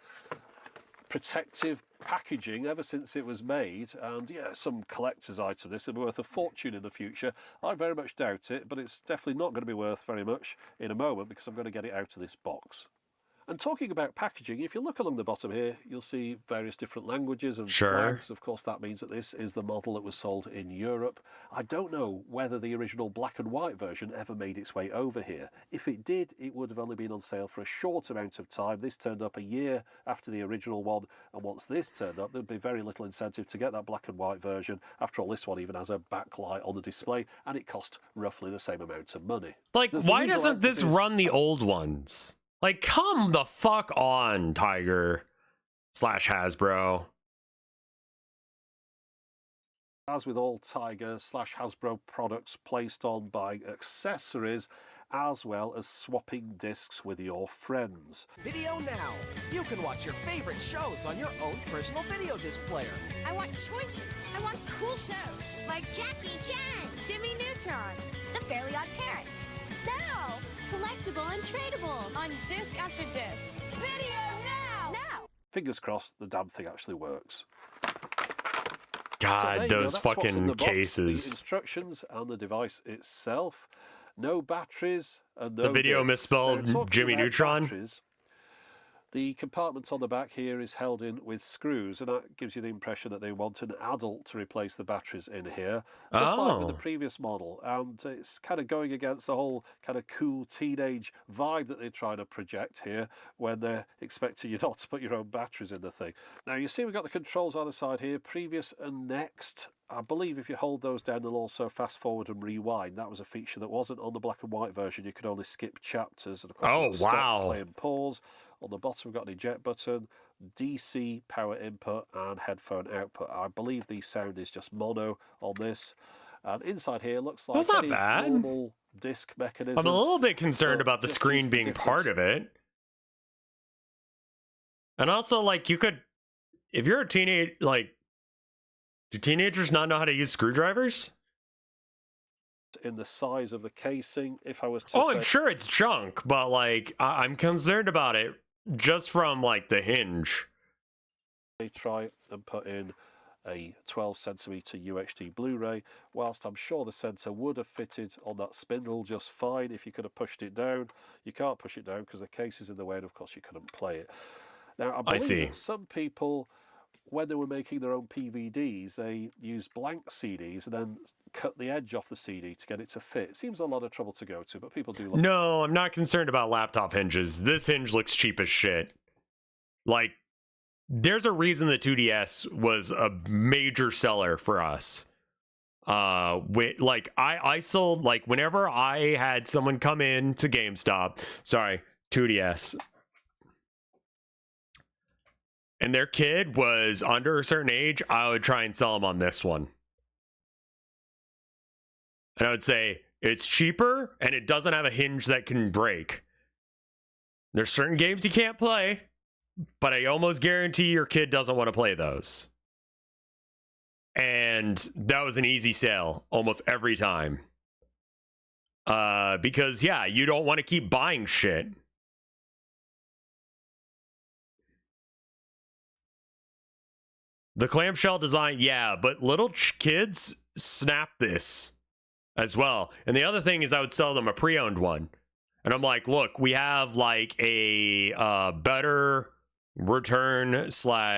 protective packaging ever since it was made, and yeah, some collector's item. This will be worth a fortune in the future. I very much doubt it, but it's definitely not going to be worth very much in a moment because I'm going to get it out of this box. And talking about packaging, if you look along the bottom here, you'll see various different languages and flags. Of course, that means that this is the model that was sold in Europe. I don't know whether the original black and white version ever made its way over here. If it did, it would have only been on sale for a short amount of time. This turned up a year after the original one, and once this turned up, there'd be very little incentive to get that black and white version. After all, this one even has a backlight on the display, and it cost roughly the same amount of money. Like, why doesn't this run the old ones? Like, come the fuck on, Tiger / Hasbro. As with all Tiger / Hasbro products placed on by accessories, as well as swapping discs with your friends. Video now. You can watch your favorite shows on your own personal video disc player. I want choices. I want cool shows. Like Jackie Chan, Jimmy Neutron, The Fairly Odd Parents. Now! Collectible and tradable on disc after disc. Video now! Now! Fingers crossed the damn thing actually works. God, those that's what's in fucking the box, cases. the instructions and the device itself. No batteries and no The video discs. misspelled Now, talking Jimmy about Neutron. batteries, the compartment on the back here is held in with screws, and that gives you the impression that they want an adult to replace the batteries in here, just like with the Oh. previous model. And it's kind of going against the whole kind of cool teenage vibe that they're trying to project here when they're expecting you not to put your own batteries in the thing. Now, you see we've got the controls on the side here, previous and next. I believe if you hold those down, they'll also fast forward and rewind. That was a feature that wasn't on the black and white version. You could only skip chapters. And of course, Oh, you can stop, wow. play and pause. On the bottom, we've got an eject button, DC power input, and headphone output. I believe the sound is just mono on this. And inside here looks like That's not any bad. normal disc mechanism. I'm a little bit concerned but about the just screen use being different part of it. And also, like, you could, if you're a teenage, like, do teenagers not know how to use screwdrivers? in the size of the casing. If I was to Oh, say, I'm sure it's junk, but like, I'm concerned about it just from like the hinge. they try and put in a 12 centimeter UHD Blu-ray, whilst I'm sure the sensor would have fitted on that spindle just fine if you could have pushed it down. You can't push it down because the case is in the way, and of course you couldn't play it. Now, I believe see. that some people, when they were making their own PVDs, they used blank CDs and then cut the edge off the CD to get it to fit. It seems a lot of trouble to go to, but people do like No, I'm not concerned about laptop hinges. This hinge looks cheap as shit. Like, there's a reason the 2DS was a major seller for us. Like I sold, like, whenever I had someone come in to GameStop, sorry, 2DS, and their kid was under a certain age, I would try and sell them on this one. And I would say, it's cheaper and it doesn't have a hinge that can break. There's certain games you can't play, but I almost guarantee your kid doesn't want to play those. And that was an easy sale almost every time. Because, yeah, you don't want to keep buying shit. The clamshell design, yeah, but little kids snap this as well. And the other thing is I would sell them a pre-owned one. And I'm like, look, we have like a better return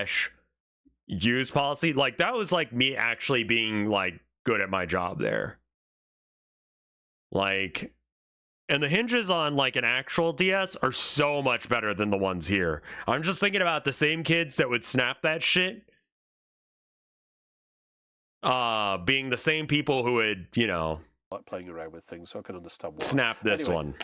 / use policy. Like, that was like me actually being like good at my job there. Like, and the hinges on like an actual DS are so much better than the ones here. I'm just thinking about the same kids that would snap that shit. Being the same people who would, you know, like playing around with things, so I can understand why. snap this Anyway, one.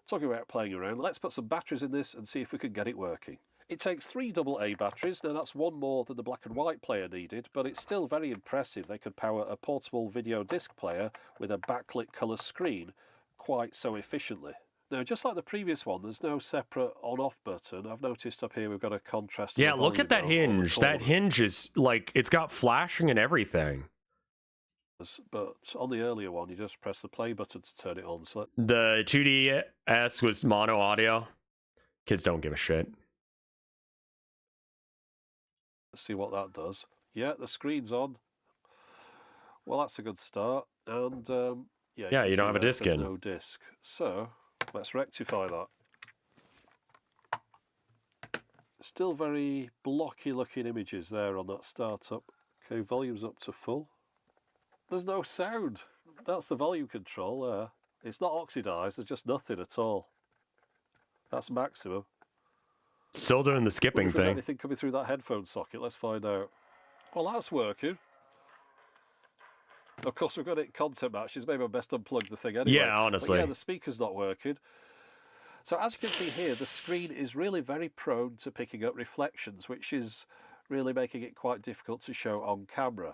Talking about playing around, let's put some batteries in this and see if we can get it working. It takes 3 AA batteries. Now, that's one more than the black and white player needed, but it's still very impressive. They could power a portable video disc player with a backlit colour screen quite so efficiently. Now, just like the previous one, there's no separate on-off button. I've noticed up here we've got a contrast. Yeah, look at that hinge. That hinge is like, it's got flashing and everything. But on the earlier one, you just press the play button to turn it on. So The 2DS was mono audio. Kids don't give a shit. let's see what that does. Yeah, the screen's on. Well, that's a good start. And Yeah, you don't have a disc in. No disc. So let's rectify that. Still very blocky looking images there on that startup. Okay, volume's up to full. There's no sound. That's the volume control there. It's not oxidized, there's just nothing at all. That's maximum. Still doing the skipping Wonder if we've got thing. anything coming through that headphone socket? Let's find out. Well, that's working. Of course, we've got it content matches. Maybe I best unplug the thing anyway. Yeah, honestly. But yeah, the speaker's not working. So as you can see here, the screen is really very prone to picking up reflections, which is really making it quite difficult to show on camera.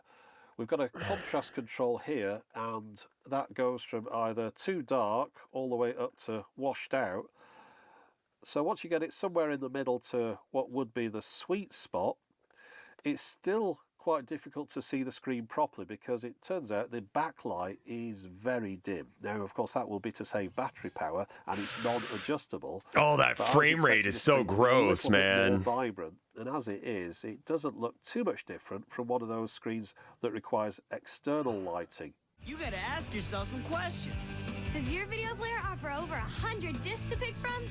We've got a contrast control here, and that goes from either too dark all the way up to washed out. So once you get it somewhere in the middle to what would be the sweet spot, it's still quite difficult to see the screen properly because it turns out the backlight is very dim. Now, of course, that will be to save battery power, and it's non-adjustable. Oh, that frame rate is so gross, man. More vibrant, and as it is, it doesn't look too much different from one of those screens that requires external lighting. You gotta ask yourself some questions. Does your video player offer over 100 discs to pick from?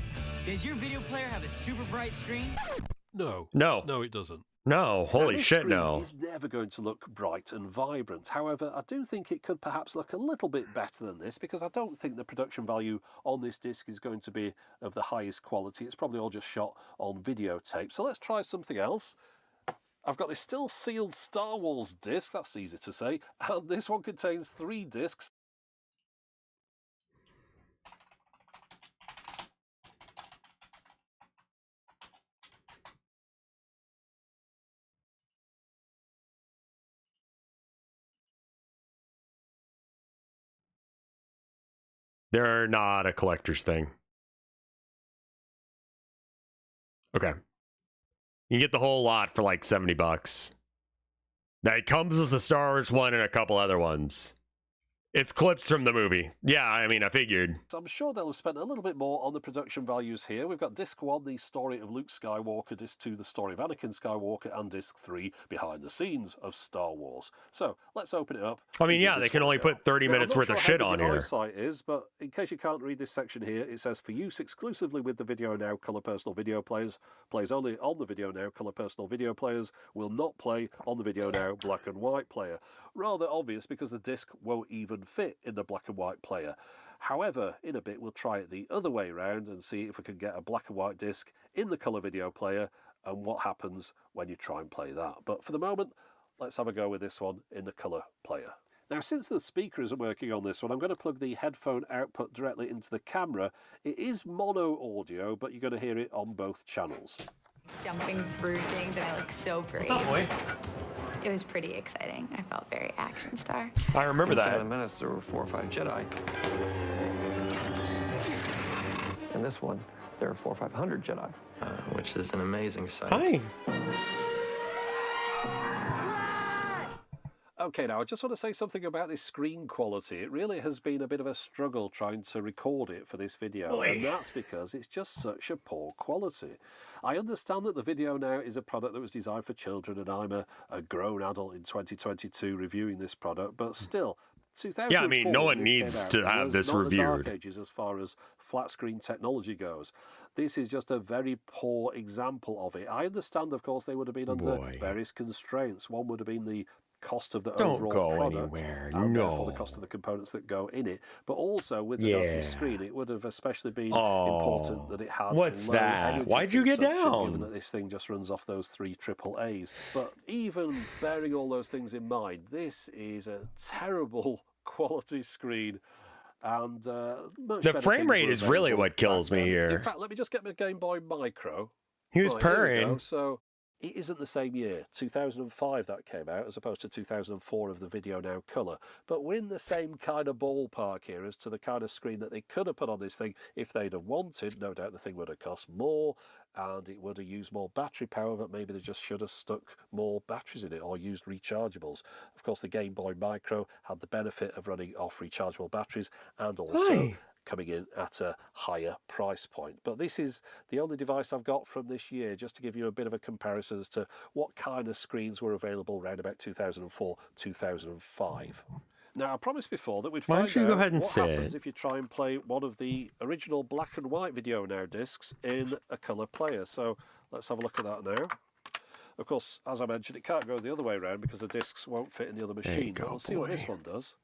Does your video player have a super bright screen? No. No. No, it doesn't. No, holy shit, screen no. It's never going to look bright and vibrant. However, I do think it could perhaps look a little bit better than this because I don't think the production value on this disc is going to be of the highest quality. It's probably all just shot on videotape. So let's try something else. I've got this still sealed Star Wars disc, that's easy to say, and this one contains 3 discs. They're not a collector's thing. Okay. You can get the whole lot for like $70. Now it comes as the Star Wars one and a couple other ones. It's clips from the movie. Yeah, I mean, I figured. So I'm sure they'll have spent a little bit more on the production values here. We've got Disc 1, the story of Luke Skywalker, Disc 2, the story of Anakin Skywalker, and Disc 3, behind the scenes of Star Wars. So let's open it up. I mean, yeah, they can only put 30 minutes worth of shit on here. Site is, but in case you can't read this section here, it says for use exclusively with the Video Now Color Personal Video Players, plays only on the Video Now Color Personal Video Players, will not play on the Video Now Black and White Player. Rather obvious because the disc won't even fit in the black and white player. However, in a bit we'll try it the other way round and see if we can get a black and white disc in the colour video player and what happens when you try and play that. But for the moment, let's have a go with this one in the colour player. Now, since the speaker isn't working on this one, I'm going to plug the headphone output directly into the camera. It is mono audio, but you're going to hear it on both channels. Jumping through things and I look so brave. What's up, boy? It was pretty exciting. I felt very action star. I remember that. In 7 minutes, there were 4 or 5 Jedi. In this one, there are 400 or 500 Jedi, which is an amazing sight. Hi. Okay, now I just want to say something about this screen quality. It really has been a bit of a struggle trying to record it for this video, and that's because it's just such a poor quality. I understand that the Video Now is a product that was designed for children, and I'm a grown adult in 2022 reviewing this product, but still, 2004, yeah, I mean, no one needs to have this reviewed. The dark ages as far as flat screen technology goes. This is just a very poor example of it. I understand, of course, they would have been under various constraints. One would have been the cost of the overall product, and therefore the cost of the components that go in it, but also with regard to the screen, it would have especially been important that it had what's low that? energy Why'd you get down? Given that this thing just runs off those 3 AAAs. But even bearing all those things in mind, this is a terrible quality screen. And the frame rate is really what kills me here. In fact, let me just get my Game Boy Micro. He was purring. So it isn't the same year, 2005 that came out, as opposed to 2004 of the Video Now Colour. But we're in the same kind of ballpark here as to the kind of screen that they could have put on this thing if they'd have wanted. No doubt the thing would have cost more, and it would have used more battery power, but maybe they just should have stuck more batteries in it or used rechargeables. Of course, the Game Boy Micro had the benefit of running off rechargeable batteries and also coming in at a higher price point. But this is the only device I've got from this year, just to give you a bit of a comparison as to what kind of screens were available around about 2004, 2005. Now, I promised before that we'd find out what happens if you try and play one of the original black and white Video Now discs in a colour player. So let's have a look at that now. Of course, as I mentioned, it can't go the other way around because the discs won't fit in the other machine. But we'll see what this one does.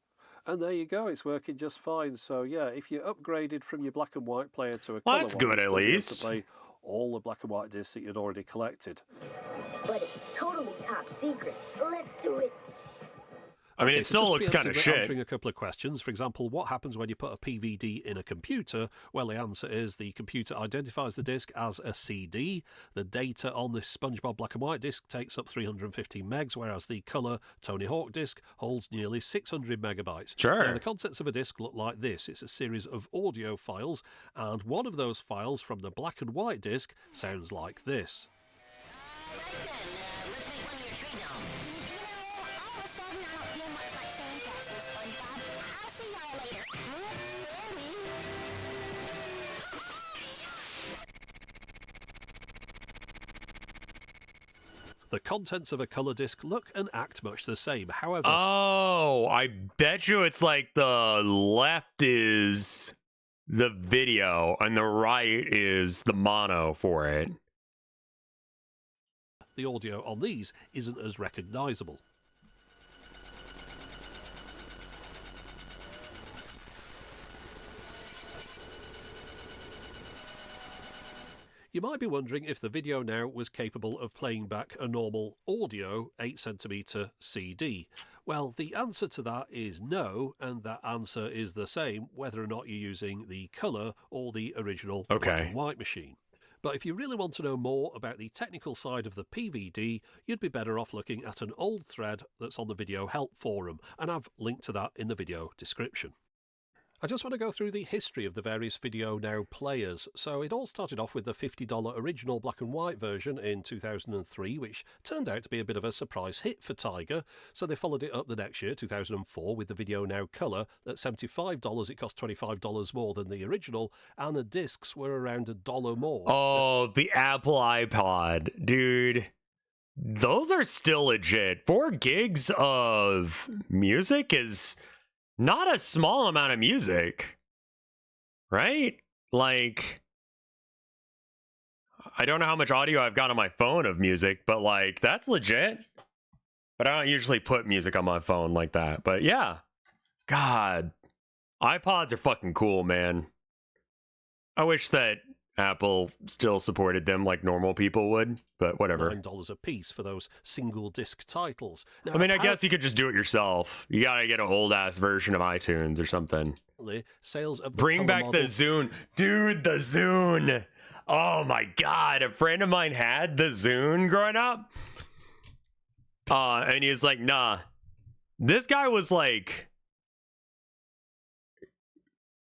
And there you go, it's working just fine. So yeah, if you upgraded from your black and white player to a colour one, that's good at least. To play all the black and white discs that you'd already collected. But it's totally top secret. Let's do it. I mean, Okay, it so still just looks kind of preemptively shit. Answering a couple of questions. For example, what happens when you put a PVD in a computer? Well, the answer is the computer identifies the disc as a CD. The data on this SpongeBob black and white disc takes up 350 megs, whereas the colour Tony Hawk disc holds nearly 600 megabytes. Sure. Now, the contents of a disc look like this. It's a series of audio files, and one of those files from the black and white disc sounds like this. The contents of a colour disc look and act much the same. However... Oh, I bet you it's like the left is the video and the right is the mono for it. The audio on these isn't as recognisable. You might be wondering if the Video Now was capable of playing back a normal audio 8cm CD. Well, the answer to that is no, and that answer is the same whether or not you're using the colour or the original black and white machine. But if you really want to know more about the technical side of the PVD, you'd be better off looking at an old thread that's on the Video Help forum, and I've linked to that in the video description. I just want to go through the history of the various Video Now players. So it all started off with the $50 original black and white version in 2003, which turned out to be a bit of a surprise hit for Tiger. So they followed it up the next year, 2004, with the Video Now Colour. At $75, it cost $25 more than the original, and the discs were around $1 more. Oh, the Apple iPod, dude. Those are still legit. 4 gigs of music is not a small amount of music, right? Like, I don't know how much audio I've got on my phone of music, but like, that's legit. But I don't usually put music on my phone like that. But yeah, God, iPods are fucking cool, man. I wish that Apple still supported them like normal people would, but whatever. $9 a piece for those single disc titles. Now, I mean, I guess you could just do it yourself. You gotta get an old ass version of iTunes or something. Sales of the Bring back model... the Zune, dude. The Zune. Oh my God, a friend of mine had the Zune growing up, and he was like, "Nah, this guy was like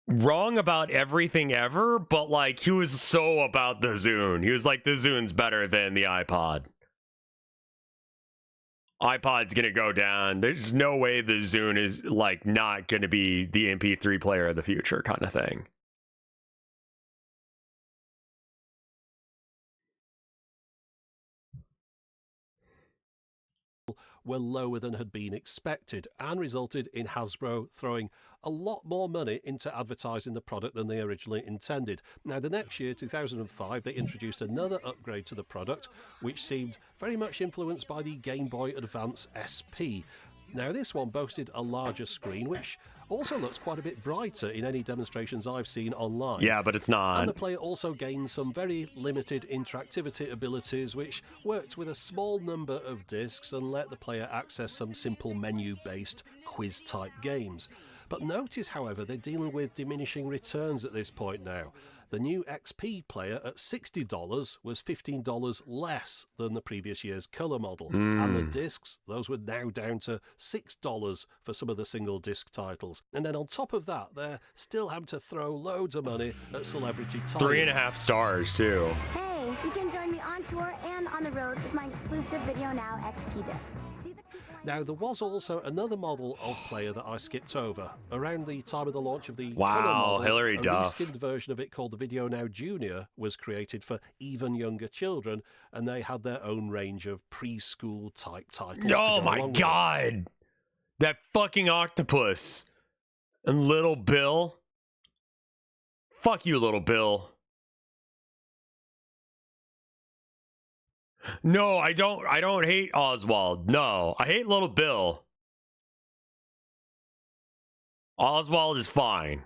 wrong about everything ever, but like he was so about the Zune. He was like, the Zune's better than the iPod. iPod's gonna go down. There's no way the Zune is like not gonna be the MP3 player of the future kind of thing." were lower than had been expected and resulted in Hasbro throwing a lot more money into advertising the product than they originally intended. Now, the next year, 2005, they introduced another upgrade to the product, which seemed very much influenced by the Game Boy Advance SP. Now, this one boasted a larger screen, which also looks quite a bit brighter in any demonstrations I've seen online. Yeah, but it's not. And the player also gained some very limited interactivity abilities, which worked with a small number of discs and let the player access some simple menu-based quiz-type games. But notice, however, they're dealing with diminishing returns at this point now. The new XP player at $60 was $15 less than the previous year's colour model. And the discs, those were now down to $6 for some of the single disc titles. And then on top of that, they're still having to throw loads of money at celebrity titles. 3.5 stars, too. Hey, you can join me on tour and on the road with my exclusive Video Now XP disc. Now, there was also another model of player that I skipped over. Around the time of the launch of the Wow, colour model, Hilary Duff. A reskinned version of it called the Video Now Junior was created for even younger children, and they had their own range of preschool type titles. Oh my God! That fucking octopus and Little Bill. Fuck you, Little Bill. No, I don't hate Oswald. No, I hate Little Bill. Oswald is fine.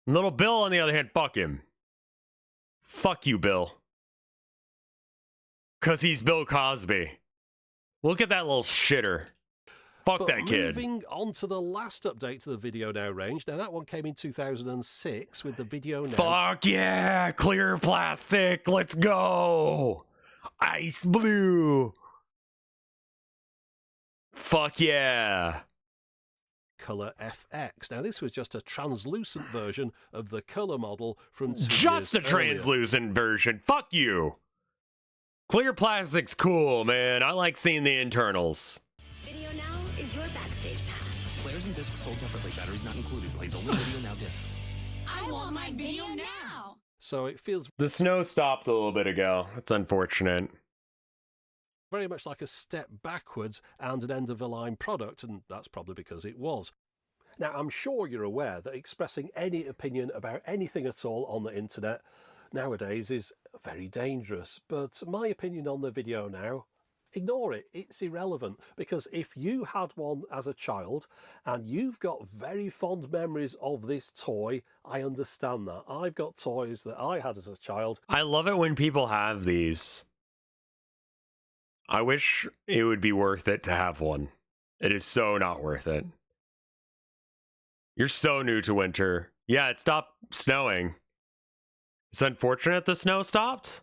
Little Bill, on the other hand, fuck him. Fuck you, Bill. 'Cause he's Bill Cosby. Look at that little shitter. Fuck But that kid. Moving on to the last update to the Video Now range. Now, that one came in 2006 with the Video Now. Fuck yeah! Clear plastic. Let's go. Ice blue. Fuck yeah. Color FX. Now, this was just a translucent version of the color model from 2 Just a years earlier. translucent version. Fuck you. Clear plastic's cool, man. I like seeing the internals. Video Now is your backstage pass. Players and discs sold separately. Batteries not included. Plays only Video Now discs. I want my video now. So it feels The snow stopped a little bit ago. That's unfortunate. very much like a step backwards and an end-of-the-line product, and that's probably because it was. Now, I'm sure you're aware that expressing any opinion about anything at all on the internet nowadays is very dangerous, but my opinion on the Video Now, ignore it. It's irrelevant, because if you had one as a child and you've got very fond memories of this toy, I understand that. I've got toys that I had as a child. I love it when people have these. I wish it would be worth it to have one. It is so not worth it. You're so new to winter. Yeah, it stopped snowing. It's unfortunate the snow stopped.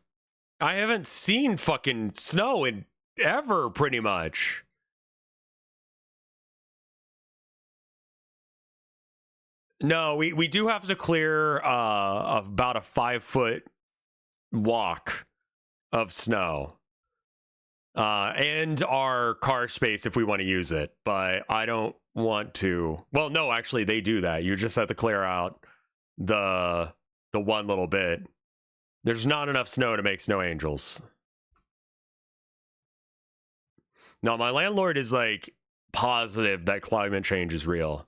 I haven't seen fucking snow in ever, pretty much. No, we do have to clear about a 5-foot walk of snow. And our car space if we want to use it, but I don't want to. Well, no, actually, they do that. You just have to clear out the one little bit. There's not enough snow to make snow angels. No, my landlord is like positive that climate change is real.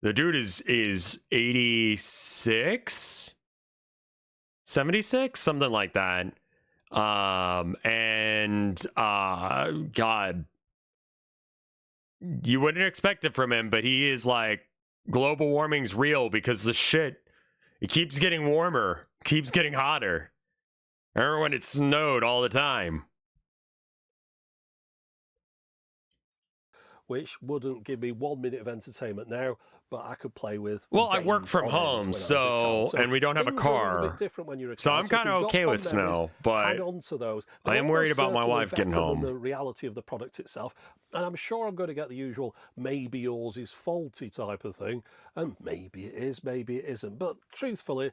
The dude is 86, 76, something like that. God, you wouldn't expect it from him, but he is like, global warming's real because the shit, it keeps getting warmer, keeps getting hotter. I remember when it snowed all the time. Which wouldn't give me 1 minute of entertainment now, but I could play with. Well, I work days from on end home, when I was a so child. and we don't have a things are little car, bit different when you're a so child. I'm If kind you've of got okay fond with snow. memories, But hang on to those. I am worried about my They're wife getting certainly home. better than the reality of the product itself, and I'm sure I'm going to get the usual "maybe yours is faulty" type of thing, and maybe it is, maybe it isn't. But truthfully,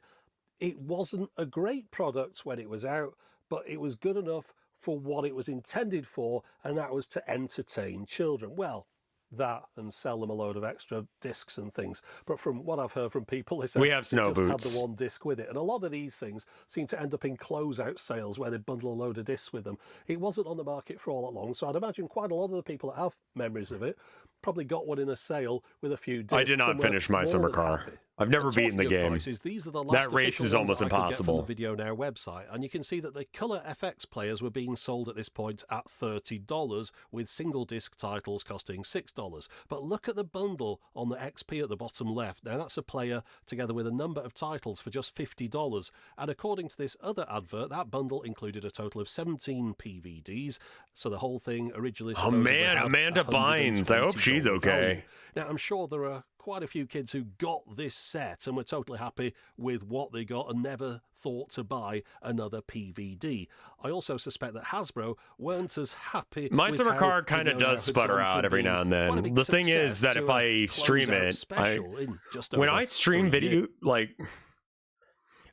it wasn't a great product when it was out, but it was good enough for what it was intended for, and that was to entertain children. Well, that and sell them a load of extra discs and things. But from what I've heard from people, they said We have snow they just boots. had the one disc with it. And a lot of these things seem to end up in closeout sales where they bundle a load of discs with them. It wasn't on the market for all that long, so I'd imagine quite a lot of the people that have memories of it probably got one in a sale with a few discs. I did not and were finish my more summer than car. happy. I've never And beaten the talking of game. prices, these are the That last race official is ones almost that I could get from impossible. the Video Now website, and you can see that the Color FX players were being sold at this point at $30, with single disc titles costing $6. But look at the bundle on the XP at the bottom left. Now that's a player together with a number of titles for just $50. And according to this other advert, that bundle included a total of 17 PVDs. So the whole thing originally. Oh man, Amanda Bynes. I hope she's okay. Now, I'm sure there are quite a few kids who got this set and were totally happy with what they got and never thought to buy another PVD. I also suspect that Hasbro weren't as happy. My with summer how car kind of Video Now does had sputter gone out from every being now and quite a then. big The thing is success that if to a I stream closeout it, special in just when over I stream 3 video, years. like,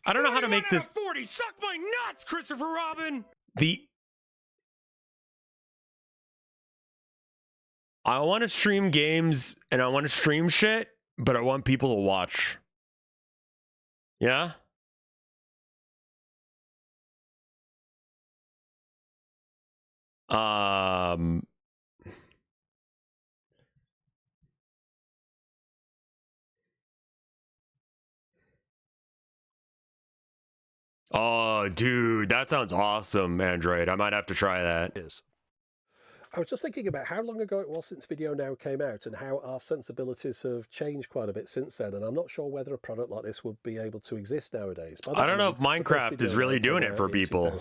I don't know how to make this. 40, suck my nuts, Christopher Robin! I want to stream games and I want to stream shit, but I want people to watch. Yeah? Oh, dude, that sounds awesome, Android. I might have to try that. I was just thinking about how long ago it was since Video Now came out and how our sensibilities have changed quite a bit since then. And I'm not sure whether a product like this would be able to exist nowadays. I don't know if Minecraft is really doing it for people.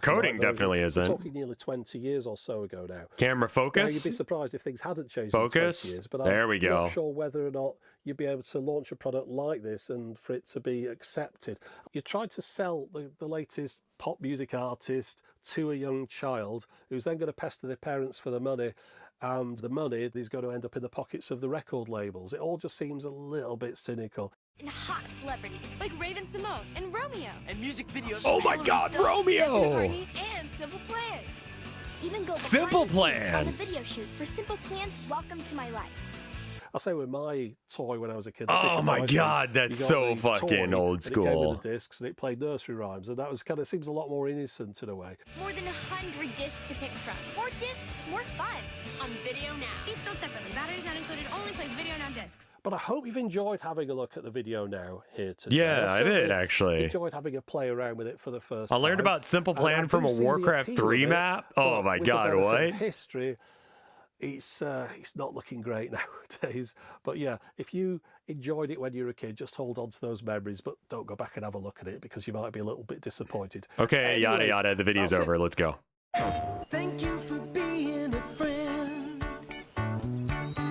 Coding definitely isn't. We're talking nearly 20 years or so ago now. Camera focus? Now, you'd be surprised if things hadn't changed focus? in 20 years. But there we go. I'm not sure whether or not you'd be able to launch a product like this and for it to be accepted. You tried to sell the latest pop music artist to a young child who's then going to pester their parents for the money, and the money is going to end up in the pockets of the record labels. It all just seems a little bit cynical. And hot celebrities like Raven Simone and Romeo. And music videos. Oh my God, Romeo! And Simple Plan. Even go Simple behind the scenes Plan on a video shoot for Simple Plan's Welcome to My Life. I'll say with my toy when I was a kid. Oh my God, that's so fucking old school. It came with the discs and it played nursery rhymes, and that was kind of seems a lot more innocent in a way. More than 100 discs to pick from. More discs, more fun. On Video Now. Each sold separately. Batteries not included. Only plays Video Now discs. But I hope you've enjoyed having a look at the Video Now here today. Yeah, I did actually. Enjoyed having a play around with it for the first time. I learned about Simple Plan from a Warcraft 3 map. Oh my God, what? History. It's not looking great nowadays. But yeah, if you enjoyed it when you were a kid, just hold on to those memories, but don't go back and have a look at it because you might be a little bit disappointed. Okay, anyway, yada yada, the video's over. Let's go. Thank you for being a friend.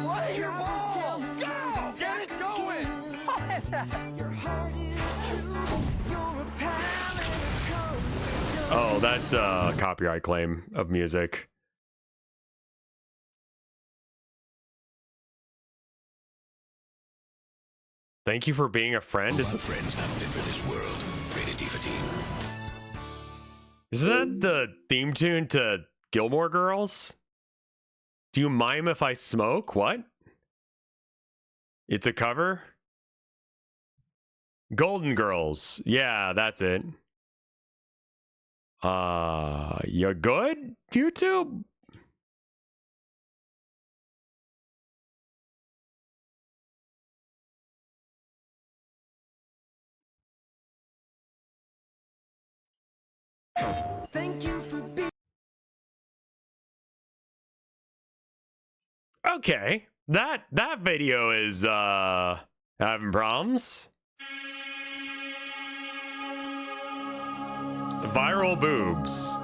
What's your ball? Go! Get it going! Your heart is true. You're a pal and a coast. Oh, that's a copyright claim of music. Thank you for being a friend. Is friends not fit for this world? Rated D for teen. Is that the theme tune to Gilmore Girls? Do you mime if I smoke? What? It's a cover? Golden Girls. Yeah, that's it. You good, YouTube? Thank you for being. Okay, that video is having problems. Viral boobs.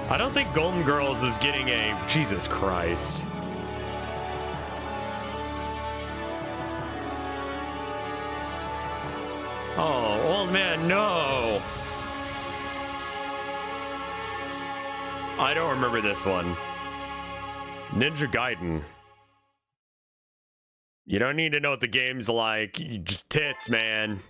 I don't think Golden Girls is getting a... Jesus Christ. Oh, old man, no. I don't remember this one. Ninja Gaiden. You don't need to know what the game's like. You just tits, man.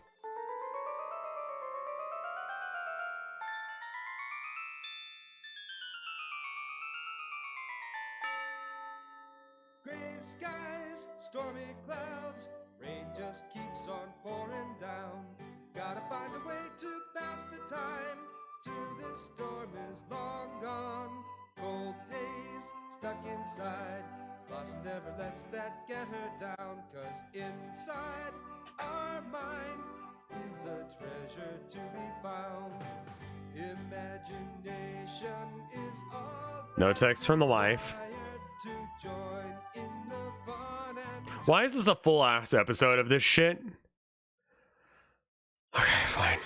Skies, stormy clouds, rain just keeps on pouring down. Gotta find a way to pass the time till this storm is long gone. Cold days stuck inside, Blossom never lets that get her down. 'Cause inside our mind is a treasure to be found. Imagination is all. No text from the wife. Why is this a full ass episode of this shit? Okay, fine.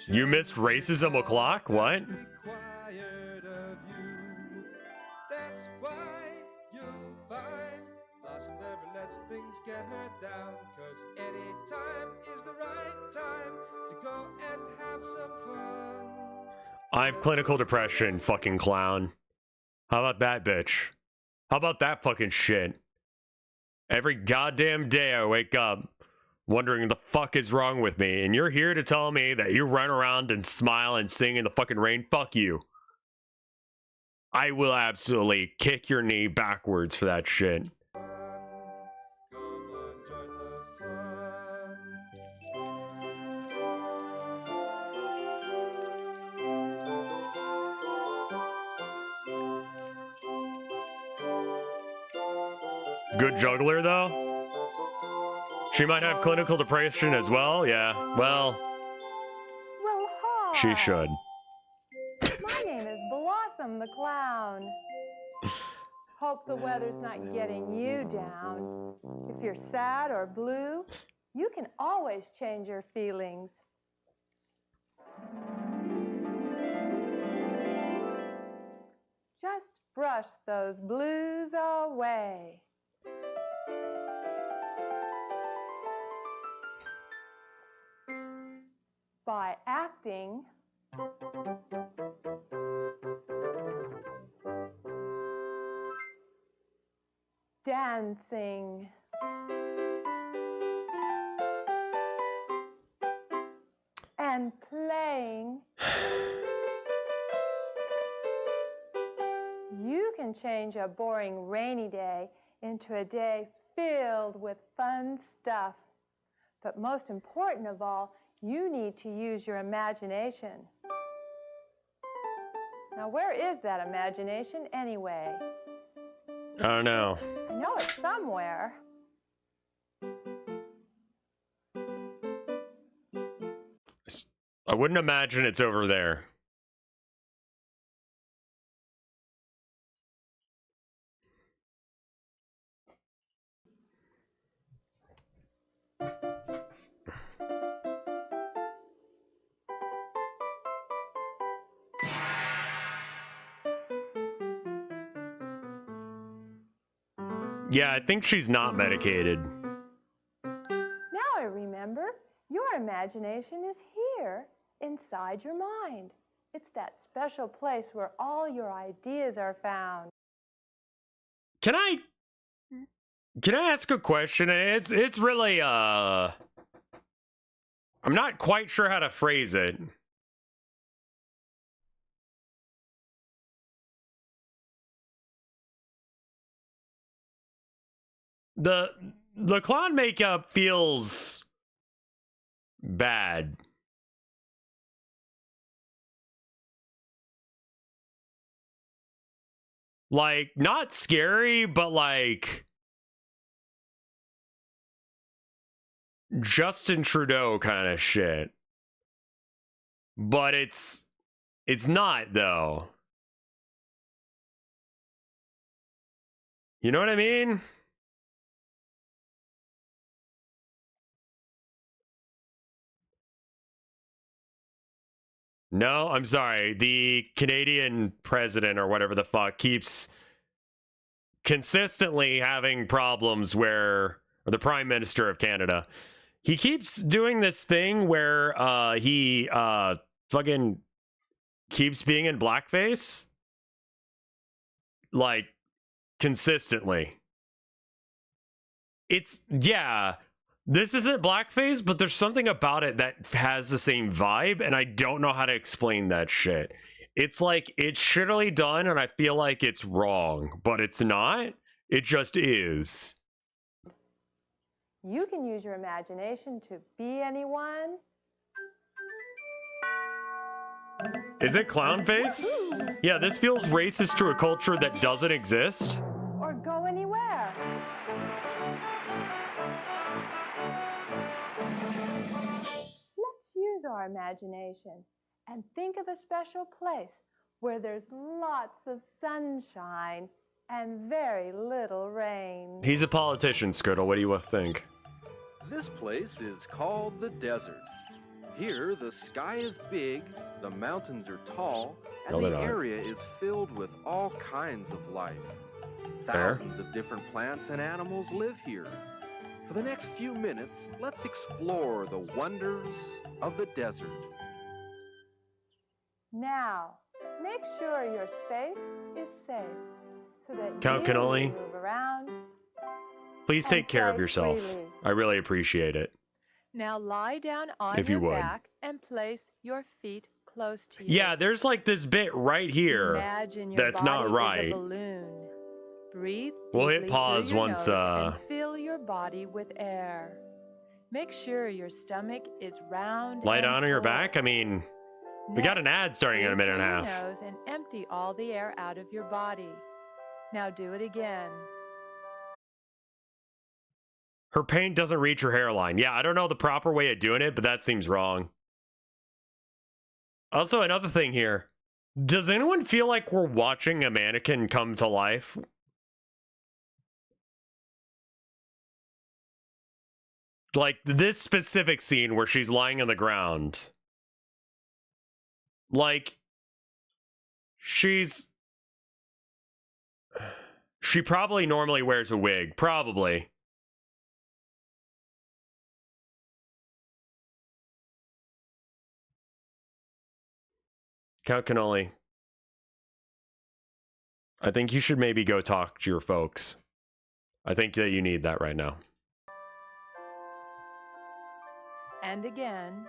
You missed Racism O'Clock? What? That's why you'll find Blossom never lets things get her down. 'Cause any time is the right time to go and have some fun. I have clinical depression, fucking clown. How about that, bitch? How about that fucking shit? Every goddamn day I wake up wondering the fuck is wrong with me, and you're here to tell me that you run around and smile and sing in the fucking rain. Fuck you. I will absolutely kick your knee backwards for that shit. Good juggler, though. She might have clinical depression as well. Yeah, well, she should. My name is Blossom the Clown. Hope the weather's not getting you down. If you're sad or blue, you can always change your feelings. Just brush those blues away. By acting dancing, and playing, you can change a boring rainy day into a day filled with fun stuff. But most important of all, you need to use your imagination. Now, where is that imagination anyway? I don't know. I know it's somewhere. I wouldn't imagine it's over there. Yeah, I think she's not medicated. Now I remember, your imagination is here, inside your mind. It's that special place where all your ideas are found. Can I ask a question? It's really I'm not quite sure how to phrase it. The clown makeup feels bad. Like, not scary, but like Justin Trudeau kind of shit. But it's not, though. You know what I mean? No, I'm sorry. The Canadian president or whatever the fuck keeps consistently having problems or the Prime Minister of Canada, he keeps doing this thing where he fucking keeps being in blackface. Like, consistently. Yeah. This isn't blackface, but there's something about it that has the same vibe, and I don't know how to explain that shit. It's like, it's shittily done, and I feel like it's wrong, but it's not. It just is. You can use your imagination to be anyone. Is it clown face? Yeah, this feels racist to a culture that doesn't exist. Or go anywhere. Let's use our imagination and think of a special place where there's lots of sunshine and very little rain. He's a politician, Skirtle. What do you think? This place is called the desert. Here, the sky is big, the mountains are tall, and the area is filled with all kinds of life. Thousands of different plants and animals live here. For the next few minutes, let's explore the wonders of the desert. Now, make sure your space is safe so that Count you Cannoli, can move around. please take care of play yourself. freely. I really appreciate it. Now lie down on If you your would. back and place your feet close to you. Yeah, there's like this bit right here Imagine your that's not body is right. a balloon. Breathe We'll hit deeply pause through your once, nose and fill your body with air. Make sure your stomach is round Lie and down on your full. back. I mean, we got an ad starting in a minute and a Breathe half. through your nose and empty all the air out of your body. Now do it again. Her paint doesn't reach her hairline. Yeah, I don't know the proper way of doing it, but that seems wrong. Also, another thing here. Does anyone feel like we're watching a mannequin come to life? Like this specific scene where she's lying on the ground. Like, she probably normally wears a wig. Probably. Count Cannoli. I think you should maybe go talk to your folks. I think that you need that right now. And again.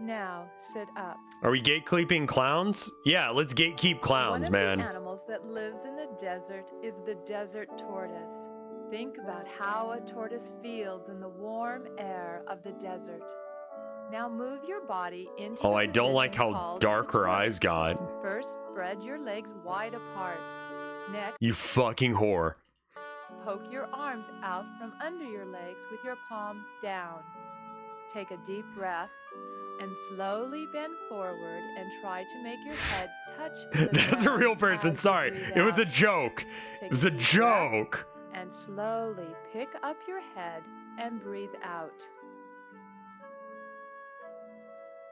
Now sit up. Are we gatekeeping clowns? Yeah, let's gatekeep clowns, One of man. the animals that lives in the desert is the desert tortoise. Think about how a tortoise feels in the warm air of the desert. Now move your body into Oh, the I don't like position how called dark the her eyes got. First, spread your legs wide apart. Next, You fucking whore. poke your arms out from under your legs with your palm down. Take a deep breath and slowly bend forward and try to make your head touch the That's a ground real person. as you Sorry. breathe It was a out. joke. It Take was a deep breath joke. And slowly pick up your head and breathe out.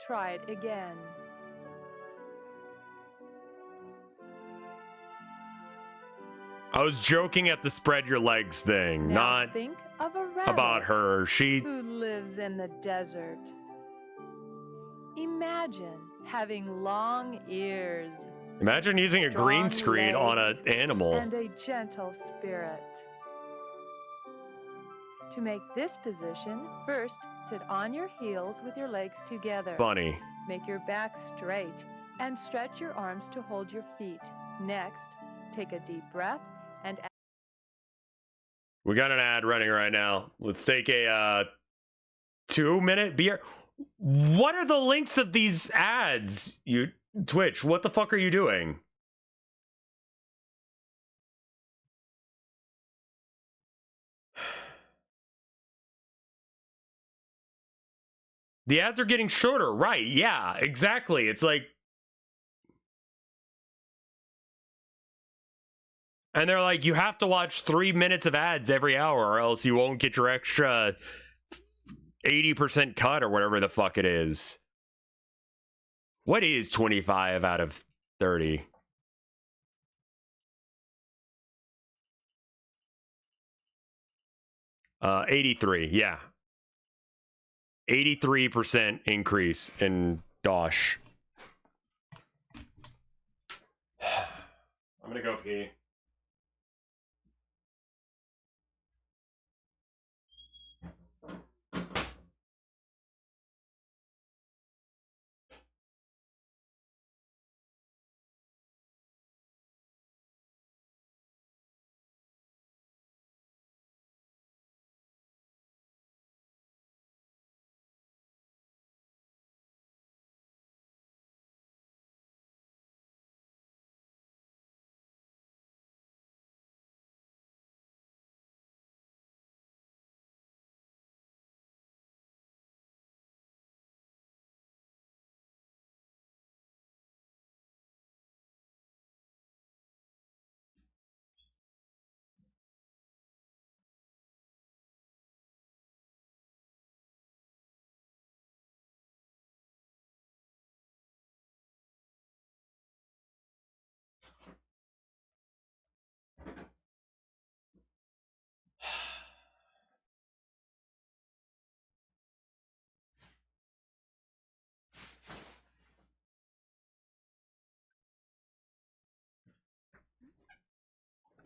Try it again. I was joking at the spread your legs thing, Now not think of a rabbit about her. She who lives in the desert. Imagine having long ears imagine using a green strong screen on legs, an animal. and a gentle spirit. To make this position, first sit on your heels with your legs together. Funny. Make your back straight and stretch your arms to hold your feet. Next, take a deep breath and We got an ad running right now. Let's take a 2-minute beer. What are the links of these ads? You Twitch, what the fuck are you doing? The ads are getting shorter, right? Yeah, exactly. It's like, and they're like, you have to watch 3 minutes of ads every hour or else you won't get your extra 80% cut or whatever the fuck it is. What is 25 out of 30? Uh, 83, yeah. 83% increase in Dosh. I'm gonna go pee.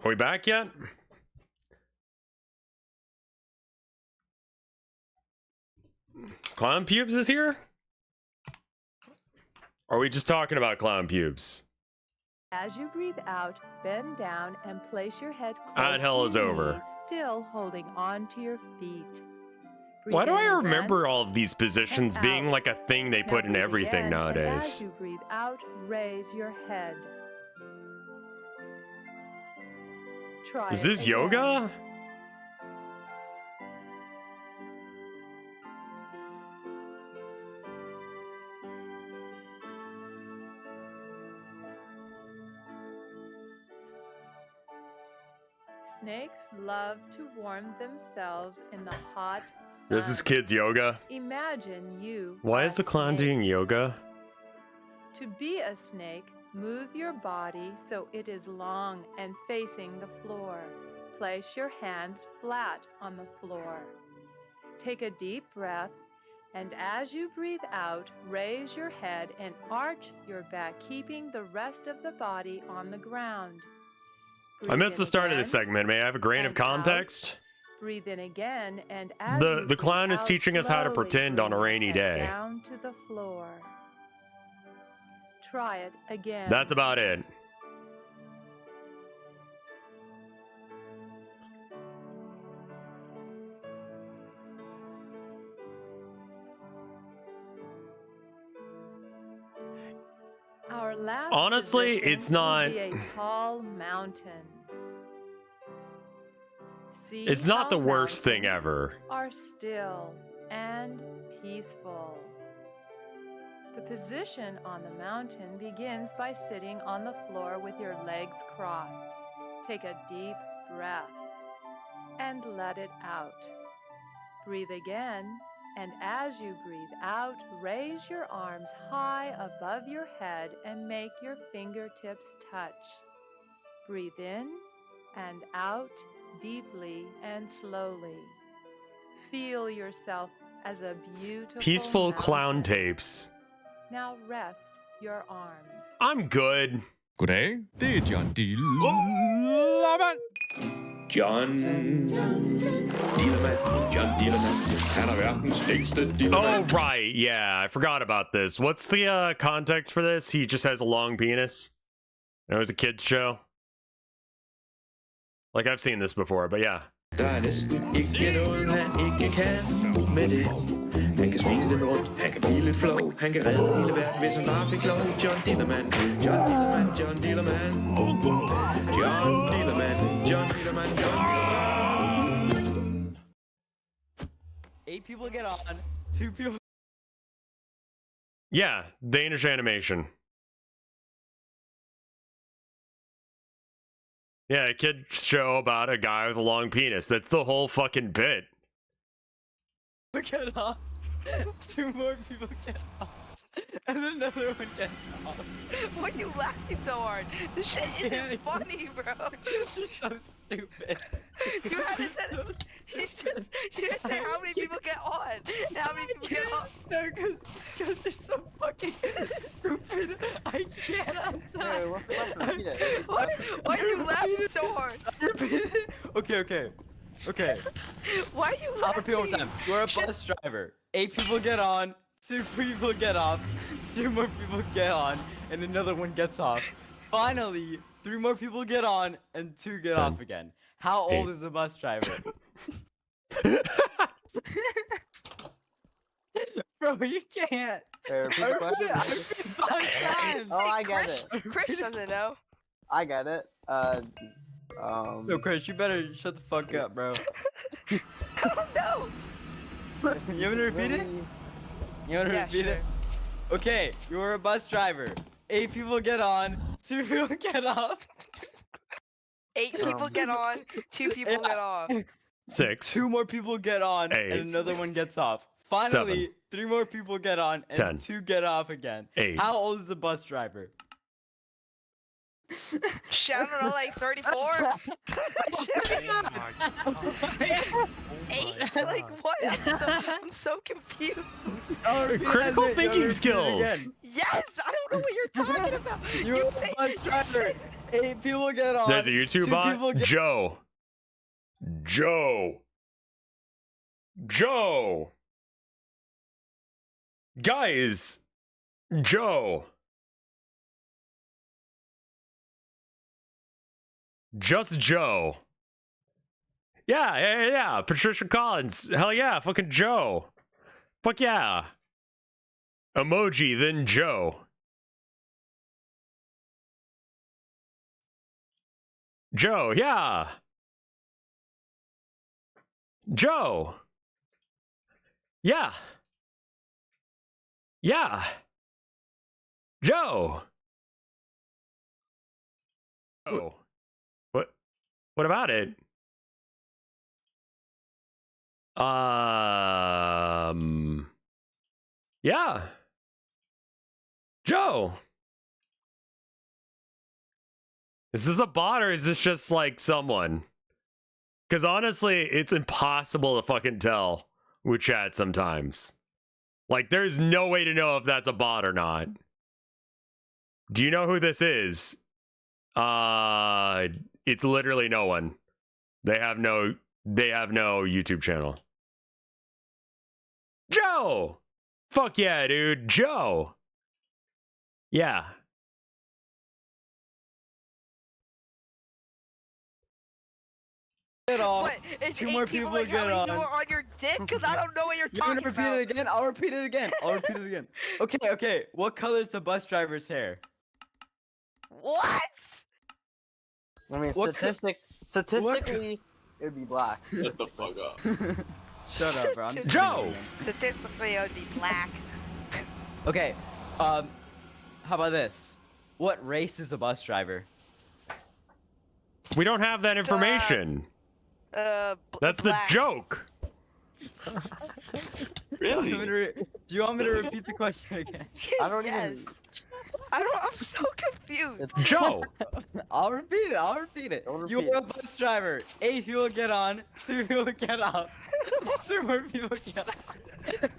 Are we back yet? Clown Pubes is here? Or are we just talking about clown pubes? As you breathe out, bend down and place your head close That hell to is your over. knees, still holding on to your feet. Why do Breathe I in again remember all of these positions and being out. like a thing they Now put in breathe everything again, and as nowadays? you breathe out, raise your head. Try Is it this again. yoga? Snakes love to warm themselves in the hot This is sun. kids yoga. Imagine you Why are is the a clown snake. doing yoga? To be a snake, move your body so it is long and facing the floor. Place your hands flat on the floor. Take a deep breath, and as you breathe out, raise your head and arch your back, keeping the rest of the body on the ground. I missed the start of this again, segment. May I have a grain of and out. context? Breathe in again, and as The you breathe clown is out, teaching us how to slowly pretend on a breathe rainy and day. down to the floor. Try it again. That's about it. Our last Honestly, position it's will not- be a tall mountain. See It's not how the worst thing mountains ever. Are still and peaceful. The position on the mountain begins by sitting on the floor with your legs crossed. Take a deep breath and let it out. Breathe again, and as you breathe out, raise your arms high above your head and make your fingertips touch. Breathe in and out deeply and slowly. Feel yourself as a beautiful Peaceful mountain. clown tapes. Now rest your arms. I'm good. Goddag, det er John D. Dillermand. John Dillermand. John Dillermand. Han er verdens længste Dillermand. Oh, right. Yeah, I forgot about this. What's the context for this? He just has a long penis. And it was a kid's show. Like, I've seen this before, but yeah. Der er næsten ikke noget, han ikke kan med det. Han kan smile lidt rundt, han kan blive lidt flov. Han kan redde hele verden, hvis han bare fik lov. John Dillermand, John Dillermand, John Dillermand. John Dillermand, John Dillermand, John Dillermand. 8 people get on, 2 people. Yeah, Danish animation. Yeah, a kid show about a guy with a long penis. That's the whole fucking bit. Get off. 2 more people get off. And another one gets off. Why are you laughing so hard? This shit isn't funny, bro. This is so stupid. You haven't said you didn't say how many people get on and how many people get off. No, because they're so fucking stupid. I can't. Why are you laughing so hard? Repeat it. Okay. Why are you laughing? I'll repeat one more time. You're a bus driver. 8 people get on, 2 people get off, 2 more people get on, and another one gets off. Finally, 3 more people get on, and 2 get off again. How old is the bus driver? Bro, you can't. repeat the question. I repeated 5 times. Oh, I get it. Chris doesn't know. I get it. No, Chris, you better shut the fuck up, bro. Oh no! You want me to repeat it? You want to repeat it? Okay, you're a bus driver. 8 people get on, 2 people get off. 8 people get on, 2 people get off. 6. 2 more people get on, 8. and another one gets off. Finally, 7. 3 more people get on, and 10. 2 get off again. 8. How old is the bus driver? Shit, I don't know, like 34? 8? Like what? I'm so confused. Critical thinking skills. Yes, I don't know what you're talking about. You're a bus driver. 8 people get on. There's a 2 YouTube people bot. get Joe. Guys, Joe. Just Joe. Yeah. Patricia Collins. Hell yeah, fucking Joe. Fuck yeah. Emoji, then Joe. Joe, yeah. Joe. Yeah. Yeah. Joe. Oh. What about it? Yeah. Joe. Is this a bot or is this just like someone? Because honestly, it's impossible to fucking tell with chat sometimes. Like, there's no way to know if that's a bot or not. Do you know who this is? It's literally no one. They have no YouTube channel. Joe! Fuck yeah, dude. Joe! Yeah. Get off. What? It's Two 8 more people, people like, how get many on. people are on your dick? Because I don't know what you're You want talking to repeat about. it again? I'll repeat it again. I'll repeat it again. Okay. What color is the bus driver's hair? What? I mean, What statistically, it would be black. Shut the fuck up. Shut up, bro. I'm just Joe! kidding. Statistically, it would be black. Okay. How about this? What race is the bus driver? We don't have that information. That's the joke. Really? Do you want me to repeat the question again? I don't Yes. even. I'm so confused. Joe! I'll repeat it. Don't You repeat are a bus driver. 8 people get on, 2 people get off. 2 more people get off.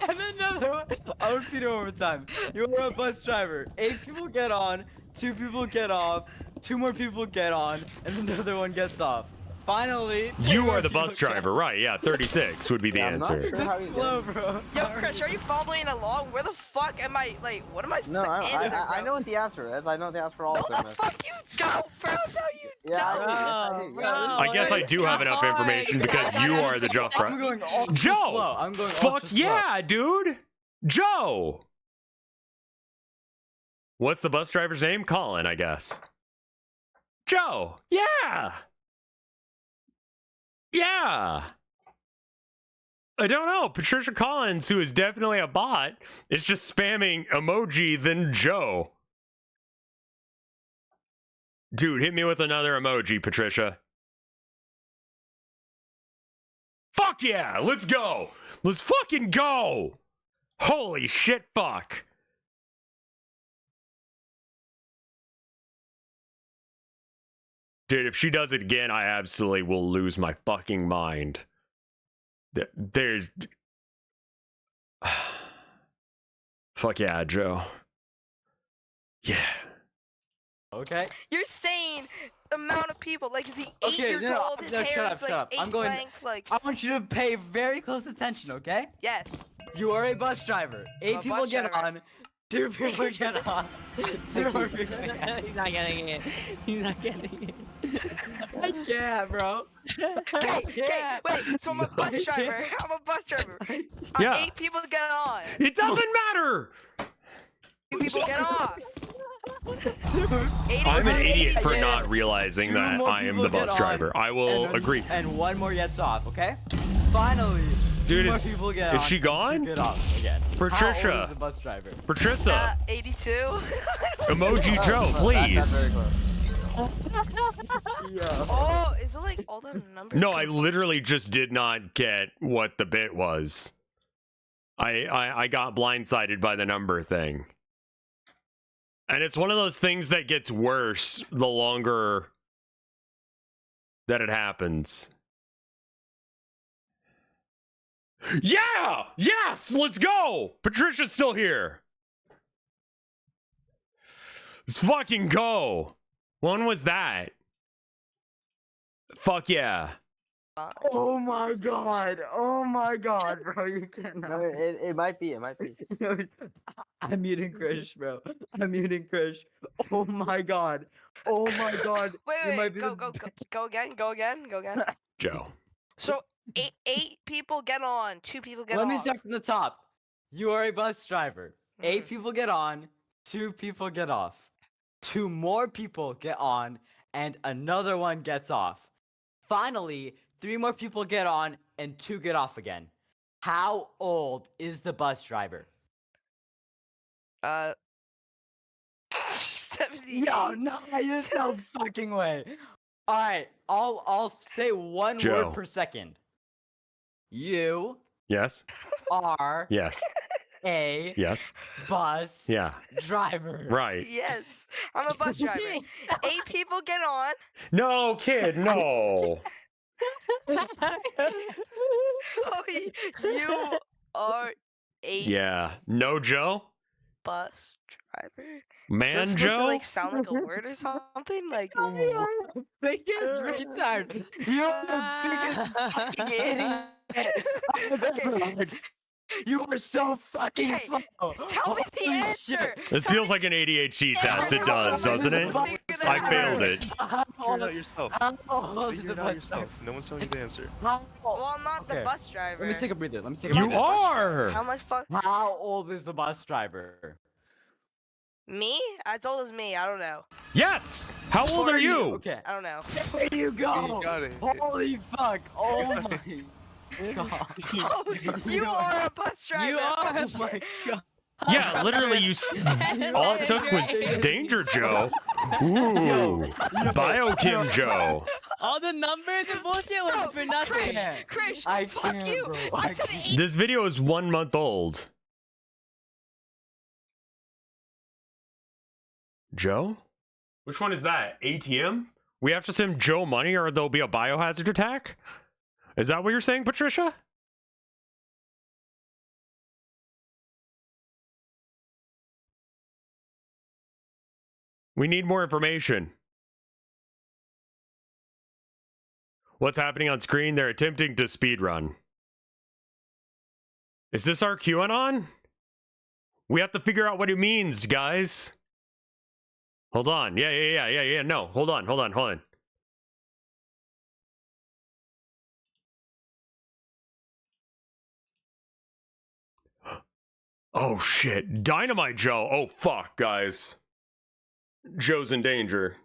And another one. I'll repeat it one more time. You are a bus driver. 8 people get on, 2 people get off, 2 more people get on, and another one gets off. Finally, You are the bus driver, right? Yeah, 36 would be the answer. Sure how you slow, did. bro. Yo, Chris, are you following along? Where the fuck am I? Like, what am I No, supposed to answer, I bro? know what the answer is. I know the answer for all of them. No, the fuck you don't, bro. No, you Yeah, don't. I do. Yes, I do. I guess I do have enough information because you are the jump I'm front. going ultra Joe! slow. I'm going Fuck ultra slow. yeah, dude! Joe! What's the bus driver's name? Colin, I guess. Joe! Yeah! Yeah! I don't know. Patricia Collins, who is definitely a bot, is just spamming emoji then Joe. Dude, hit me with another emoji, Patricia. Fuck yeah! Let's go! Let's fucking go! Holy shit, fuck! Dude, if she does it again, I absolutely will lose my fucking mind. There's... Fuck yeah, Joe. Yeah. Okay. You're saying the amount of people, like, is he 8 Okay, years no, old? His no, hair shut is up, like shut up. 8 I'm going. blank, like, I want you to pay very close attention, okay? yes. You are a bus driver. 8 a people bus get driver. on. 2 people get on. 2 more people get on. He's not getting it. He's not getting it. I can't, bro. Okay, wait, so I'm a bus driver. I'm a bus driver. Yeah. 8 people get on. It doesn't matter! 2 people get off. I'm an idiot for Yeah. not realizing 2 that more I am people the get bus on, driver. I will and then- agree. And 1 more gets off, okay? Finally. Dude, 2 more is- people get is on, she and 2 gone? Get off again. Patricia. How old is the bus driver? Patricia, 82. emoji Joe, please. Oh, is it like all the numbers? No, I literally just did not get what the bit was. I got blindsided by the number thing. And it's one of those things that gets worse the longer that it happens. Yeah! Yes! Let's go! Patricia's still here. Let's fucking go. When was that? Fuck yeah. Oh my god! Oh my god, bro! You cannot. No, it might be. It might be. I'm muting Krish, bro. I'm muting Krish. Oh my god. Oh my god. You might Wait, be go, the go, go, go again, go again, go again. Joe. So eight people get on, 2 people get Let off. me start from the top. You are a bus driver. 8 people get on, 2 people get off. 2 more people get on, and another one gets off. Finally, 3 more people get on, and 2 get off again. How old is the bus driver? 70. No, there's no fucking way. All right, I'll say one Joe. word per second. You Yes. are Yes. a Yes. bus Yeah. driver. Right. Yes, I'm a bus driver. 8 people get on. No, kid, no. Oh, you are a Yeah. No, Joe? bus driver. Man, Is that supposed to, Joe? like, sound like a word or something? Like, The biggest retard. You're the biggest fucking idiot I've ever heard. You are so fucking slow. Tell me the answer. This feels like an ADHD test. It does, doesn't it? I failed it. You're not yourself. How old is You're the not bus yourself. No one's telling you the answer. Well, I'm not the Okay. bus driver. Let me take a breather. Let me take a You breather. are. How much fun? How old is the bus driver? Me? As old as me? I don't know. Yes. How old are you? Okay. I don't know. There you go. You got it. Holy fuck. Oh my god. Oh, you are a bus driver. You are. Oh my god. Yeah, literally, all it took was Danger Joe. Ooh, Biochem Joe. All the numbers and bullshit was for nothing. Krish, I fuck can't, you. bro. I said 8. This video is 1 month old. Joe? Which one is that? ATM? We have to send Joe money or there'll be a biohazard attack? Is that what you're saying, Patricia? We need more information. What's happening on screen? They're attempting to speedrun. Is this our QAnon? We have to figure out what it means, guys. Hold on. Yeah. No, hold on. Oh shit. Dynamite Joe. Oh fuck, guys. Joe's in danger.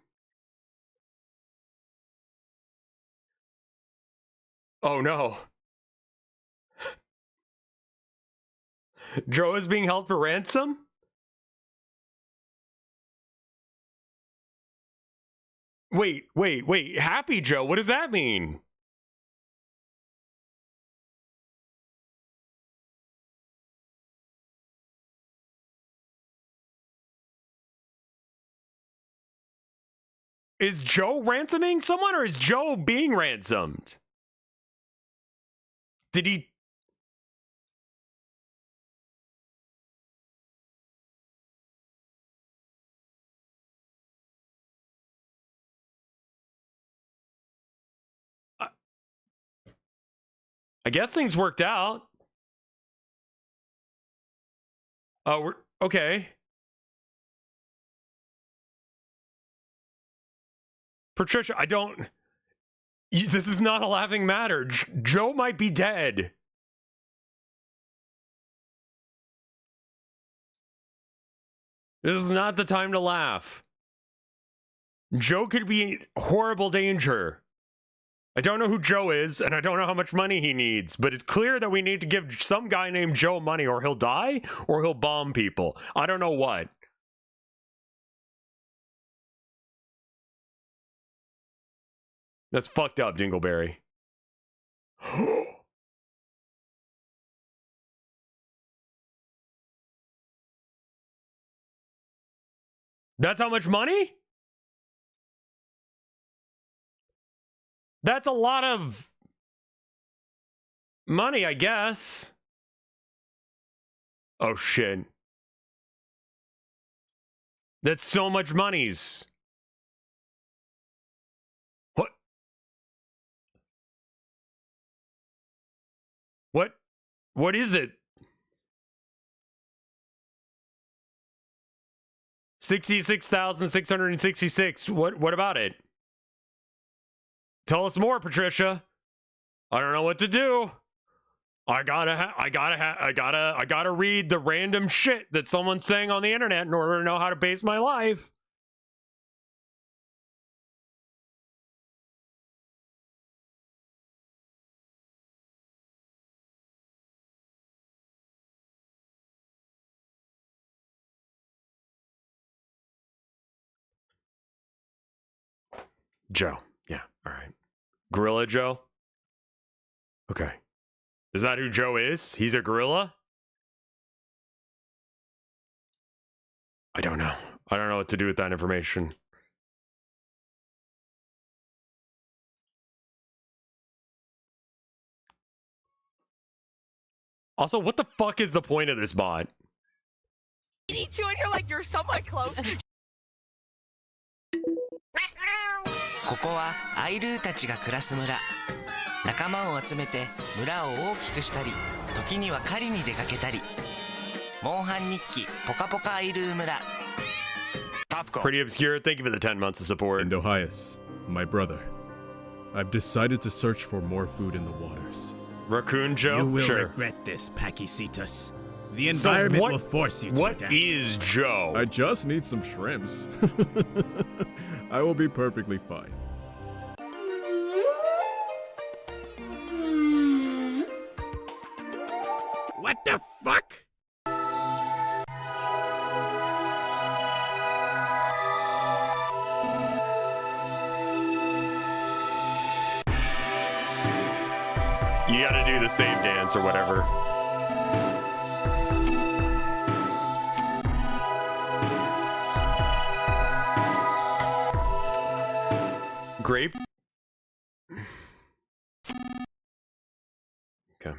Oh no. Joe is being held for ransom? Wait. Happy Joe, what does that mean? Is Joe ransoming someone or is Joe being ransomed? Did he? I guess things worked out. Oh, we're okay. Patricia, I don't. This is not a laughing matter. Joe might be dead. This is not the time to laugh. Joe could be in horrible danger. I don't know who Joe is, and I don't know how much money he needs, but it's clear that we need to give some guy named Joe money, or he'll die, or he'll bomb people. I don't know what. That's fucked up, Dingleberry. That's how much money? That's a lot of money, I guess. Oh, shit. That's so much monies. What? What is it? 66,666. What about it? Tell us more, Patricia. I don't know what to do. I gotta read the random shit that someone's saying on the internet in order to know how to base my life. Joe. Yeah, all right. Gorilla Joe? Okay. Is that who Joe is? He's a gorilla? I don't know. I don't know what to do with that information. Also, what the fuck is the point of this bot? 82 and you're like, you're somewhat close. ここはアイルーたちが暮らす村。仲間を集めて村を大きくしたり、時には狩りに出かけたり。モンハン日記ポカポカアイルー村。Pretty obscure. Thank you for the 10 months of support. Indohias, my brother. I've decided to search for more food in the waters. Raccoon Joe? You will Sure. regret this, Paquisitos. The So environment what- will force you to What adapt. is Joe? I just need some shrimps. I will be perfectly fine. What the fuck? You gotta do the same dance or whatever. Grape? Okay.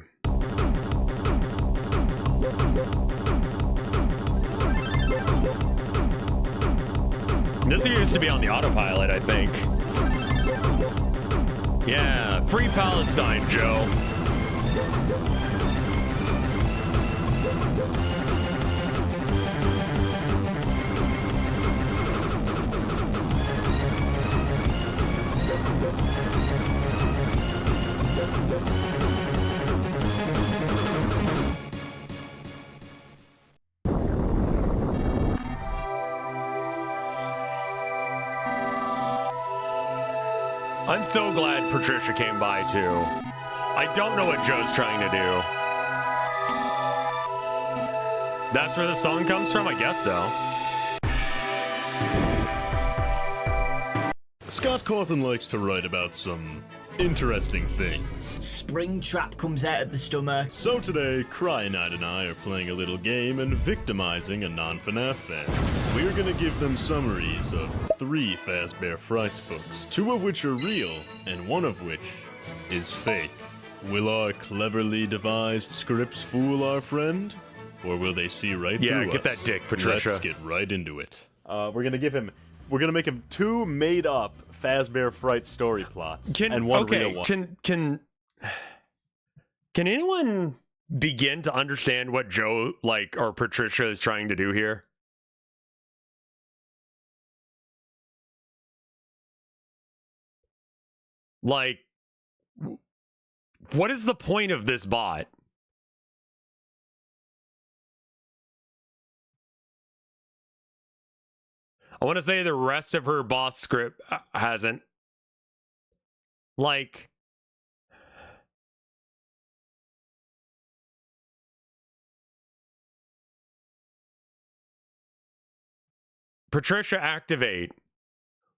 This used to be on the autopilot, I think. Yeah, free Palestine, Joe. I'm so glad Patricia came by too. I don't know what Joe's trying to do. That's where the song comes from? I guess so. Scott Cawthon likes to write about some interesting things. Springtrap comes out of the stomach. So today, Cryonite and I are playing a little game and victimizing a non-FNAF fan. We're gonna give them summaries of 3 Fazbear Frights books, 2 of which are real, and 1 of which is fake. Will our cleverly devised scripts fool our friend? Or will they see right through us? Yeah, get that dick, Patricia. Let's get right into it. We're gonna make him 2 made-up Fazbear Fright story plots and 1 real one. Can anyone begin to understand what Joe or Patricia is trying to do here? Like, what is the point of this bot? I want to say the rest of her boss script hasn't. Like, Patricia activate.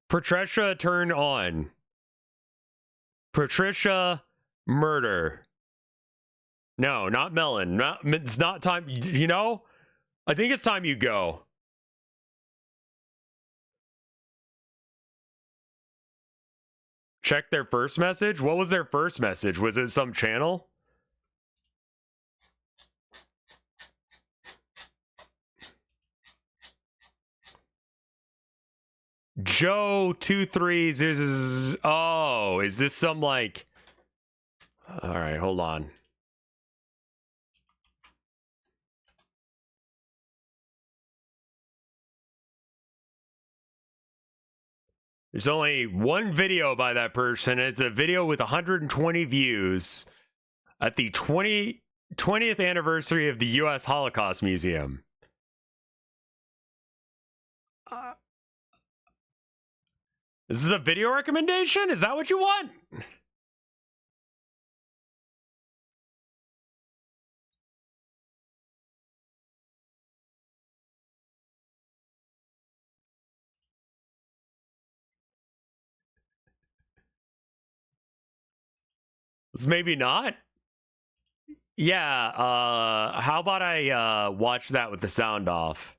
Patricia turn on. Patricia murder. No, not Melon. It's not time. You know? I think it's time you go. Check their first message? What was their first message? Was it some channel? Joe 230. Oh, is this some like... All right, hold on. There's only one video by that person. It's a video with 120 views at the 20th anniversary of the U.S. Holocaust Museum. This is a video recommendation? Is that what you want? It's maybe not. Yeah, how about I watch that with the sound off?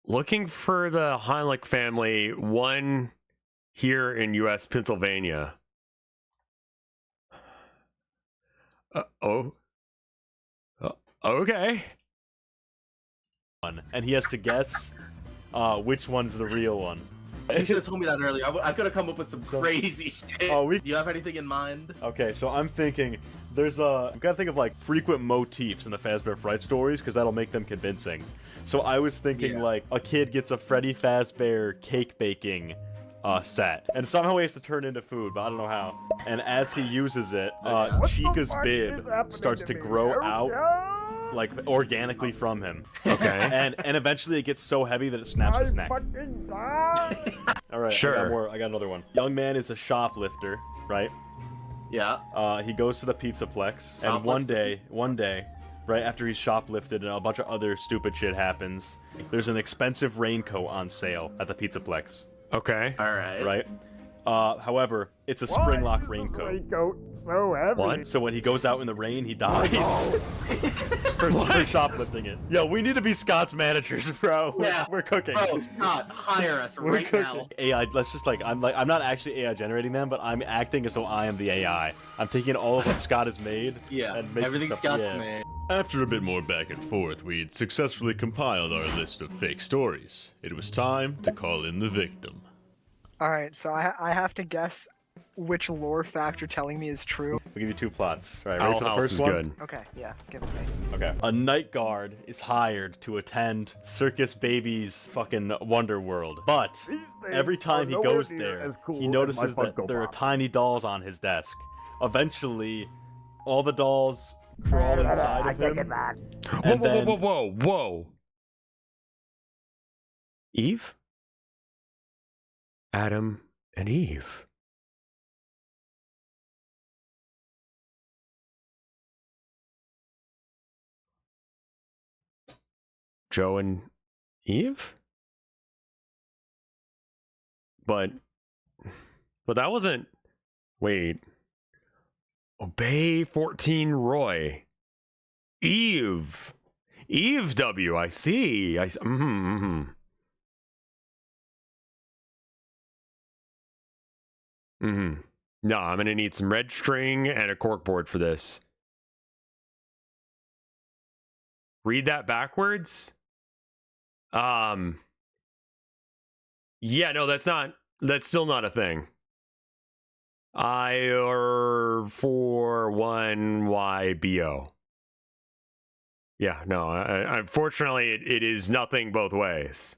Looking for the Heinrich family, one here in U.S. Pennsylvania. Okay. And he has to guess which one's the real one. You should have told me that earlier. I could have come up with some crazy shit. Do you have anything in mind? Okay, so I'm thinking you gotta think of like frequent motifs in the Fazbear Fright stories because that'll make them convincing. So I was thinking like a kid gets a Freddy Fazbear cake baking set, and somehow he has to turn into food, but I don't know how. And as he uses it, Chica's bib starts to grow out like organically from him. Okay. And eventually it gets so heavy that it snaps his neck. All right. Sure. I got another one. Young man is a shoplifter, right? Yeah. He goes to the Pizzaplex, and one day, right after he's shoplifted and a bunch of other stupid shit happens, there's an expensive raincoat on sale at the Pizzaplex. Okay. All right. Right? However, it's a spring-lock raincoat. So heavy. What? So when he goes out in the rain, he dies. for shoplifting it. Yo, we need to be Scott's managers, bro. Yeah. We're cooking. Bro, Scott, hire us right now. AI, let's just I'm not actually AI generating them, but I'm acting as though I am the AI. I'm taking all of what Scott has made. Yeah, and making everything stuff, Scott's made. After a bit more back and forth, we'd successfully compiled our list of fake stories. It was time to call in the victim. Alright, so I have to guess which lore fact you're telling me is true. We'll give you two plots. All right, ready for the first one? Good. Okay, yeah, give it to me. Okay. A night guard is hired to attend Circus Baby's fucking Wonder World. But every time he goes there, he notices that there are tiny dolls on his desk. Eventually, all the dolls crawl inside of him. Whoa. Eve? Adam and Eve. Joe and Eve? But that wasn't... Wait. Obey 14 Roy. Eve. Eve W. I see. No, I'm gonna need some red string and a corkboard for this. Read that backwards? Yeah, no, that's still not a thing. I or 41YBO. Yeah, no, unfortunately it is nothing both ways.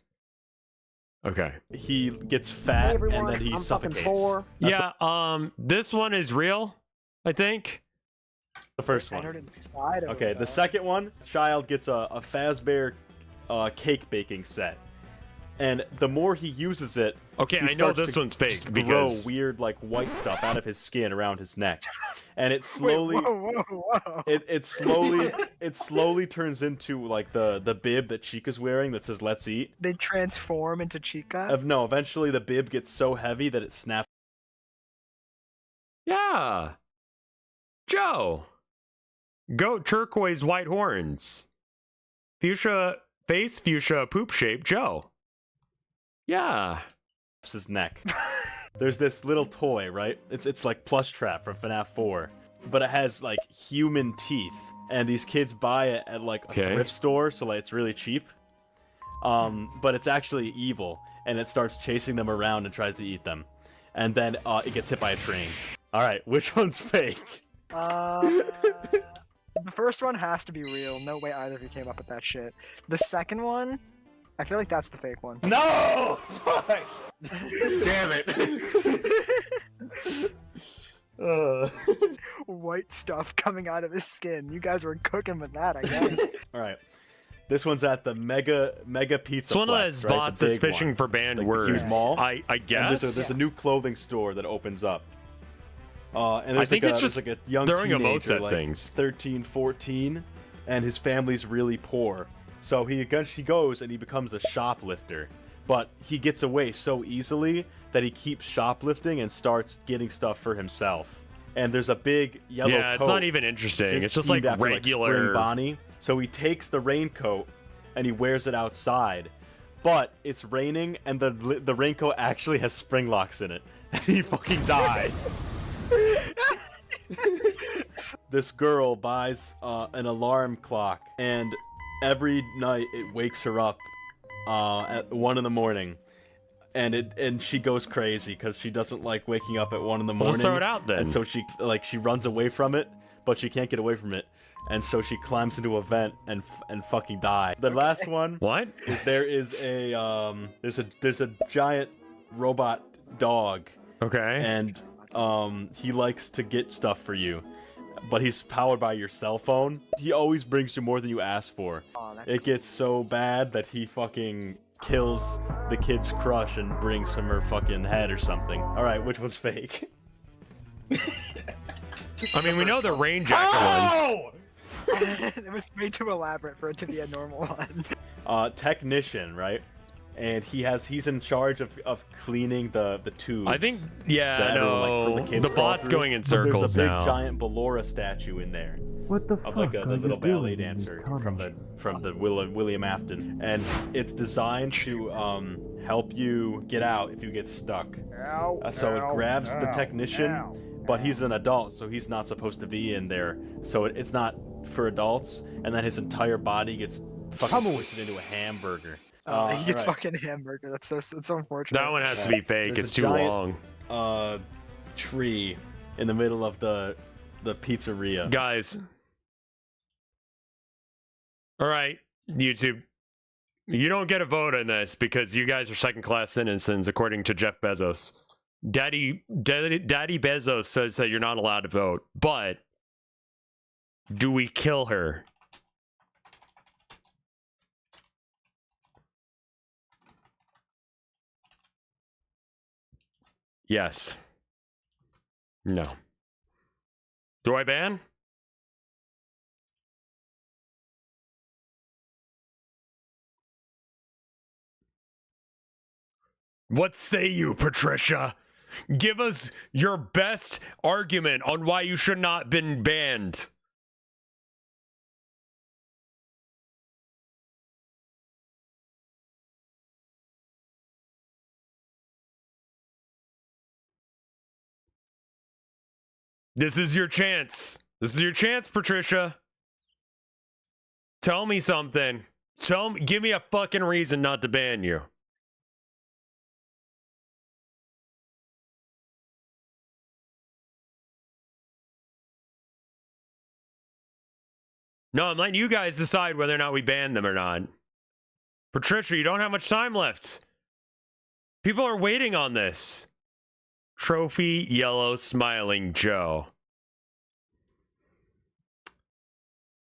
Okay. He gets fat and then he suffocates. Yeah, this one is real, I think. The first one. Okay, the second one, child gets a Fazbear cake baking set. And the more he uses it, okay, I know this one's fake because grow weird like white stuff out of his skin around his neck, and it slowly, whoa. it slowly turns into like the bib that Chica's wearing that says "Let's eat." They transform into Chica. No, eventually the bib gets so heavy that it snaps. Yeah, Joe, goat turquoise white horns, fuchsia face, fuchsia poop shape, Joe. Yeah. His neck. There's this little toy, right? It's like Plush Trap from FNAF 4, but it has like human teeth, and these kids buy it at like a thrift store, so like it's really cheap. But it's actually evil, and it starts chasing them around and tries to eat them, and then it gets hit by a train. All right, which one's fake? The first one has to be real. No way either of you came up with that shit. The second one, I feel like that's the fake one. No! Fuck! Damn it. White stuff coming out of his skin. You guys were cooking with that, I guess. Alright. This one's at the Mega Pizza. It's one of those bots that's fishing for banned words. Huge mall. I guess. And there's a new clothing store that opens up. And there's I think like it's there's just like a young throwing teenager, emotes at like things. 13, 14, and his family's really poor. So he goes and he becomes a shoplifter. But he gets away so easily that he keeps shoplifting and starts getting stuff for himself. And there's a big yellow Yeah, it's coat not even interesting. It's just themed like after, regular. Spring Bonnie. So he takes the raincoat and he wears it outside. But it's raining and the raincoat actually has spring locks in it. And he fucking dies. This girl buys an alarm clock, and every night it wakes her up at 1 in the morning, and she goes crazy because she doesn't like waking up at 1 in the morning. Let's throw it out then. And so she runs away from it, but she can't get away from it, and so she climbs into a vent and fucking die. The last one is there's a giant robot dog. Okay. And he likes to get stuff for you, but he's powered by your cell phone. He always brings you more than you ask for. It gets so bad that he fucking kills the kid's crush and brings him her fucking head or something. All right, which one's fake? I mean, we know the Rain Jacket one. It was way too elaborate for it to be a normal one. Technician, right? And he's in charge of cleaning the tubes. I think, yeah, that I know. everyone, like, the kids The fall bot's through. going in But there's circles a big now. giant Ballora statue in there. What the Of like fuck the are little you ballet doing in this dancer cottage? from the William Afton, and it's designed to help you get out if you get stuck. So it grabs the technician, but he's an adult, so he's not supposed to be in there. So it's not for adults, and then his entire body gets fucking twisted into a hamburger. He gets alright. fucking hamburger. It's so unfortunate. That one has to be fake. There's It's a too giant, long. Tree in the middle of the pizzeria. Guys. All right, YouTube. You don't get a vote on this because you guys are second-class citizens, according to Jeff Bezos. Daddy Bezos says that you're not allowed to vote, but do we kill her? Yes. No. Do I ban? What say you, Patricia? Give us your best argument on why you should not been banned. This is your chance. This is your chance, Patricia. Tell me something. Give me a fucking reason not to ban you. No, I'm letting you guys decide whether or not we ban them or not. Patricia, you don't have much time left. People are waiting on this. Trophy Yellow Smiling Joe.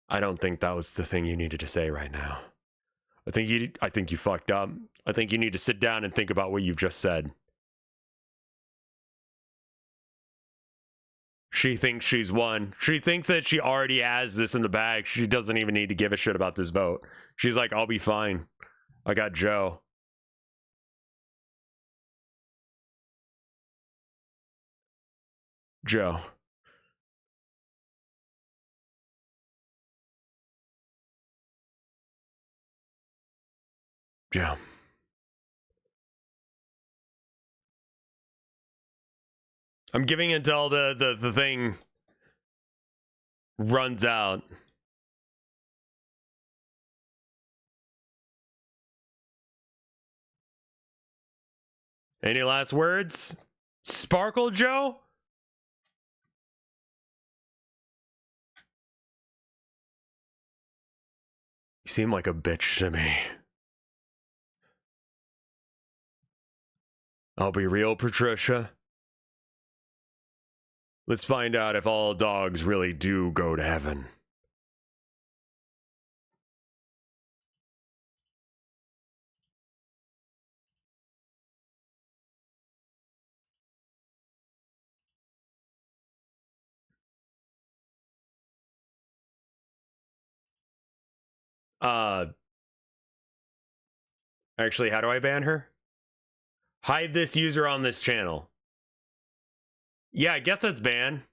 I don't think that was the thing you needed to say right now. I think you fucked up. I think you need to sit down and think about what you've just said. She thinks she's won. She thinks that she already has this in the bag. She doesn't even need to give a shit about this vote. She's like, I'll be fine. I got Joe. Joe. Joe. I'm giving until the thing runs out. Any last words? Sparkle Joe? seem like a bitch to me. I'll be real, Patricia. Let's find out if all dogs really do go to heaven. Actually, how do I ban her? Hide this user on this channel. Yeah, I guess that's ban.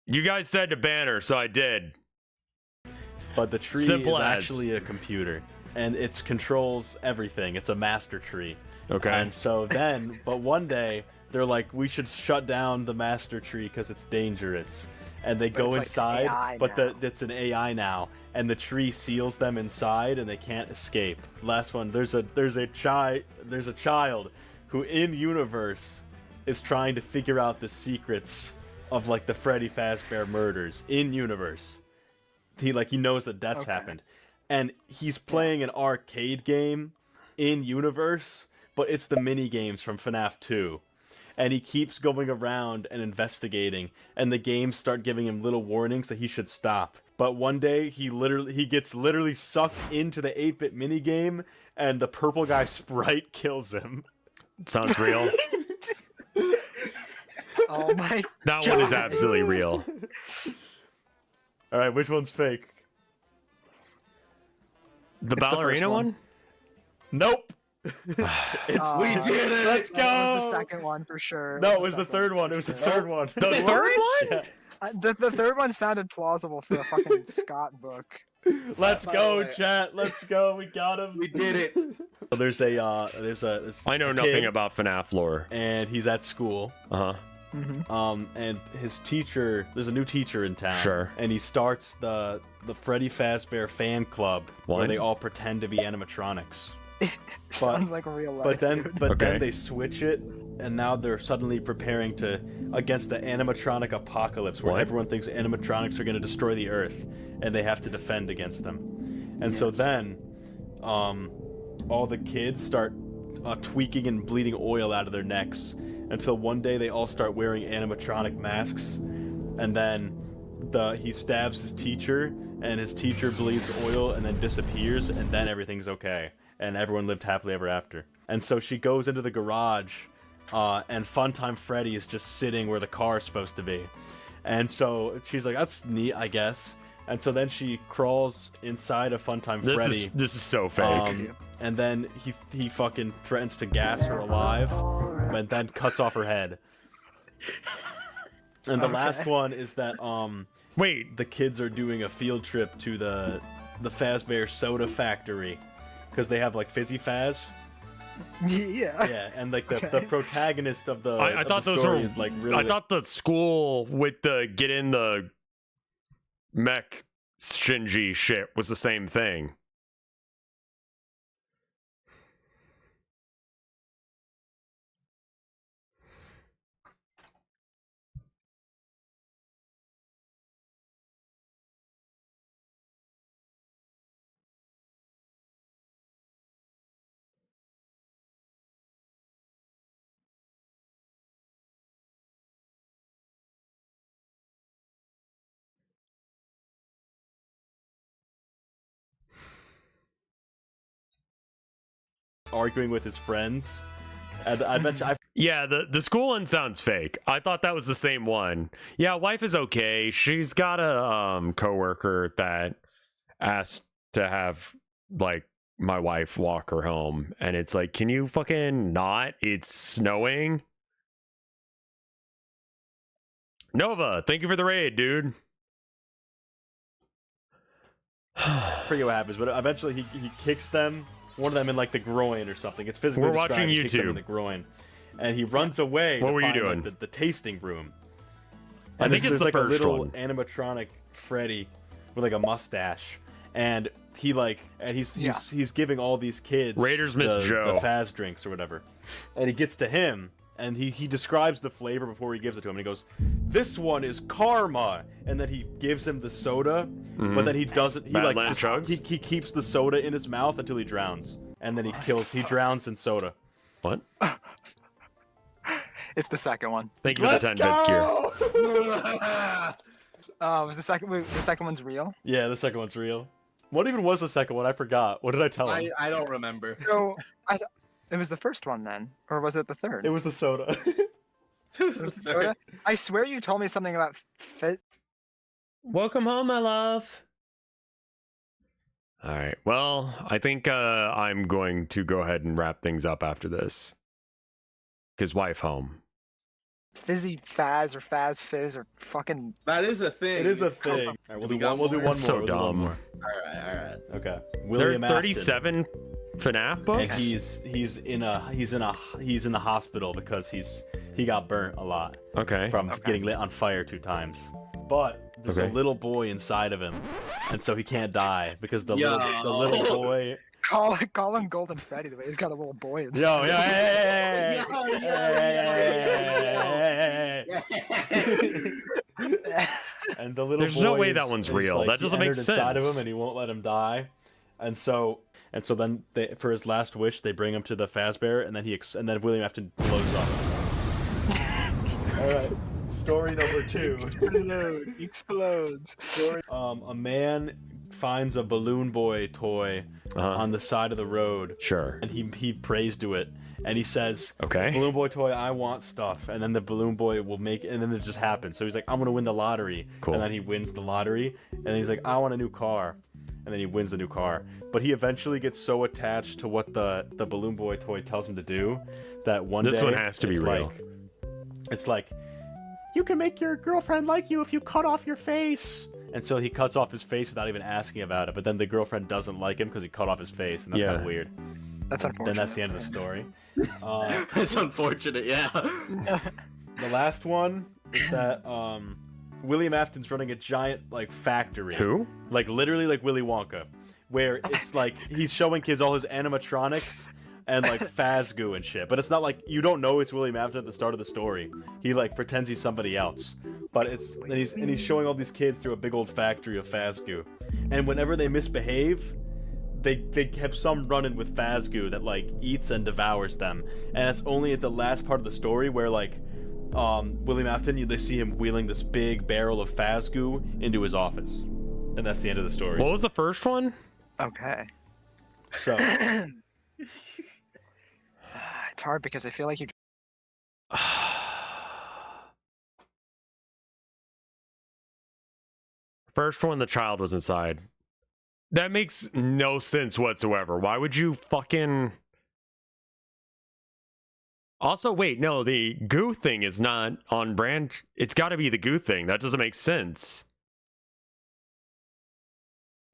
You guys said to ban her, so I did. But the tree Simple is as. actually a computer, and it controls everything. It's a master tree. Okay. And so then, but one day, they're like, we should shut down the master tree because it's dangerous. And they go it's like inside, AI but now. it's an AI now, and the tree seals them inside, and they can't escape. Last one, there's a child who in universe is trying to figure out the secrets of like the Freddy Fazbear murders in universe. He knows that that's happened, and he's playing an arcade game in universe, but it's the mini games from FNAF 2. And he keeps going around and investigating, and the games start giving him little warnings that he should stop. But one day he gets literally sucked into the 8-bit minigame, and the purple guy sprite kills him. Sounds real. Oh my That God. one is absolutely real. All right, which one's fake? The It's the ballerina first one? one. Nope. We did it! Let's go! That was the second one for sure. No, it was the third one. It was the third one. The third one? Yeah. The third one sounded plausible for a fucking Scott book. Let's go, chat. Let's go. We got him. We did it. So there's a I know nothing about FNAF lore. and he's at school. Uh-huh. And his teacher, there's a new teacher in town. Sure. And he starts the Freddy Fazbear fan club where What? they all pretend to be animatronics. Sounds like real life. But then Okay. they switch it, and now they're suddenly preparing against the animatronic apocalypse, where What? everyone thinks animatronics are going to destroy the Earth, and they have to defend against them. And so then, all the kids start tweaking and bleeding oil out of their necks, until one day they all start wearing animatronic masks, and then he stabs his teacher, and his teacher bleeds oil and then disappears, and then everything's okay. And everyone lived happily ever after. And so she goes into the garage, and Funtime Freddy is just sitting where the car is supposed to be. And so she's like, that's neat, I guess. And so then she crawls inside of Funtime Freddy. This is so fake. And then he fucking threatens to gas her alive, but then cuts off her head. And the last one is that wait, the kids are doing a field trip to the Fazbear soda factory. Because they have like Fizzy Faz. Yeah. Yeah, and like the protagonist of the I thought those story were is like really. I thought the school with the get in the mech Shinji shit was the same thing. arguing with his friends. And I bet you, Yeah, the school one sounds fake. I thought that was the same one. Yeah, wife is okay. She's got a coworker that asked to have like my wife walk her home, and it's like, can you fucking not? It's snowing. Nova, thank you for the raid, dude. I forget what happens, but eventually he kicks them, one of them in like the groin or something. It's physically We're described. watching He kicks them in YouTube. the groin, and he runs away. What to were you find, doing? Like, the tasting room. I And think there's it's the like first a little one. animatronic Freddy with like a mustache, and he's giving all these kids Raiders miss the Joe. Faz drinks or whatever, and he gets to him, and he describes the flavor before he gives it to him. And he goes, "This one is karma," and then he gives him the soda, but then he doesn't. He like Badland chugs? he keeps the soda in his mouth until he drowns, and then he drowns in soda. What? It's the second one. Thank you for the 10 bits, Kier. Was the second one's real? Yeah, the second one's real. What even was the second one? I forgot. What did I tell him? I don't remember. So it was the first one then, or was it the third? It was the soda. It was the soda. I swear you told me something about fit. Welcome home, my love. All right. Well, I think I'm going to go ahead and wrap things up after this. Because wife home. Fizzy Faz or Faz Fizz or fucking. That is a thing. It is a thing. All right, we'll do one more. That's so We'll do one dumb. more. All right. Okay. There William are Afton. 37 FNAF books. And he's in the hospital because he got burnt a lot. Okay. From getting lit on fire 2 times. But there's a little boy inside of him, and so he can't die because the little boy. Call him Golden Freddy the way he's got a little boy inside. And the little There's boy no way that one's real. like, That doesn't make inside of him, sense. and he won't let him die. And so then for his last wish, they bring him to the Fazbear, and then William Afton blows up. All right. Story number 2. Explodes. A man finds a Balloon Boy toy on the side of the road. Sure. And he prays to it, and he says, "Okay, Balloon Boy toy, I want stuff." And then the Balloon Boy will make, and then it just happens. So he's like, "I'm gonna win the lottery." Cool. And then he wins the lottery, and then he's like, "I want a new car." And then he wins the new car. But he eventually gets so attached to what the Balloon Boy toy tells him to do that This day one has to be it's real. like, it's like, "You can make your girlfriend like you if you cut off your face." And so he cuts off his face without even asking about it. But then the girlfriend doesn't like him because he cut off his face, and that's kind of weird. That's unfortunate. Then that's the end of the story. That's unfortunate, yeah. The last one is that William Afton's running a giant factory. Who? Like literally like Willy Wonka, where it's like he's showing kids all his animatronics and Fazgoo and shit. But it's not like you don't know it's William Afton at the start of the story. He pretends he's somebody else. But he's showing all these kids through a big old factory of Fazgoo. And whenever they misbehave, they have some run-in with Fazgoo that eats and devours them. And it's only at the last part of the story where William Afton, they see him wheeling this big barrel of Fazgoo into his office. And that's the end of the story. What was the first one? Okay. So it's hard because I feel like you. First one, the child was inside. That makes no sense whatsoever. Why would you fucking... Also, wait, no, the goo thing is not on brand. It's got to be the goo thing. That doesn't make sense.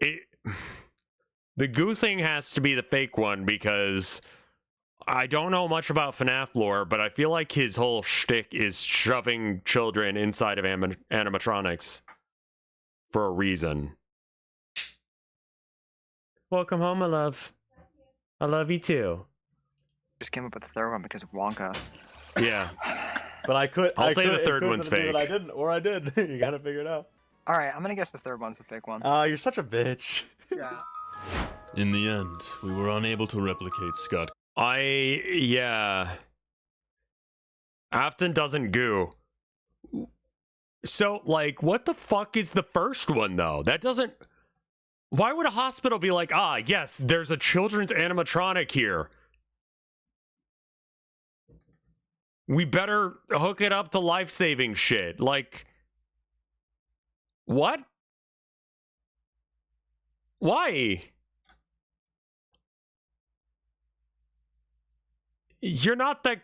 The goo thing has to be the fake one because I don't know much about FNAF lore, but I feel like his whole shtick is shoving children inside of animatronics for a reason. Welcome home, my love. I love you too. Just came up with the third one because of Wonka. Yeah. But I'll say the third one's fake. I didn't, or I did. You gotta figure it out. All right, I'm gonna guess the third one's the fake one. You're such a bitch. Yeah. In the end, we were unable to replicate Scott. Yeah. Afton doesn't goo. So, what the fuck is the first one, though? That doesn't... Why would a hospital be like, yes, there's a children's animatronic here. We better hook it up to life-saving shit. What? Why? You're not that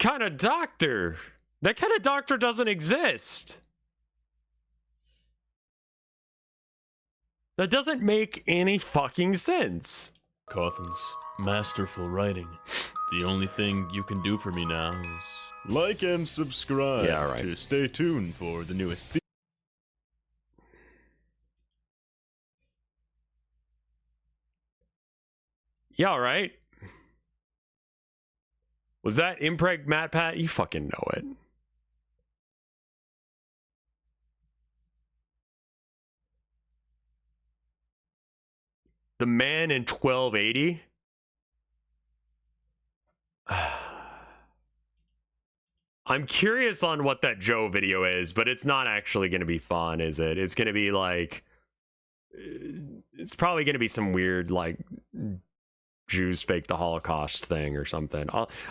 kind of doctor. That kind of doctor doesn't exist. That doesn't make any fucking sense. Cawthon's masterful writing. The only thing you can do for me now is like and subscribe to stay tuned for the newest Yeah, all right. Was that impreg Matt Pat? You fucking know it. The man in 1280? I'm curious on what that Joe video is, but it's not actually going to be fun, is it? It's going to be like... It's probably going to be some weird, like, Jews fake the Holocaust thing or something.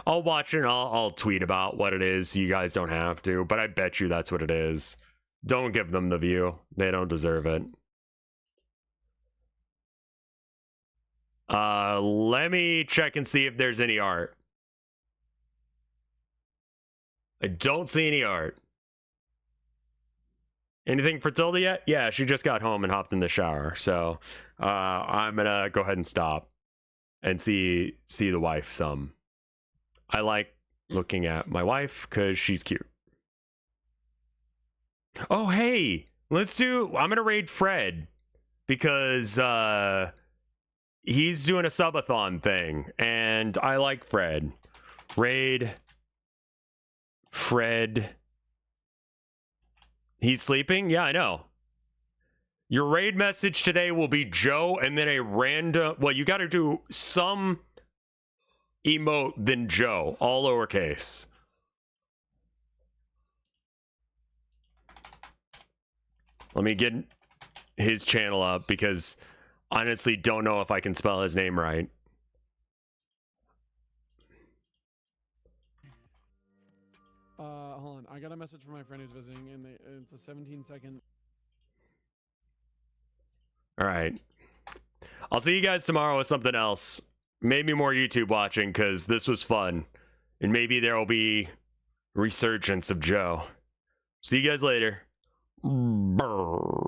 I'll watch it and I'll tweet about what it is. You guys don't have to, but I bet you that's what it is. Don't give them the view. They don't deserve it. Let me check and see if there's any art. I don't see any art. Anything for Tilda yet? Yeah, she just got home and hopped in the shower. So I'm gonna go ahead and stop and see the wife some. I like looking at my wife because she's cute. Oh, hey, I'm gonna raid Fred because he's doing a subathon thing and I like Fred. Raid Fred. He's sleeping? Yeah, I know. Your raid message today will be Joe and then a random... Well, you got to do some emote than Joe, all lowercase. Let me get his channel up because honestly don't know if I can spell his name right. Hold on. I got a message from my friend who's visiting, and it's a 17-second. All right. I'll see you guys tomorrow with something else. Maybe more YouTube watching, because this was fun. And maybe there will be resurgence of Joe. See you guys later. Brr.